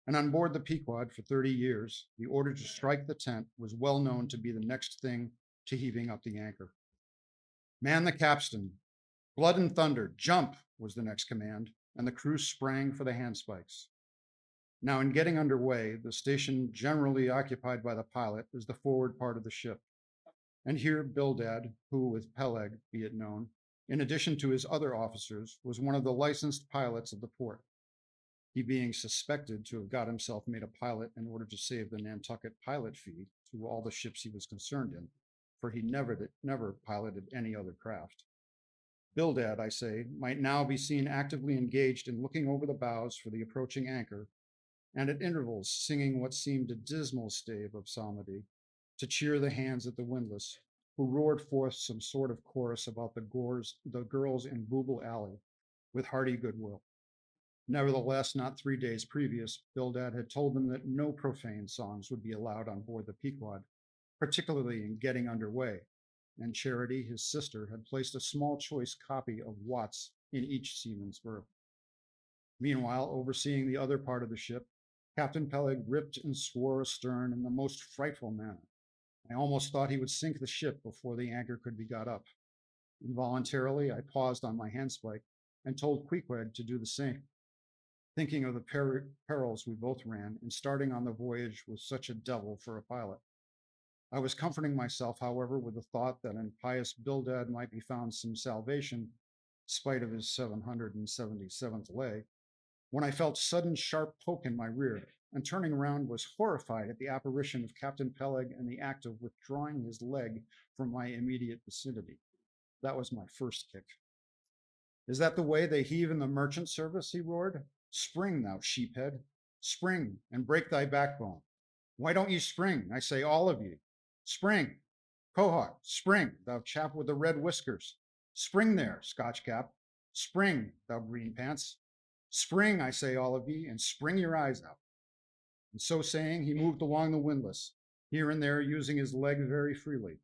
and on board the Pequod for 30 years, the order to strike the tent was well known to be the next thing to heaving up the anchor. Man the capstan. Blood and thunder, jump, was the next command, and the crew sprang for the handspikes. Now, in getting underway, the station generally occupied by the pilot is the forward part of the ship. And here Bildad, who with Peleg, be it known, in addition to his other officers, was one of the licensed pilots of the port, he being suspected to have got himself made a pilot in order to save the Nantucket pilot fee to all the ships he was concerned in, for he never piloted any other craft. Bildad, I say, might now be seen actively engaged in looking over the bows for the approaching anchor, and at intervals singing what seemed a dismal stave of psalmody to cheer the hands at the windlass, who roared forth some sort of chorus about the girls in Booble Alley with hearty goodwill. Nevertheless, not 3 days previous, Bildad had told them that no profane songs would be allowed on board the Pequod, particularly in getting underway, and Charity, his sister, had placed a small choice copy of Watts in each seaman's berth. Meanwhile, overseeing the other part of the ship, Captain Peleg ripped and swore astern in the most frightful manner. I almost thought he would sink the ship before the anchor could be got up. Involuntarily, I paused on my handspike and told Queequeg to do the same, thinking of the perils we both ran in starting on the voyage with such a devil for a pilot. I was comforting myself, however, with the thought that in pious Bildad might be found some salvation, spite of his 777th lay, when I felt sudden sharp poke in my rear, and turning around was horrified at the apparition of Captain Peleg in the act of withdrawing his leg from my immediate vicinity. That was my first kick. Is that the way they heave in the merchant service? He roared. Spring, thou sheephead. Spring and break thy backbone. Why don't you spring? I say, all of you. Spring. Quohog, spring, thou chap with the red whiskers. Spring there, Scotch cap. Spring, thou green pants. Spring, I say, all of ye, and spring your eyes out. And so saying, he moved along the windlass, here and there using his leg very freely,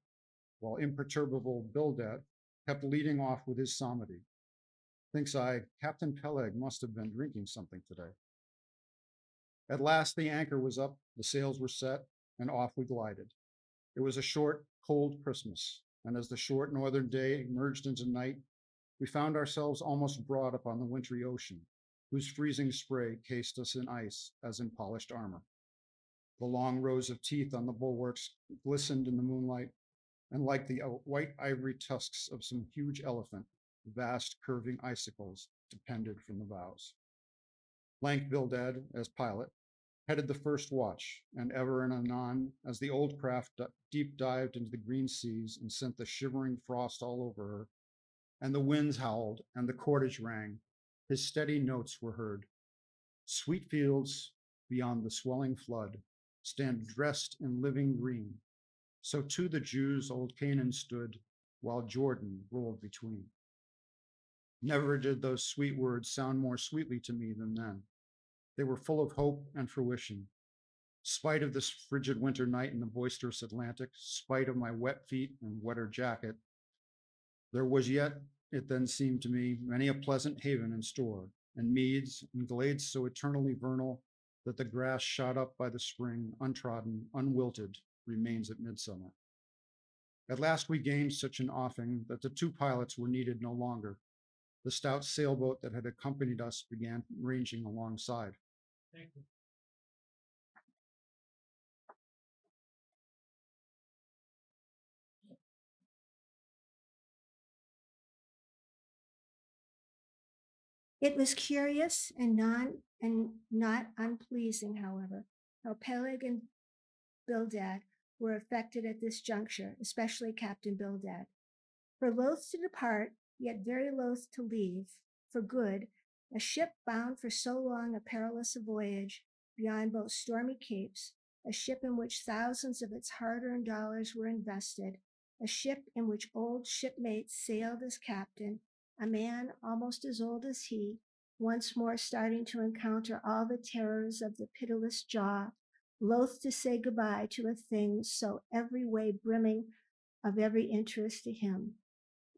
while imperturbable Bildad kept leading off with his psalmody. Thinks I, Captain Peleg must have been drinking something today. At last the anchor was up, the sails were set, and off we glided. It was a short, cold Christmas, and as the short northern day merged into night, we found ourselves almost broad upon the wintry ocean, whose freezing spray cased us in ice as in polished armor. The long rows of teeth on the bulwarks glistened in the moonlight, and like the white ivory tusks of some huge elephant, vast curving icicles depended from the bows. Lank Bildad, as pilot, headed the first watch, and ever and anon, as the old craft deep dived into the green seas and sent the shivering frost all over her, and the winds howled and the cordage rang, his steady notes were heard. Sweet fields beyond the swelling flood stand dressed in living green. So to the Jews old Canaan stood, while Jordan rolled between. Never did those sweet words sound more sweetly to me than then. They were full of hope and fruition. Spite of this frigid winter night in the boisterous Atlantic, spite of my wet feet and wetter jacket, there was yet, it then seemed to me, many a pleasant haven in store, and meads and glades so eternally vernal that the grass shot up by the spring, untrodden, unwilted, remains at midsummer. At last we gained such an offing that the two pilots were needed no longer. The stout sailboat that had accompanied us began ranging alongside. Thank you. It was curious and not unpleasing, however, how Peleg and Bildad were affected at this juncture, especially Captain Bildad. For loath to depart, yet very loath to leave for good, a ship bound for so long a perilous voyage beyond both stormy capes, a ship in which thousands of its hard-earned dollars were invested, a ship in which old shipmates sailed as captain, a man almost as old as he, once more starting to encounter all the terrors of the pitiless jaw, loath to say goodbye to a thing so every way brimming of every interest to him.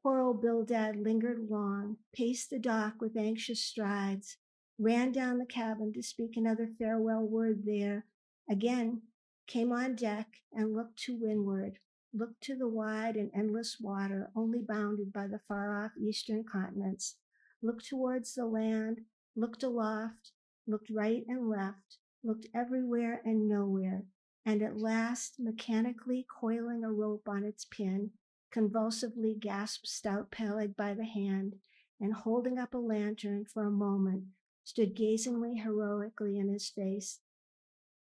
Poor old Bildad lingered long, paced the dock with anxious strides, ran down the cabin to speak another farewell word there, again came on deck and looked to windward, looked to the wide and endless water only bounded by the far-off eastern continents, looked towards the land, looked aloft, looked right and left, looked everywhere and nowhere, and at last, mechanically coiling a rope on its pin, convulsively gasped stout Peleg by the hand, and holding up a lantern for a moment, stood gazingly heroically in his face,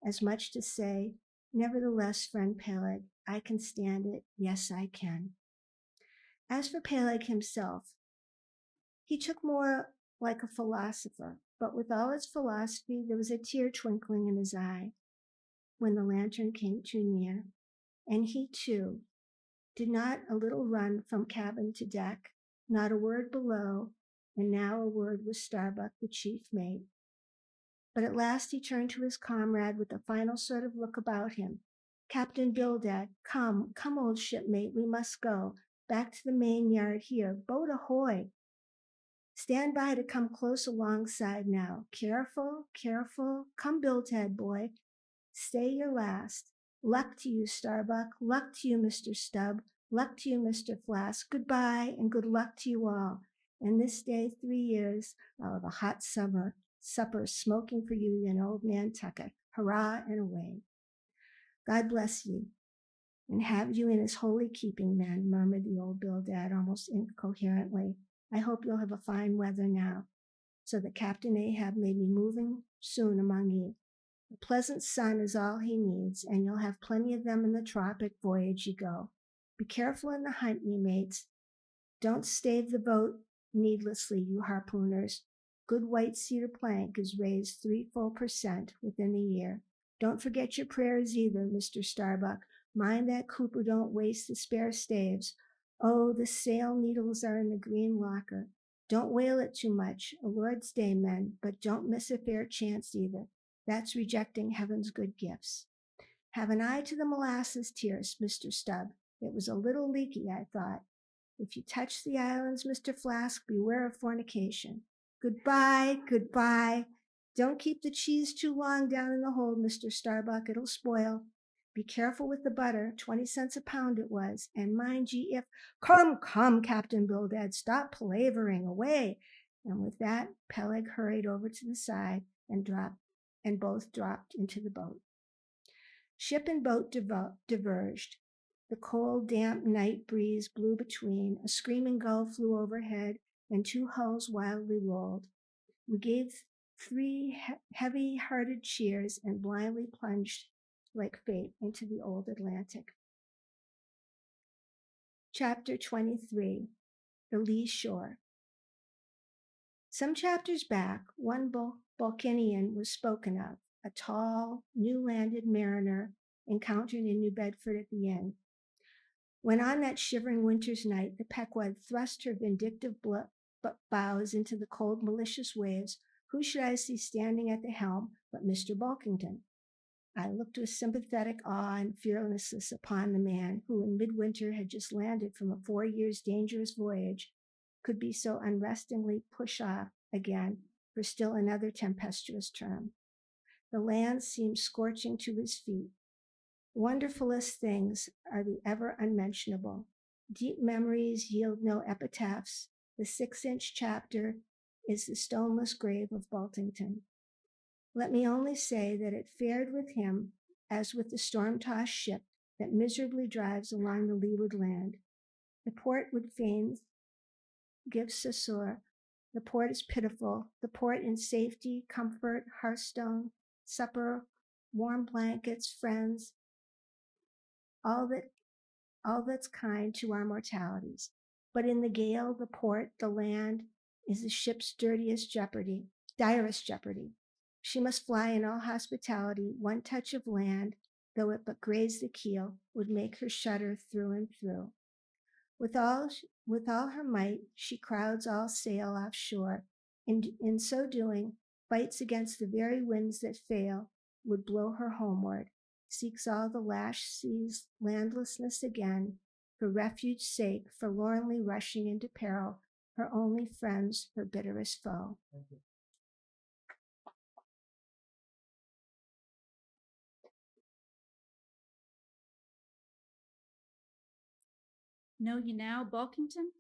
as much to say, "Nevertheless, friend Peleg, I can stand it. Yes, I can." As for Peleg himself, he took more like a philosopher, but with all his philosophy, there was a tear twinkling in his eye when the lantern came too near, and he too did not a little run from cabin to deck, not a word below, and now a word with Starbuck, the chief mate. But at last he turned to his comrade with a final sort of look about him. "Captain Bildad, come, old shipmate, we must go. Back to the main yard here. Boat ahoy! Stand by to come close alongside now. Careful, careful. Come, Bildad, boy. Stay your last. Luck to you, Starbuck. Luck to you, Mr. Stubb. Luck to you, Mr. Flask. Goodbye, and good luck to you all. And this day 3 years of a hot supper smoking for you and old Nantucket. Hurrah and away." "God bless you, and have you in his holy keeping, men," murmured the old Bildad almost incoherently. "I hope you'll have a fine weather now, so that Captain Ahab may be moving soon among you. A pleasant sun is all he needs, and you'll have plenty of them in the tropic voyage you go. Be careful in the hunt, ye mates. Don't stave the boat needlessly, you harpooners. Good white cedar plank is raised 3 full % within the year. Don't forget your prayers either, Mr. Starbuck. Mind that Cooper don't waste the spare staves. Oh, the sail needles are in the green locker. Don't whale it too much, a Lord's Day, men, but don't miss a fair chance either. That's rejecting heaven's good gifts. Have an eye to the molasses tiers, Mr. Stubb. It was a little leaky, I thought. If you touch the islands, Mr. Flask, beware of fornication. Goodbye, goodbye. Don't keep the cheese too long down in the hold, Mr. Starbuck. It'll spoil. Be careful with the butter. 20 cents a pound it was. And mind ye, if... Come, Captain Bildad, stop palavering away. And with that, Peleg hurried over to the side and both dropped into the boat. Ship and boat diverged. The cold, damp night breeze blew between, a screaming gull flew overhead, and 2 hulls wildly rolled. We gave 3 heavy-hearted cheers and blindly plunged like fate into the old Atlantic. Chapter 23, The Lee Shore. Some chapters back, one Balkanian was spoken of, a tall, new-landed mariner encountered in New Bedford at the inn. When on that shivering winter's night the Pequod thrust her vindictive bows into the cold, malicious waves, who should I see standing at the helm but Mr. Bulkington? I looked with sympathetic awe and fearlessness upon the man who in midwinter had just landed from a 4 years' dangerous voyage, could be so unrestingly pushed off again for still another tempestuous term. The land seemed scorching to his feet. Wonderfulest things are the ever unmentionable. Deep memories yield no epitaphs. The 6-inch chapter is the stoneless grave of Bulkington. Let me only say that it fared with him as with the storm-tossed ship that miserably drives along the leeward land. The port would fain give succor. The port is pitiful. The port in safety, comfort, hearthstone, supper, warm blankets, friends, all that's kind to our mortalities. But in the gale, the port, the land, is the ship's direst jeopardy. She must fly in all hospitality. One touch of land, though it but graze the keel, would make her shudder through and through. With all her might, she crowds all sail offshore, and in so doing, fights against the very winds that fail would blow her homeward, seeks all the lashed seas' landlessness again, for refuge's sake, forlornly rushing into peril, her only friends, her bitterest foe. Know ye now, Bulkington?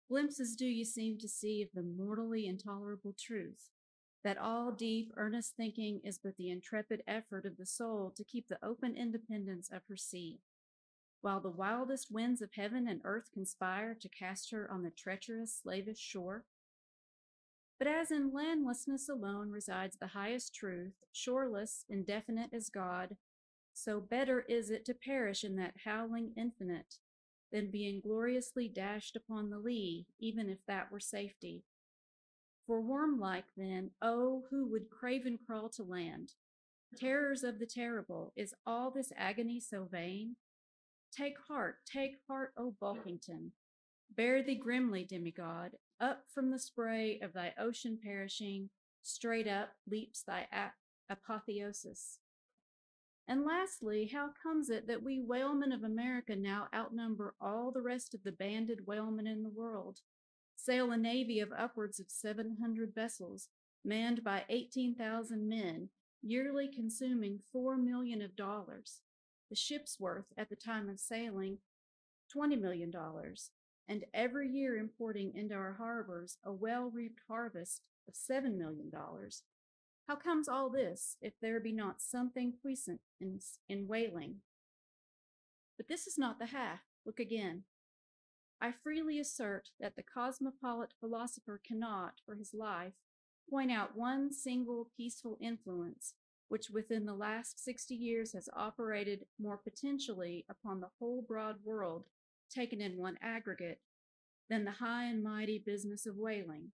Glimpses do ye seem to see of the mortally intolerable truth, that all deep, earnest thinking is but the intrepid effort of the soul to keep the open independence of her sea, while the wildest winds of heaven and earth conspire to cast her on the treacherous, slavish shore? But as in landlessness alone resides the highest truth, shoreless, indefinite as God, so better is it to perish in that howling infinite than be ingloriously dashed upon the lee, even if that were safety. For worm-like then, oh, who would craven crawl to land? Terrors of the terrible, is all this agony so vain? Take heart, O Bulkington. Bear thee grimly, demigod. Up from the spray of thy ocean perishing, straight up leaps thy apotheosis. And lastly, how comes it that we whalemen of America now outnumber all the rest of the banded whalemen in the world, sail a navy of upwards of 700 vessels, manned by 18,000 men, yearly consuming $4 million, the ship's worth at the time of sailing $20 million, and every year importing into our harbors a well-reaped harvest of $7 million? How comes all this, if there be not something puissant in whaling? But this is not the half. Look again. I freely assert that the cosmopolite philosopher cannot, for his life, point out one single peaceful influence which within the last 60 years has operated more potentially upon the whole broad world, taken in one aggregate, than the high and mighty business of whaling.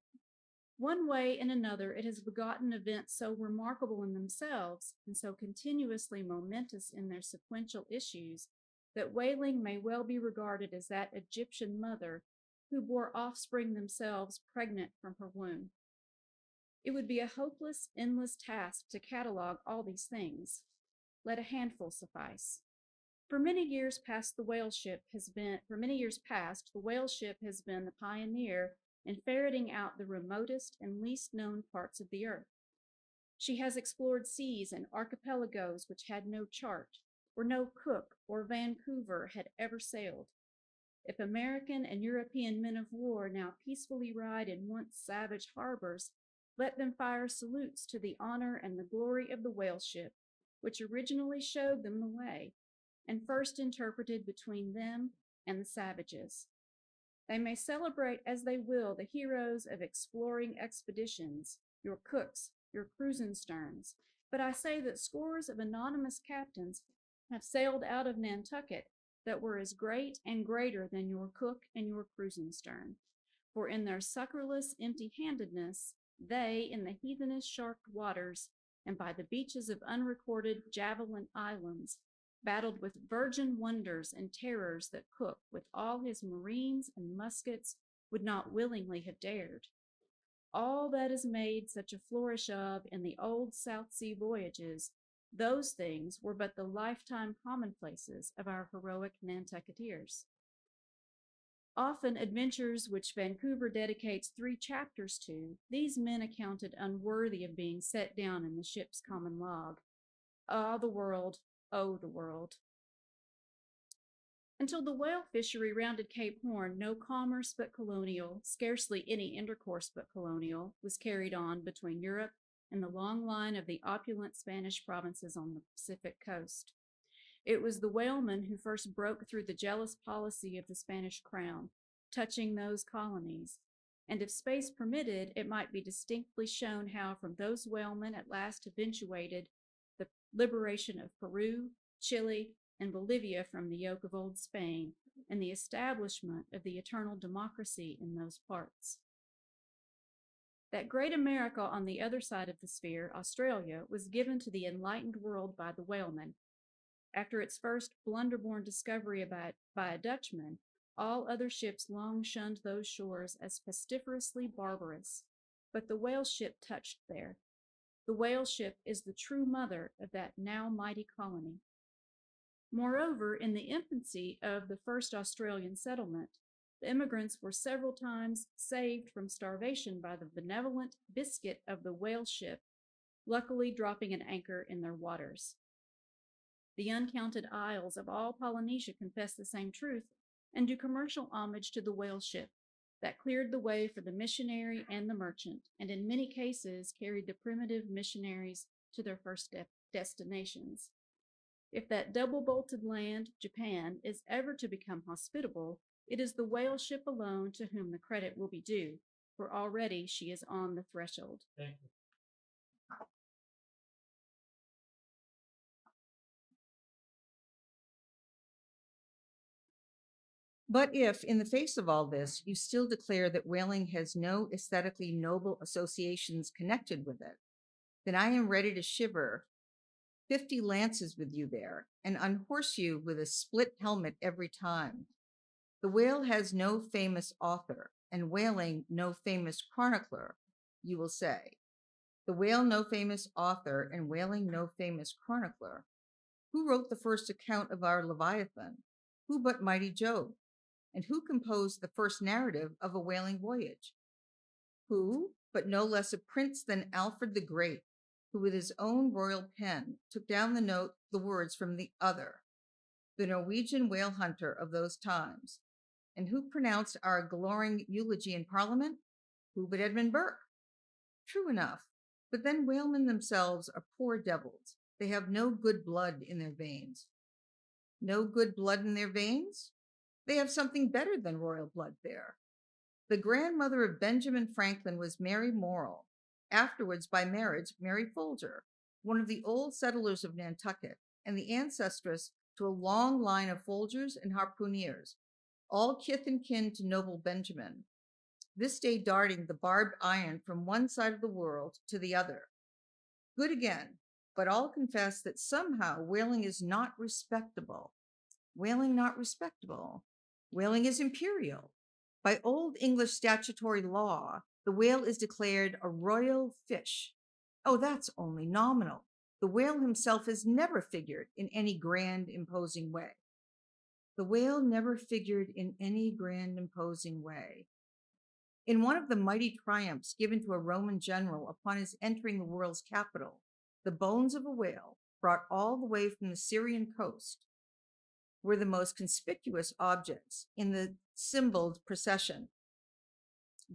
One way and another, it has begotten events so remarkable in themselves and so continuously momentous in their sequential issues that whaling may well be regarded as that Egyptian mother who bore offspring themselves pregnant from her womb. It would be a hopeless, endless task to catalog all these things. Let a handful suffice. For many years past, the whaleship has been the pioneer in ferreting out the remotest and least known parts of the earth. She has explored seas and archipelagos which had no chart, where no Cook or Vancouver had ever sailed. If American and European men of war now peacefully ride in once savage harbors, let them fire salutes to the honor and the glory of the whaleship, which originally showed them the way, and first interpreted between them and the savages. They may celebrate as they will the heroes of exploring expeditions, your Cooks, your Krusensterns, but I say that scores of anonymous captains have sailed out of Nantucket that were as great and greater than your Cook and your Krusenstern. For in their succorless empty-handedness, they, in the heathenish sharked waters, and by the beaches of unrecorded Javelin Islands, battled with virgin wonders and terrors that Cook, with all his marines and muskets, would not willingly have dared. All that is made such a flourish of in the old South Sea voyages, those things were but the lifetime commonplaces of our heroic Nantucketeers. Often adventures which Vancouver dedicates 3 chapters to, these men accounted unworthy of being set down in the ship's common log. Ah, the world, oh, the world. Until the whale fishery rounded Cape Horn, no commerce but colonial, scarcely any intercourse but colonial, was carried on between Europe and the long line of the opulent Spanish provinces on the Pacific coast. It was the whalemen who first broke through the jealous policy of the Spanish crown, touching those colonies, and if space permitted, it might be distinctly shown how from those whalemen at last eventuated the liberation of Peru, Chile, and Bolivia from the yoke of old Spain, and the establishment of the eternal democracy in those parts. That great America on the other side of the sphere, Australia, was given to the enlightened world by the whalemen. After its first blunder-born discovery by a Dutchman, all other ships long shunned those shores as pestiferously barbarous, but the whale ship touched there. The whale ship is the true mother of that now mighty colony. Moreover, in the infancy of the first Australian settlement, the immigrants were several times saved from starvation by the benevolent biscuit of the whale ship, luckily dropping an anchor in their waters. The uncounted isles of all Polynesia confess the same truth and do commercial homage to the whale ship, that cleared the way for the missionary and the merchant, and in many cases carried the primitive missionaries to their first destinations. If that double-bolted land, Japan, is ever to become hospitable, it is the whale ship alone to whom the credit will be due, for already she is on the threshold. Thank you. But if, in the face of all this, you still declare that whaling has no aesthetically noble associations connected with it, then I am ready to shiver 50 lances with you there and unhorse you with a split helmet every time. The whale has no famous author, and whaling no famous chronicler, you will say. The whale no famous author, and whaling no famous chronicler. Who wrote the first account of our Leviathan? Who but mighty Job? And who composed the first narrative of a whaling voyage? Who, but no less a prince than Alfred the Great, who with his own royal pen took down the words from the other, the Norwegian whale hunter of those times, and who pronounced our glowing eulogy in Parliament? Who but Edmund Burke? True enough, but then whalemen themselves are poor devils. They have no good blood in their veins. No good blood in their veins? They have something better than royal blood there. The grandmother of Benjamin Franklin was Mary Morrill, afterwards by marriage Mary Folger, one of the old settlers of Nantucket, and the ancestress to a long line of Folgers and harpooneers, all kith and kin to noble Benjamin, this day darting the barbed iron from one side of the world to the other. Good again, but all confess that somehow whaling is not respectable. Whaling not respectable. Whaling is imperial. By Old English statutory law, the whale is declared a royal fish. Oh, that's only nominal. The whale himself has never figured in any grand, imposing way. The whale never figured in any grand, imposing way. In one of the mighty triumphs given to a Roman general upon his entering the world's capital, the bones of a whale, brought all the way from the Syrian coast, were the most conspicuous objects in the symboled procession.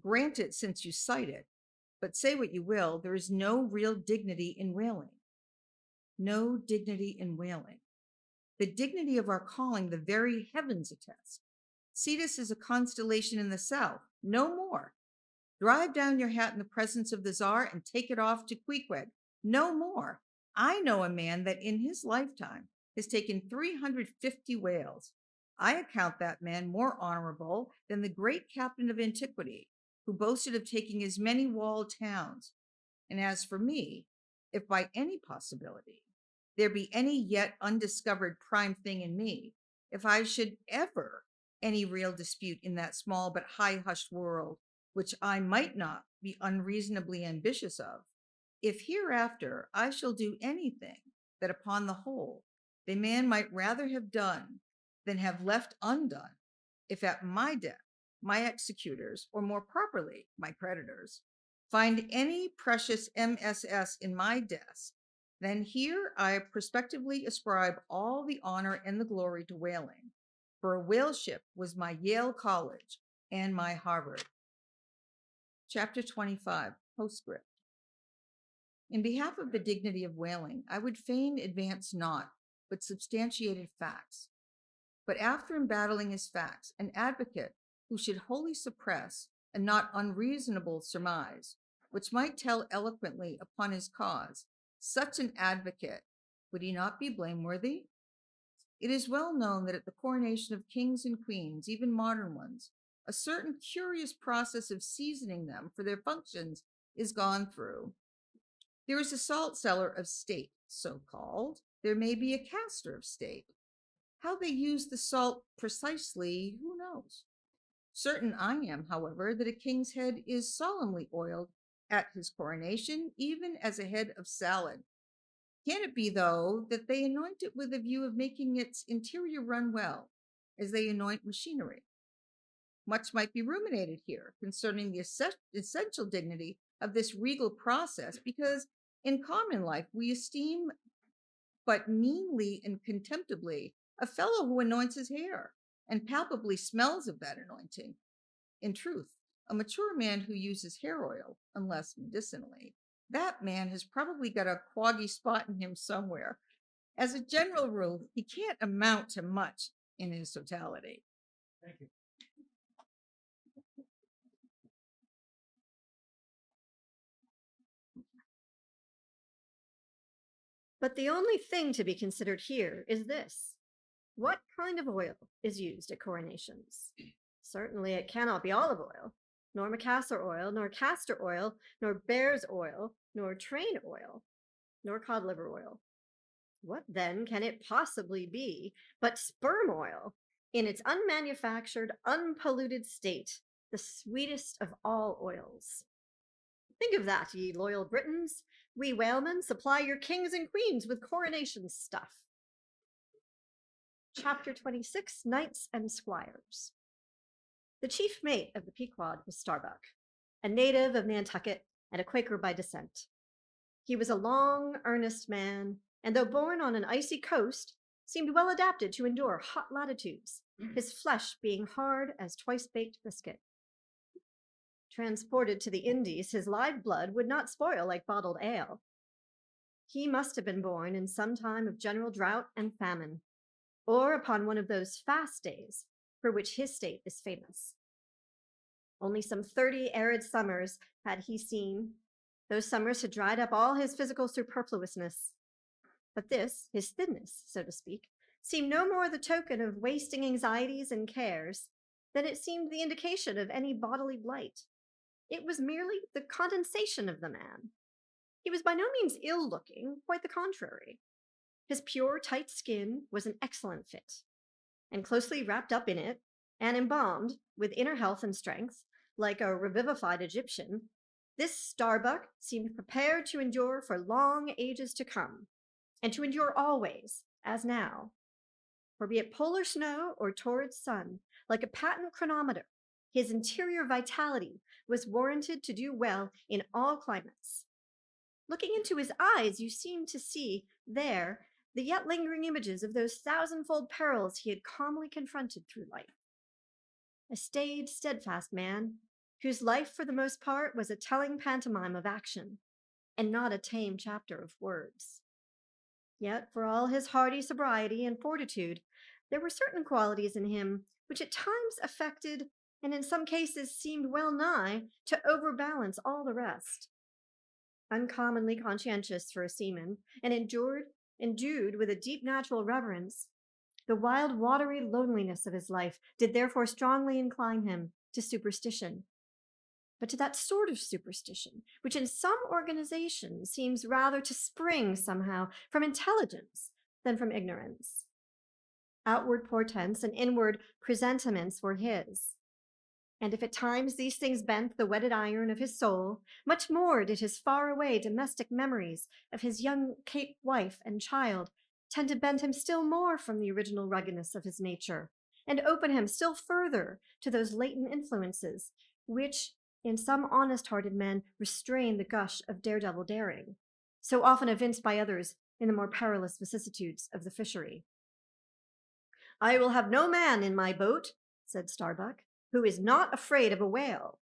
Grant it since you cite it, but say what you will, there is no real dignity in whaling. No dignity in whaling. The dignity of our calling the very heavens attest. Cetus is a constellation in the south, no more. Drive down your hat in the presence of the Tsar and take it off to Queequeg, no more. I know a man that in his lifetime has taken 350 whales. I account that man more honorable than the great captain of antiquity, who boasted of taking as many walled towns. And as for me, if by any possibility there be any yet undiscovered prime thing in me, if I should ever any real dispute in that small but high-hushed world, which I might not be unreasonably ambitious of, if hereafter I shall do anything that upon the whole the man might rather have done than have left undone, if at my death my executors, or more properly my creditors, find any precious MSS in my desk, then here I prospectively ascribe all the honor and the glory to whaling, for a whale ship was my Yale College and my Harvard. Chapter 25, Postscript. In behalf of the dignity of whaling, I would fain advance not, but substantiated facts. But after embattling his facts, an advocate who should wholly suppress a not unreasonable surmise, which might tell eloquently upon his cause, such an advocate, would he not be blameworthy? It is well known that at the coronation of kings and queens, even modern ones, a certain curious process of seasoning them for their functions is gone through. There is a salt cellar of state, so called. There may be a caster of state. How they use the salt precisely, who knows? Certain I am, however, that a king's head is solemnly oiled at his coronation, even as a head of salad. Can it be, though, that they anoint it with a view of making its interior run well, as they anoint machinery? Much might be ruminated here concerning the essential dignity of this regal process, because in common life we esteem but meanly and contemptibly a fellow who anoints his hair and palpably smells of that anointing. In truth, a mature man who uses hair oil, unless medicinally. That man has probably got a quaggy spot in him somewhere. As a general rule, he can't amount to much in his totality. Thank you. But the only thing to be considered here is this. What kind of oil is used at coronations? Certainly it cannot be olive oil, nor macassar oil, nor castor oil, nor bear's oil, nor train oil, nor cod liver oil. What then can it possibly be but sperm oil in its unmanufactured, unpolluted state, the sweetest of all oils? Think of that, ye loyal Britons. We whalemen supply your kings and queens with coronation stuff. Chapter 26, Knights and Squires. The chief mate of the Pequod was Starbuck, a native of Nantucket and a Quaker by descent. He was a long, earnest man, and though born on an icy coast, seemed well adapted to endure hot latitudes, his flesh being hard as twice-baked biscuit. Transported to the Indies, his live blood would not spoil like bottled ale. He must have been born in some time of general drought and famine, or upon one of those fast days for which his state is famous. Only some 30 arid summers had he seen. Those summers had dried up all his physical superfluousness. But this, his thinness, so to speak, seemed no more the token of wasting anxieties and cares than it seemed the indication of any bodily blight. It was merely the condensation of the man. He was by no means ill-looking, quite the contrary. His pure, tight skin was an excellent fit, and closely wrapped up in it, and embalmed with inner health and strength, like a revivified Egyptian, this Starbuck seemed prepared to endure for long ages to come, and to endure always, as now. For be it polar snow or torrid sun, like a patent chronometer, his interior vitality was warranted to do well in all climates. Looking into his eyes, you seemed to see there the yet lingering images of those thousandfold perils he had calmly confronted through life. A staid, steadfast man, whose life for the most part was a telling pantomime of action, and not a tame chapter of words. Yet, for all his hardy sobriety and fortitude, there were certain qualities in him which at times affected, and in some cases seemed well nigh to overbalance all the rest. Uncommonly conscientious for a seaman, and endued with a deep natural reverence, the wild, watery loneliness of his life did therefore strongly incline him to superstition, but to that sort of superstition which in some organizations seems rather to spring somehow from intelligence than from ignorance. Outward portents and inward presentiments were his, and if at times these things bent the whetted iron of his soul, much more did his far-away domestic memories of his young Cape wife and child tend to bend him still more from the original ruggedness of his nature, and open him still further to those latent influences which, in some honest-hearted men, restrain the gush of daredevil daring, so often evinced by others in the more perilous vicissitudes of the fishery. "I will have no man in my boat," said Starbuck, "who is not afraid of a whale."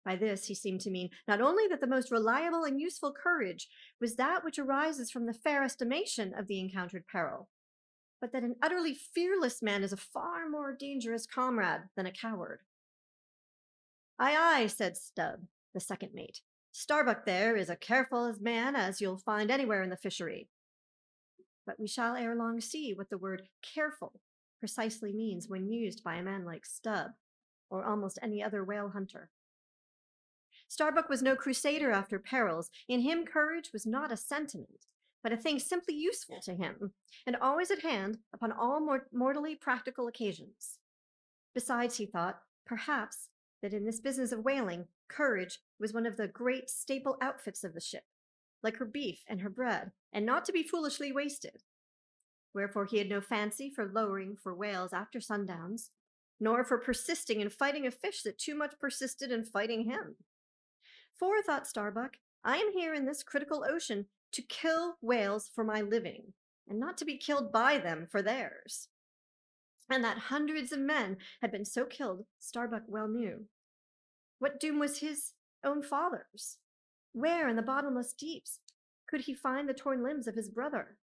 By this he seemed to mean not only that the most reliable and useful courage was that which arises from the fair estimation of the encountered peril, but that an utterly fearless man is a far more dangerous comrade than a coward. "Aye, aye," said Stubb, the second mate. "Starbuck there is a careful as man as you'll find anywhere in the fishery." But we shall ere long see what the word careful precisely means when used by a man like Stubb, or almost any other whale hunter. Starbuck was no crusader after perils. In him courage was not a sentiment, but a thing simply useful to him, and always at hand upon all mortally practical occasions. Besides, he thought, perhaps, that in this business of whaling, courage was one of the great staple outfits of the ship, like her beef and her bread, and not to be foolishly wasted. Wherefore he had no fancy for lowering for whales after sundowns, nor for persisting in fighting a fish that too much persisted in fighting him. For, thought Starbuck, I am here in this critical ocean to kill whales for my living, and not to be killed by them for theirs. And that hundreds of men had been so killed, Starbuck well knew. What doom was his own father's? Where in the bottomless deeps could he find the torn limbs of his brother?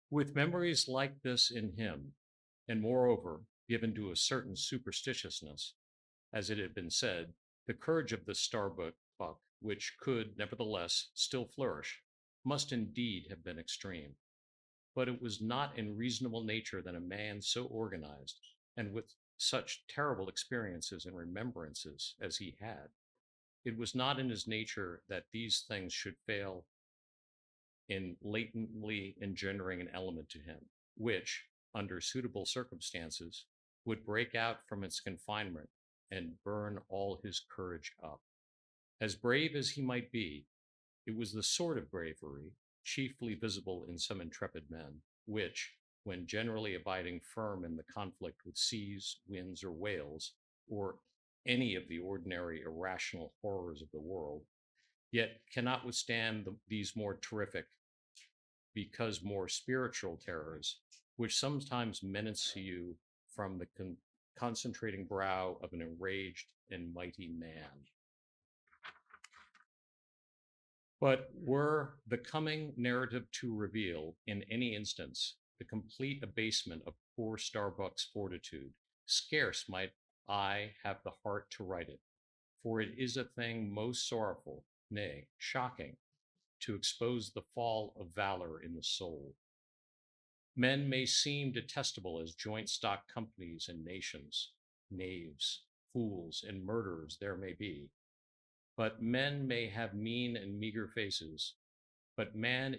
With memories like this in him, and moreover, given to a certain superstitiousness, as it had been said, the courage of the Starbuck, which could nevertheless still flourish, must indeed have been extreme. But it was not in reasonable nature that a man so organized, and with such terrible experiences and remembrances as he had, it was not in his nature that these things should fail in latently engendering an element to him, which, under suitable circumstances, would break out from its confinement and burn all his courage up. As brave as he might be, it was the sort of bravery, chiefly visible in some intrepid men, which, when generally abiding firm in the conflict with seas, winds, or whales, or any of the ordinary irrational horrors of the world, yet cannot withstand these more terrific, because more spiritual terrors, which sometimes menace you from the concentrating brow of an enraged and mighty man. But were the coming narrative to reveal, in any instance, the complete abasement of poor Starbuck's fortitude, scarce might I have the heart to write it, for it is a thing most sorrowful, nay, shocking, to expose the fall of valor in the soul. Men may seem detestable as joint stock companies and nations, knaves, fools, and murderers there may be, but men may have mean and meager faces, but man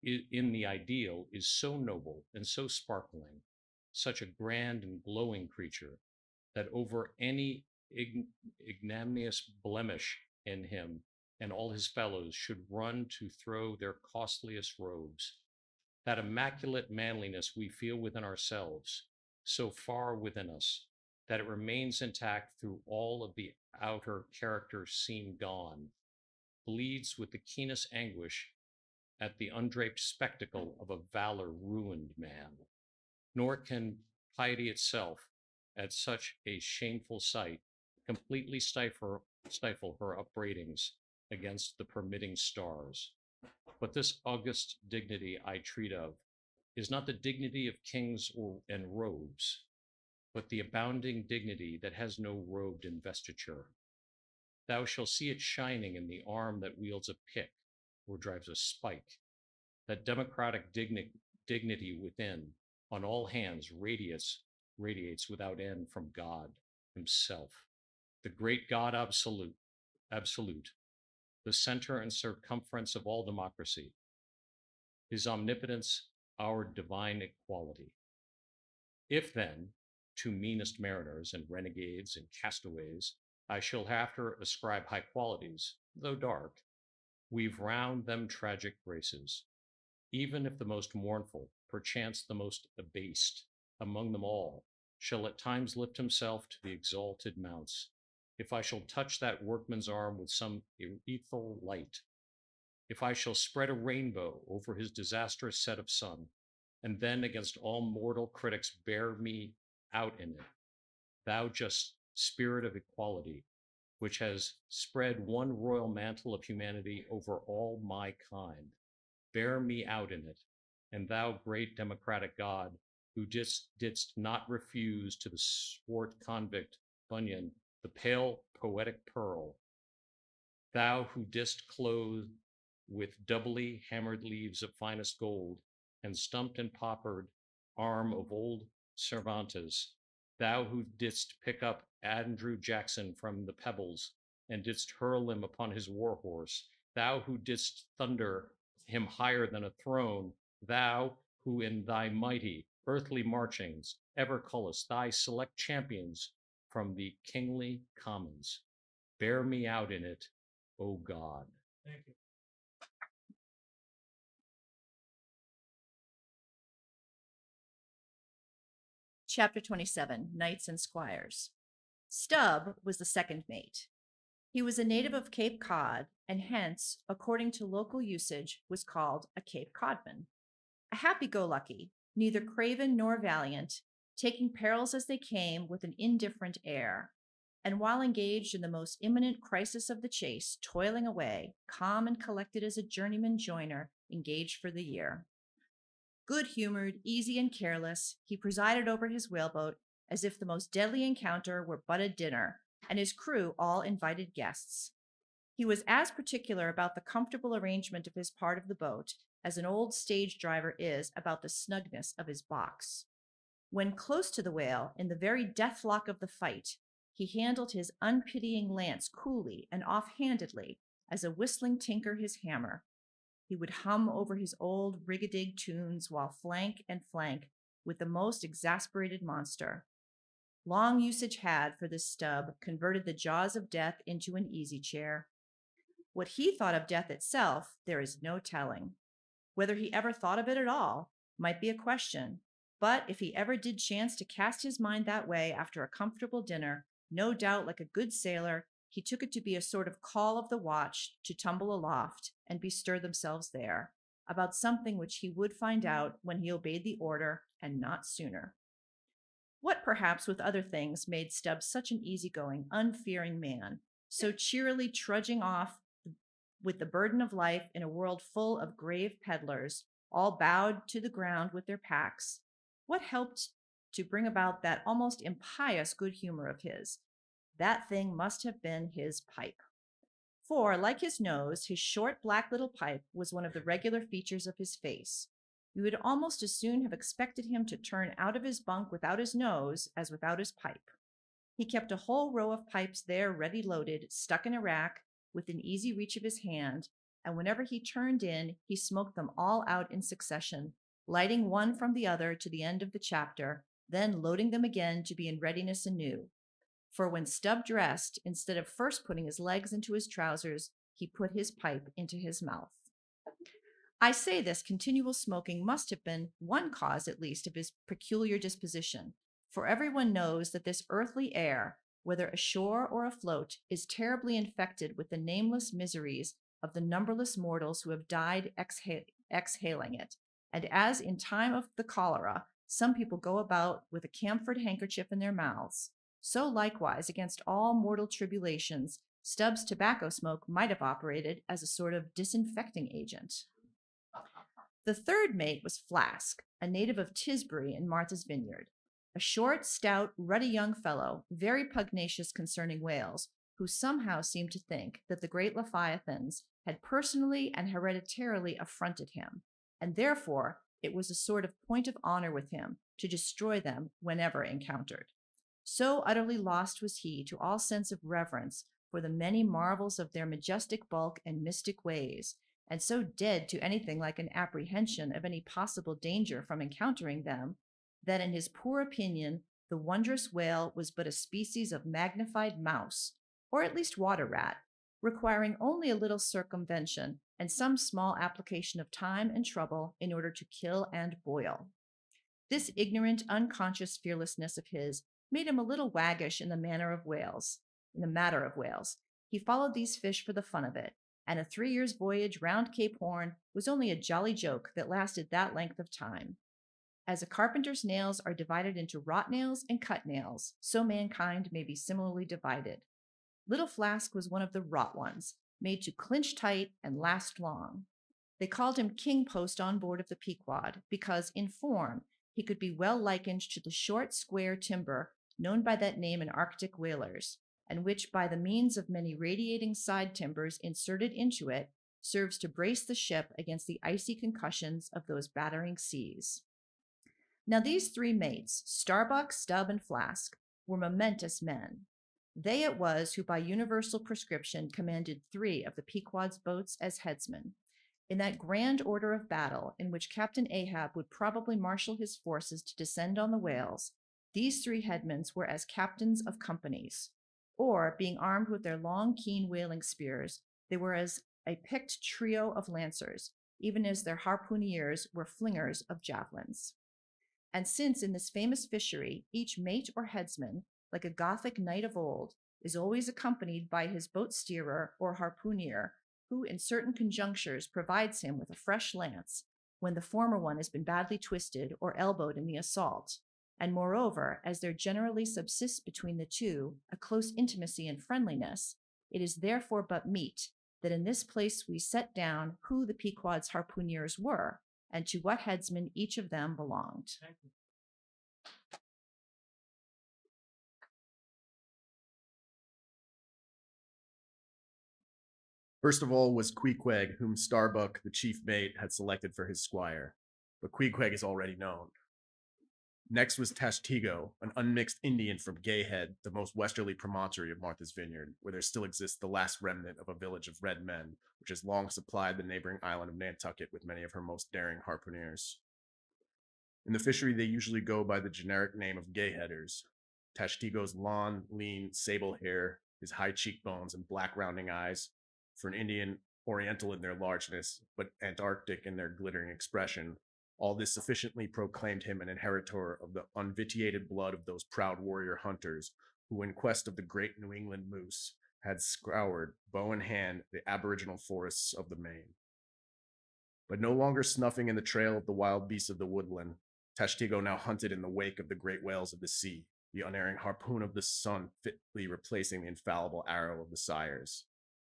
in the ideal is so noble and so sparkling, such a grand and glowing creature, that over any ignominious blemish in him and all his fellows should run to throw their costliest robes. That immaculate manliness we feel within ourselves, so far within us, that it remains intact through all of the outer characters seem gone, bleeds with the keenest anguish at the undraped spectacle of a valor ruined man. Nor can piety itself, at such a shameful sight, completely stifle her upbraidings against the permitting stars. But this august dignity I treat of is not the dignity of kings and robes, but the abounding dignity that has no robed investiture. Thou shalt see it shining in the arm that wields a pick or drives a spike. That democratic dignity within, on all hands, radiates without end from God himself, the great God absolute, the center and circumference of all democracy, his omnipotence, our divine equality. If then, to meanest mariners and renegades and castaways, I shall have to ascribe high qualities, though dark, weave round them tragic graces, even if the most mournful, perchance the most abased, among them all, shall at times lift himself to the exalted mounts, if I shall touch that workman's arm with some ethereal light, if I shall spread a rainbow over his disastrous set of sun, and then against all mortal critics bear me out in it, thou just spirit of equality, which has spread one royal mantle of humanity over all my kind, bear me out in it, and thou great democratic God, who didst not refuse to the swart convict Bunyan the pale poetic pearl, thou who didst clothe with doubly hammered leaves of finest gold and stumped and poppered arm of old Cervantes, thou who didst pick up Andrew Jackson from the pebbles and didst hurl him upon his war horse, thou who didst thunder him higher than a throne, thou who in thy mighty earthly marchings ever callest thy select champions from the kingly commons, bear me out in it, O God. Thank you. Chapter 27, Knights and Squires. Stubb was the second mate. He was a native of Cape Cod, and hence, according to local usage, was called a Cape Codman. A happy-go-lucky, neither craven nor valiant, taking perils as they came with an indifferent air, and while engaged in the most imminent crisis of the chase, toiling away, calm and collected as a journeyman joiner engaged for the year. Good-humored, easy, and careless, he presided over his whaleboat as if the most deadly encounter were but a dinner, and his crew all invited guests. He was as particular about the comfortable arrangement of his part of the boat as an old stage driver is about the snugness of his box. When close to the whale, in the very deathlock of the fight, he handled his unpitying lance coolly and offhandedly as a whistling tinker his hammer. He would hum over his old rig-a-dig tunes while flank and flank with the most exasperated monster. Long usage had, for this stub, converted the jaws of death into an easy chair. What he thought of death itself, there is no telling. Whether he ever thought of it at all might be a question, but if he ever did chance to cast his mind that way after a comfortable dinner, no doubt, like a good sailor, he took it to be a sort of call of the watch to tumble aloft and bestir themselves there, about something which he would find out when he obeyed the order, and not sooner. What, perhaps, with other things, made Stubbs such an easygoing, unfearing man, so cheerily trudging off with the burden of life in a world full of grave peddlers, all bowed to the ground with their packs? What helped to bring about that almost impious good humor of his? That thing must have been his pipe. For, like his nose, his short black little pipe was one of the regular features of his face. You would almost as soon have expected him to turn out of his bunk without his nose as without his pipe. He kept a whole row of pipes there ready loaded, stuck in a rack, within easy reach of his hand, and whenever he turned in, he smoked them all out in succession, lighting one from the other to the end of the chapter, then loading them again to be in readiness anew. For when Stubb dressed, instead of first putting his legs into his trousers, he put his pipe into his mouth. I say this continual smoking must have been one cause, at least, of his peculiar disposition, for everyone knows that this earthly air, whether ashore or afloat, is terribly infected with the nameless miseries of the numberless mortals who have died exhaling it. And as in time of the cholera, some people go about with a camphor handkerchief in their mouths, so likewise against all mortal tribulations, Stubbs' tobacco smoke might have operated as a sort of disinfecting agent. The third mate was Flask, a native of Tisbury in Martha's Vineyard, a short, stout, ruddy young fellow, very pugnacious concerning whales, who somehow seemed to think that the great Leviathans had personally and hereditarily affronted him, and therefore it was a sort of point of honor with him to destroy them whenever encountered. So utterly lost was he to all sense of reverence for the many marvels of their majestic bulk and mystic ways, and so dead to anything like an apprehension of any possible danger from encountering them, that in his poor opinion the wondrous whale was but a species of magnified mouse, or at least water rat, requiring only a little circumvention and some small application of time and trouble in order to kill and boil. This ignorant, unconscious fearlessness of his made him a little waggish in the matter of whales. He followed these fish for the fun of it, and a 3 years' voyage round Cape Horn was only a jolly joke that lasted that length of time. As a carpenter's nails are divided into wrought nails and cut nails, so mankind may be similarly divided. Little Flask was one of the wrought ones, made to clinch tight and last long. They called him King Post on board of the Pequod, because in form he could be well likened to the short, square timber known by that name in Arctic whalers, and which, by the means of many radiating side timbers inserted into it, serves to brace the ship against the icy concussions of those battering seas. Now these three mates, Starbuck, Stubb, and Flask, were momentous men. They it was who by universal prescription commanded 3 of the Pequod's boats as headsmen. In that grand order of battle in which Captain Ahab would probably marshal his forces to descend on the whales, these 3 headmen were as captains of companies, or, being armed with their long, keen whaling spears, they were as a picked trio of lancers, even as their harpooneers were flingers of javelins. And since in this famous fishery each mate or headsman, like a Gothic knight of old, is always accompanied by his boat steerer or harpooner, who in certain conjunctures provides him with a fresh lance when the former one has been badly twisted or elbowed in the assault. And moreover, as there generally subsists between the two a close intimacy and friendliness, it is therefore but meet that in this place we set down who the Pequod's harpooneers were, and to what headsman each of them belonged. First of all was Queequeg, whom Starbuck, the chief mate, had selected for his squire, but Queequeg is already known. Next was Tashtego, an unmixed Indian from Gayhead, the most westerly promontory of Martha's Vineyard, where there still exists the last remnant of a village of red men, which has long supplied the neighboring island of Nantucket with many of her most daring harpooneers. In the fishery, they usually go by the generic name of Gayheaders. Tashtego's long, lean, sable hair, his high cheekbones and black rounding eyes, for an Indian, oriental in their largeness, but Antarctic in their glittering expression, all this sufficiently proclaimed him an inheritor of the unvitiated blood of those proud warrior hunters who, in quest of the great New England moose, had scoured, bow in hand, the aboriginal forests of the Maine. But no longer snuffing in the trail of the wild beasts of the woodland, Tashtego now hunted in the wake of the great whales of the sea, the unerring harpoon of the sun fitly replacing the infallible arrow of the sires.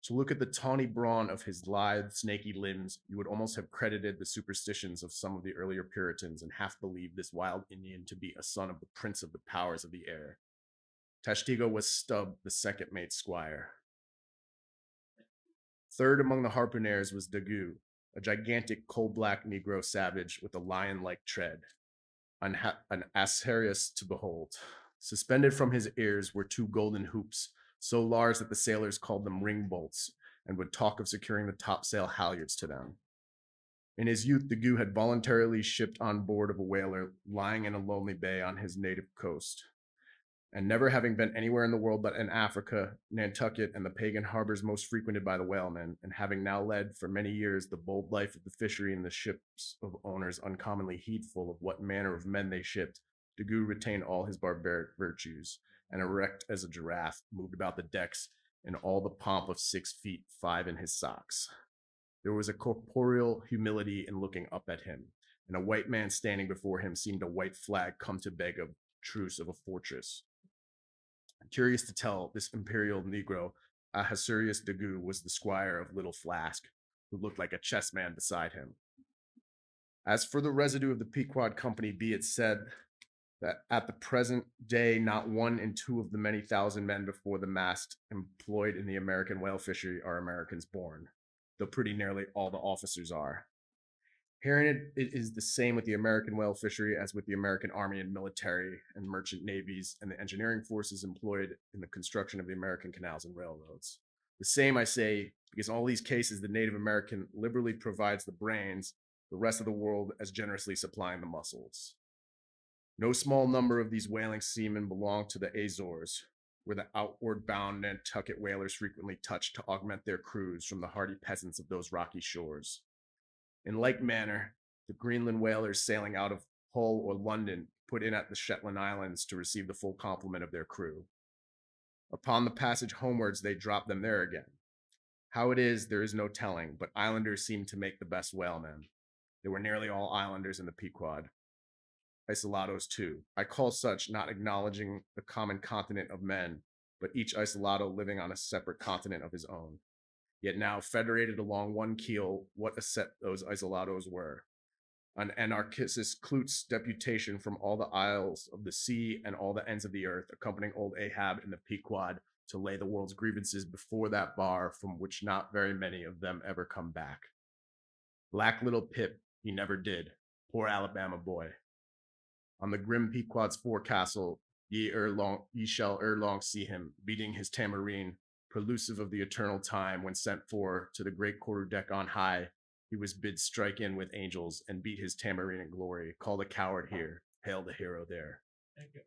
To look at the tawny brawn of his lithe, snaky limbs, you would almost have credited the superstitions of some of the earlier Puritans and half believed this wild Indian to be a son of the prince of the powers of the air. Tashtego was Stubb, the second mate's squire. Third among the harpooneers was Daggoo, a gigantic coal-black Negro savage with a lion-like tread, an Asterius to behold. Suspended from his ears were two golden hoops, so large that the sailors called them ring bolts and would talk of securing the topsail halyards to them. In his youth, Daggoo had voluntarily shipped on board of a whaler lying in a lonely bay on his native coast. And never having been anywhere in the world but in Africa, Nantucket, and the pagan harbors most frequented by the whalemen, and having now led for many years the bold life of the fishery in the ships of owners uncommonly heedful of what manner of men they shipped, Daggoo retained all his barbaric virtues, and erect as a giraffe, moved about the decks in all the pomp of 6 feet 5 in his socks. There was a corporeal humility in looking up at him, and a white man standing before him seemed a white flag come to beg of truce of a fortress. Curious to tell, this imperial Negro, Ahasuerus Daggoo, was the squire of Little Flask, who looked like a chess man beside him. As for the residue of the Pequod Company, be it said that at the present day not 1 in 2 of the many thousand men before the mast employed in the American whale fishery are Americans born, though pretty nearly all the officers are. Herein it is the same with the American whale fishery as with the American Army and military and merchant navies and the engineering forces employed in the construction of the American canals and railroads. The same, I say, because in all these cases the Native American liberally provides the brains, the rest of the world as generously supplying the muscles. No small number of these whaling seamen belong to the Azores, where the outward bound Nantucket whalers frequently touch to augment their crews from the hardy peasants of those rocky shores. In like manner, the Greenland whalers sailing out of Hull or London put in at the Shetland Islands to receive the full complement of their crew. Upon the passage homewards, they drop them there again. How it is, there is no telling, but islanders seem to make the best whalemen. They were nearly all islanders in the Pequod. Isolados too. I call such, not acknowledging the common continent of men, but each isolado living on a separate continent of his own. Yet now federated along one keel, what a set those isolados were. An anarchist Klutz deputation from all the isles of the sea and all the ends of the earth, accompanying old Ahab in the Pequod to lay the world's grievances before that bar from which not very many of them ever come back. Black little Pip, he never did. Poor Alabama boy. On the grim Pequod's forecastle, ye shall ere long see him, beating his tambourine, prelusive of the eternal time when sent for to the great quarter-deck on high, he was bid strike in with angels and beat his tambourine in glory, call the coward here, hail the hero there. Thank you.